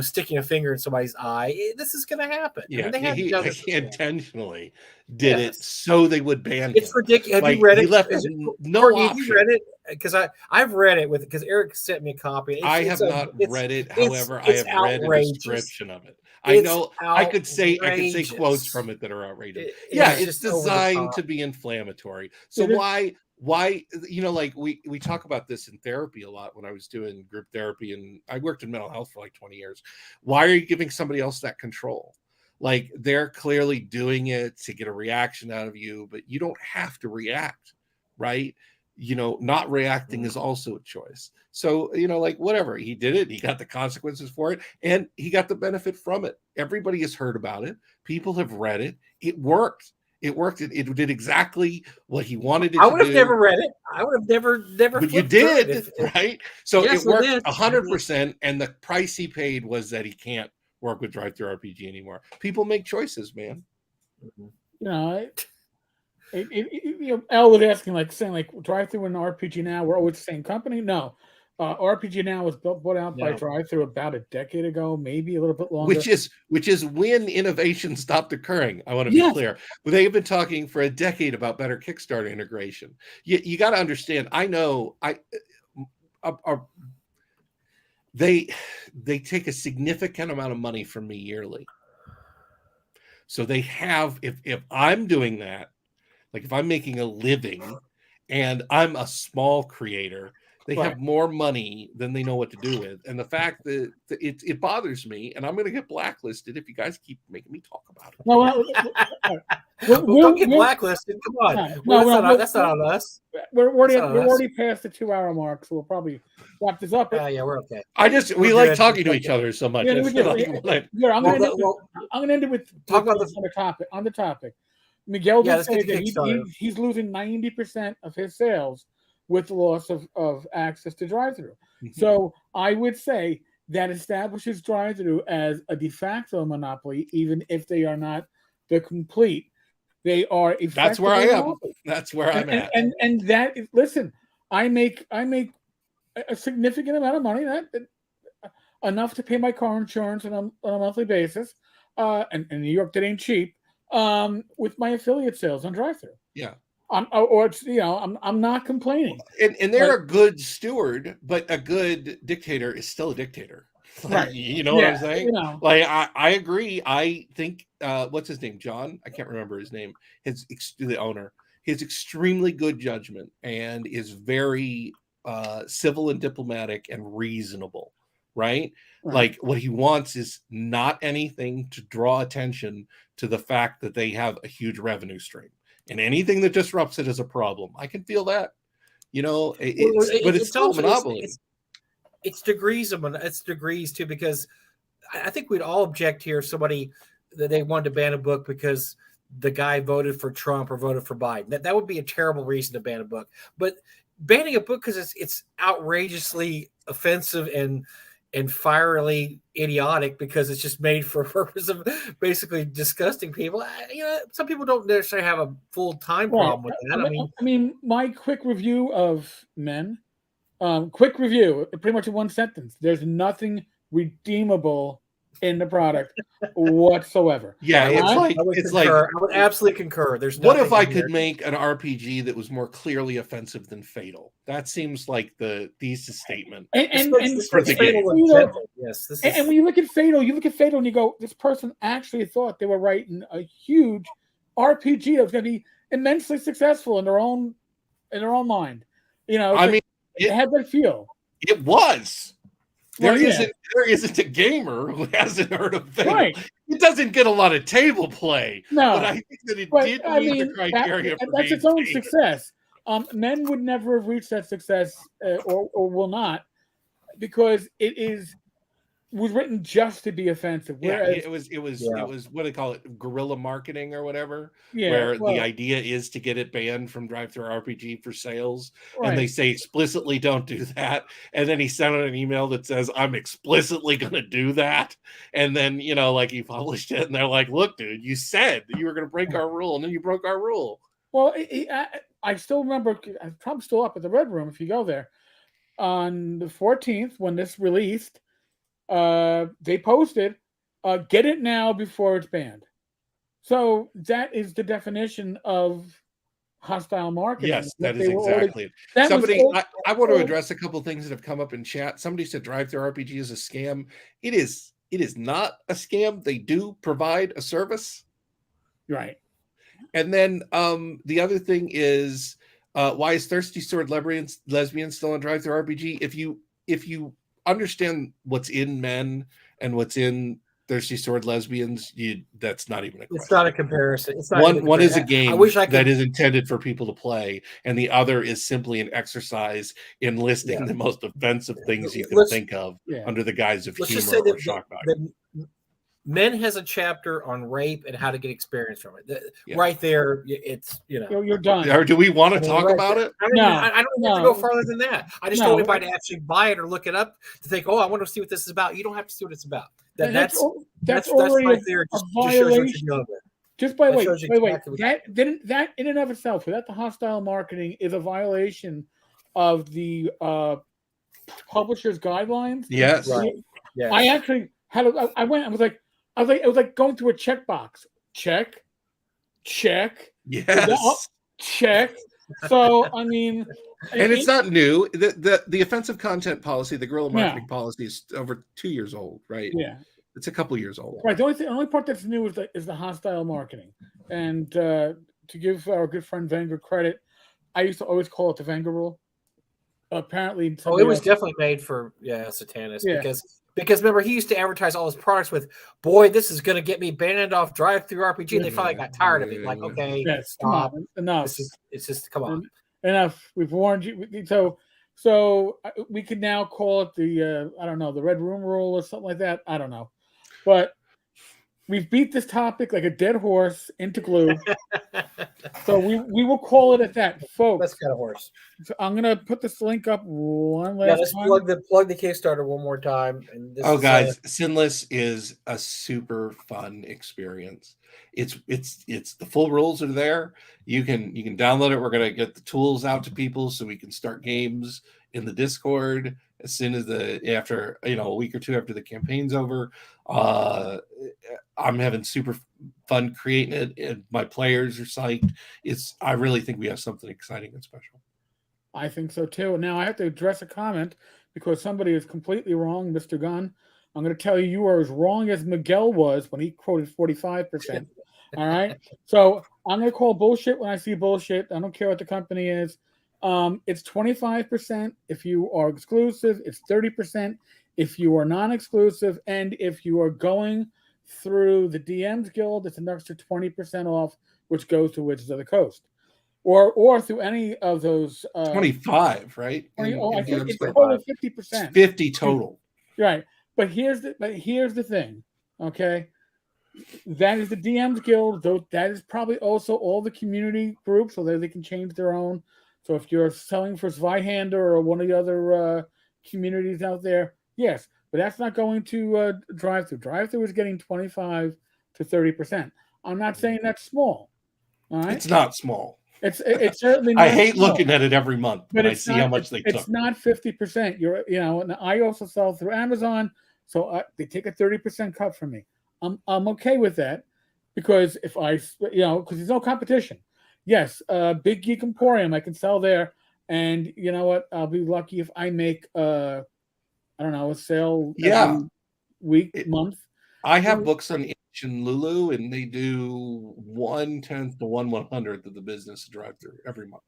sticking a finger in somebody's eye, this is going to happen. Yeah, I mean, he intentionally did it so they would ban It's ridiculous. Have you read it? He left no option. Have you read it? Because I've read it because Eric sent me a copy. I have not read it. However, I have read a description of it. I know I could say quotes from it that are outrageous. It's designed to be inflammatory. So why like we talk about this in therapy a lot when I was doing group therapy, and I worked in mental health for like 20 years. Why are you giving somebody else that control? Like, they're clearly doing it to get a reaction out of you, but you don't have to react, right? Not reacting is also a choice. So, like, whatever, he did it, he got the consequences for it, and he got the benefit from it. Everybody has heard about it. People have read it. It worked. It did exactly what he wanted it to do. I would have never read it. I would have never. But you did, right? So it worked 100%. And the price he paid was that he can't work with Drive-Thru RPG anymore. People make choices, man. Elle was asking, saying Drive-Thru and RPG Now were always the same company. No. RPG Now was bought out by Drive-Thru about a decade ago, maybe a little bit longer. Which is when innovation stopped occurring. I want to be clear. But they've been talking for a decade about better Kickstarter integration. You got to understand. I know they take a significant amount of money from me yearly. So they have, if I'm doing that, like if I'm making a living and I'm a small creator, they have more money than they know what to do with. And the fact that it bothers me, and I'm going to get blacklisted if you guys keep making me talk about it. Don't get blacklisted. Come on. That's not on us. We're already past the 2-hour mark, so we'll probably wrap this up. Yeah, we're okay. We like talking to each other so much. Yeah, I'm going to end it with talk about on the topic. Miguel did say that he's losing 90% of his sales with the loss of access to Drive-Thru. Mm-hmm. So I would say that establishes Drive-Thru as a de facto monopoly, even if they are not the complete. They are. That's where I am. That's where I'm at. And that is, listen, I make a significant amount of money, that enough to pay my car insurance on a monthly basis. And in New York, that ain't cheap. With my affiliate sales on Drive-Thru. Yeah. I'm not complaining. And they're a good steward, but a good dictator is still a dictator. Right. You know what I'm saying? Like, I agree. I think what's his name? John? I can't remember his name. The owner. His extremely good judgment and is very civil and diplomatic and reasonable. Right? Like, what he wants is not anything to draw attention to the fact that they have a huge revenue stream. And anything that disrupts it is a problem. I can feel that, but it's still a monopoly. It's degrees too, because I think we'd all object here if somebody that they wanted to ban a book because the guy voted for Trump or voted for Biden. That would be a terrible reason to ban a book. But banning a book because it's outrageously offensive and fierily idiotic because it's just made for a purpose of basically disgusting people. Some people don't necessarily have a full-time problem with that. I mean, my quick review of Men, pretty much in one sentence. There's nothing redeemable in the product whatsoever. Yeah, I would absolutely concur. There's what if I could make an RPG that was more clearly offensive than Fatal? That seems like the thesis statement. And when you look at Fatal, and you go, this person actually thought they were writing a huge RPG that was going to be immensely successful in their own mind. It had that feel. It was. There isn't a gamer who hasn't heard of Fatal. Right. It doesn't get a lot of table play. No, but I think that it did meet the criteria. That's its own success. Men would never have reached that success, or will not, because it was written just to be offensive. Whereas, it was what do they call it, guerrilla marketing or whatever, yeah, where the idea is to get it banned from Drive-Thru RPG for sales, right. and they say explicitly don't do that, and then he sent out an email that says I'm explicitly going to do that, and then like he published it, and they're like, look, dude, you said that you were going to break our rule, and then you broke our rule. Well, I still remember, I'm probably still up at the Red Room if you go there on the 14th when this released. They posted, get it now before it's banned. So that is the definition of hostile marketing. Yes, that is exactly it. I want to address a couple things that have come up in chat. Somebody said Drive-Thru RPG is a scam. It is not a scam. They do provide a service. Right. And then the other thing is, why is Thirsty Sword Lesbian still on Drive-Thru RPG? If you understand what's in men and what's in Thirsty Sword Lesbians, that's not even a question. It's not a comparison. It's not one is a game that is intended for people to play, and the other is simply an exercise in listing the most offensive things you can think of under the guise of humor or shock value. Men has a chapter on rape and how to get experience from it. Right there, it's you're done. Or do we want to talk about it? I don't have to go farther than that. I just told anybody to actually buy it or look it up to think, I want to see what this is about. You don't have to see what it's about. That's already right there. Just by the way, that in and of itself, without the hostile marketing, is a violation of the publisher's guidelines. Yes. Right. Yes. I actually had. I was like going through a checkbox. Check. Yes. Check. So I mean, and it's not new. The offensive content policy, the guerrilla marketing policy, is over 2 years old, right? Yeah, it's a couple years old. Right. The only part that's new is the hostile marketing. And to give our good friend Wenger credit, I used to always call it the Wenger rule. Apparently, it was definitely made for Satanist because remember he used to advertise all his products with, boy, this is going to get me banned off Drive-Thru RPG. And they finally got tired of it. Like, okay, stop. Enough. It's just come on. Enough. We've warned you. So we could now call it the I don't know, the Red Room rule or something like that. I don't know, but we've beat this topic like a dead horse into glue. So we will call it at that, folks. That's kind of horse. So I'm gonna put this link up one last time. Let's plug the Kickstarter one more time. And guys, Sinless is a super fun experience. It's the full rules are there. You can download it. We're gonna get the tools out to people so we can start games in the Discord as soon as after a week or two after the campaign's over. I'm having super fun creating it, and my players are psyched. I really think we have something exciting and special. I think so too. Now I have to address a comment because somebody is completely wrong, Mr. Gunn. I'm going to tell you are as wrong as Miguel was when he quoted 45%. All right. So I'm going to call bullshit when I see bullshit. I don't care what the company is. It's 25% if you are exclusive. It's 30% if you are non-exclusive. And if you are going through the DMs Guild, it's an extra 20% off, which goes to Wizards of the Coast. Or through any of those 25, right? 20, I think it's total 50%. 50 total. Right. But here's the thing. Okay. That is the DMs Guild, though that is probably also all the community groups, so that they can change their own. So if you're selling for Zweihander or one of the other communities out there, yes, but that's not going to Drive-Thru. Drive-Thru is getting 25 to 30%. I'm not saying that's small. All right? It's not small. It's certainly not I hate small. looking at it every month, but I see how much they took. It's not 50%. And I also sell through Amazon, so they take a 30% cut from me. I'm okay with that because if because there's no competition. Yes, Big Geek Emporium, I can sell there, and you know what? I'll be lucky if I make a sale every month. I have books on and Lulu, and they do 1/10 to 1/100th of the business Drive-Thru every month.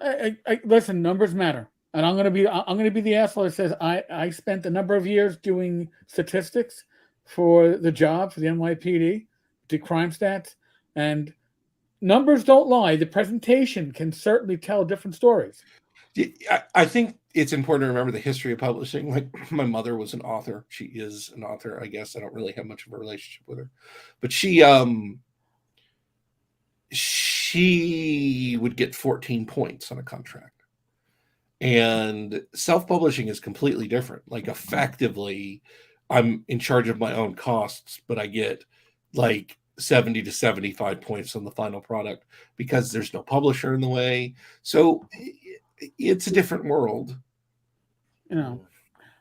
I listen, numbers matter, and I'm gonna be the asshole that says I spent a number of years doing statistics for the job for the NYPD, did crime stats, and numbers don't lie. The presentation can certainly tell different stories. I think it's important to remember the history of publishing. Like my mother was an author. She is an author, I guess. I don't really have much of a relationship with her, but she would get 14 points on a contract. And self-publishing is completely different. Like effectively, I'm in charge of my own costs, but I get like 70 to 75 points on the final product because there's no publisher in the way. So it's a different world. You know,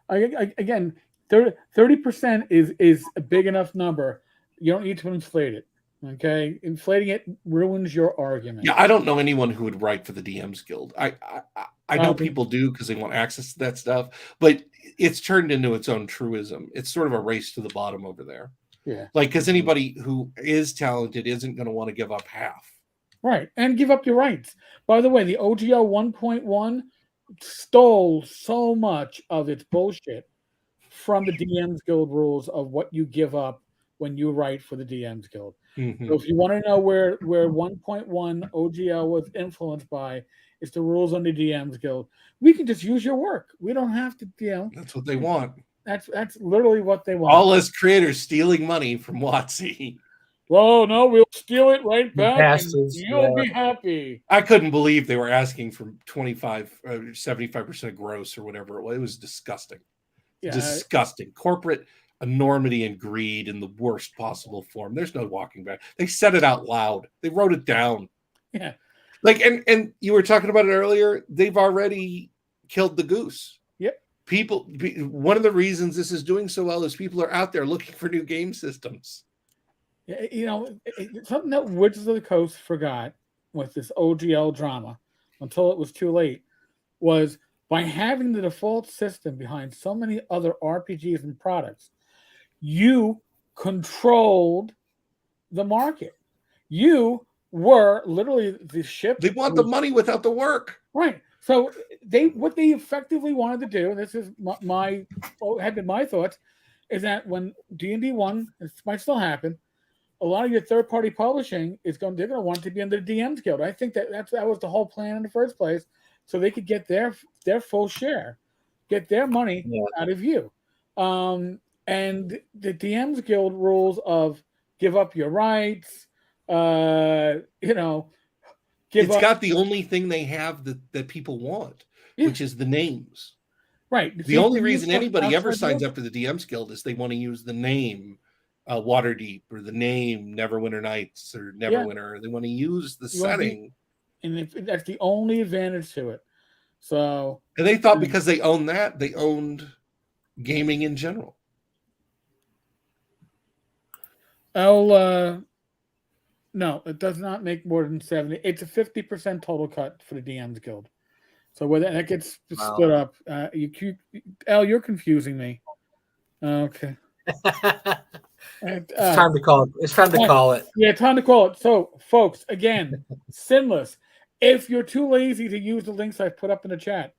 again, 30% is a big enough number. You don't need to inflate it. Okay, inflating it ruins your argument. Yeah, I don't know anyone who would write for the DMs Guild. I know people do because they want access to that stuff, but it's turned into its own truism. It's sort of a race to the bottom over there. Yeah, like because anybody who is talented isn't going to want to give up half. Right, and give up your rights. By the way, the OGL 1.1 stole so much of its bullshit from the DMs Guild rules of what you give up when you write for the DMs Guild. Mm-hmm. So if you want to know where 1.1 OGL was influenced by, it's the rules on the DMs Guild. We can just use your work. We don't have to, That's what they want. That's literally what they want. All us creators stealing money from WotC. Well, no, we'll steal it right back Bastards, and you'll be happy. I couldn't believe they were asking for 75% of gross or whatever it was. It was disgusting. Yeah. Disgusting. Corporate enormity and greed in the worst possible form. There's no walking back. They said it out loud. They wrote it down. Yeah. Like, and you were talking about it earlier. They've already killed the goose. Yep. One of the reasons this is doing so well is people are out there looking for new game systems. Something that Wizards of the Coast forgot with this OGL drama until it was too late was by having the default system behind so many other RPGs and products, you controlled the market. You were literally the ship. They want the money without the work. Right. So what they effectively wanted to do, and this is had been my thoughts, is that when D&D 1, this might still happen, a lot of your third-party publishing they're going to want to be under the DMs Guild. I think that was the whole plan in the first place, so they could get their full share, get their money out of you. And the DMs Guild rules of give up your rights, got the only thing they have that people want, which is the names. Right. The only reason anybody ever signs up for the DMs Guild is they want to use the name Waterdeep or the name Neverwinter Nights or Neverwinter. They want to use the setting. And that's the only advantage to it. So, and they thought because they owned that, they owned gaming in general. No, it does not make more than 70. It's a 50% total cut for the DMs Guild. So whether that gets split up, you're confusing me. Okay. It's time to call it. It's time to call it. Yeah, time to call it. So, folks, again, Sinless. If you're too lazy to use the links I put up in the chat,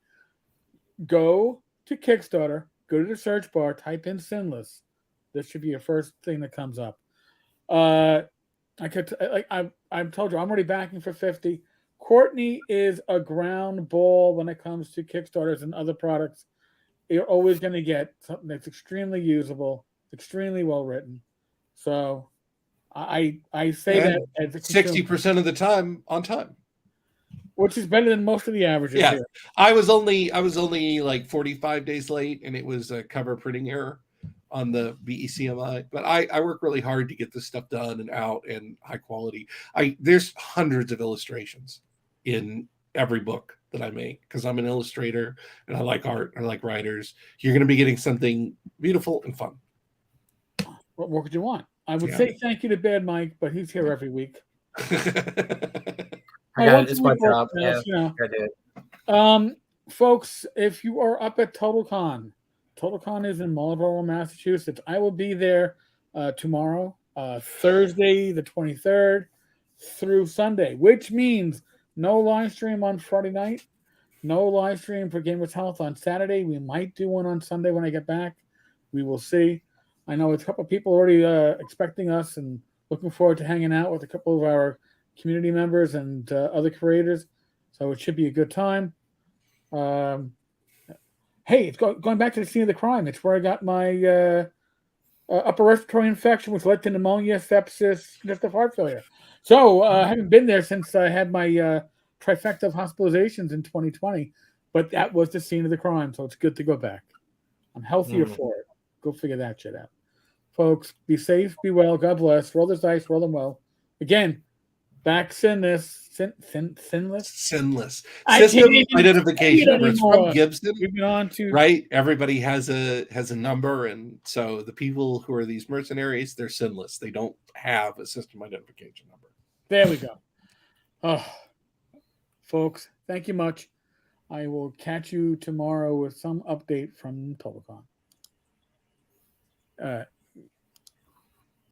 go to Kickstarter, go to the search bar, type in Sinless. This should be your first thing that comes up. I've told you, I'm already backing for 50. Courtney is a ground ball when it comes to Kickstarters and other products. You're always going to get something that's extremely usable, extremely well written. So I say and that as 60% of the time on time, which is better than most of the averages. Yeah, here. I was only like 45 days late, and it was a cover printing error on the BECMI. But I work really hard to get this stuff done and out and high quality. There's hundreds of illustrations in every book that I make because I'm an illustrator and I like art. I like writers. You're going to be getting something beautiful and fun. What more could you want? I would say thank you to Bad Mike, but he's here every week. It's my job. Folks, if you are up at TotalCon is in Marlborough, Massachusetts. I will be there tomorrow, Thursday the 23rd through Sunday, which means no live stream on Friday night, no live stream for Gamers Health on Saturday. We might do one on Sunday when I get back. We will see. I know a couple of people already expecting us and looking forward to hanging out with a couple of our community members and other creators. So it should be a good time. Hey, it's going back to the scene of the crime. It's where I got my upper respiratory infection, which led to pneumonia, sepsis, congestive heart failure. So I haven't been there since I had my trifecta of hospitalizations in 2020. But that was the scene of the crime, so it's good to go back. I'm healthier for it. Go figure that shit out. Folks, be safe, be well, God bless. Roll the dice, roll them well. Again, back sinless. Sinless. System identification number. It's from Gibson. Moving on to right. Everybody has a number, and so the people who are these mercenaries, they're sinless. They don't have a system identification number. There we go. Oh, folks, thank you much. I will catch you tomorrow with some update from TotalCon.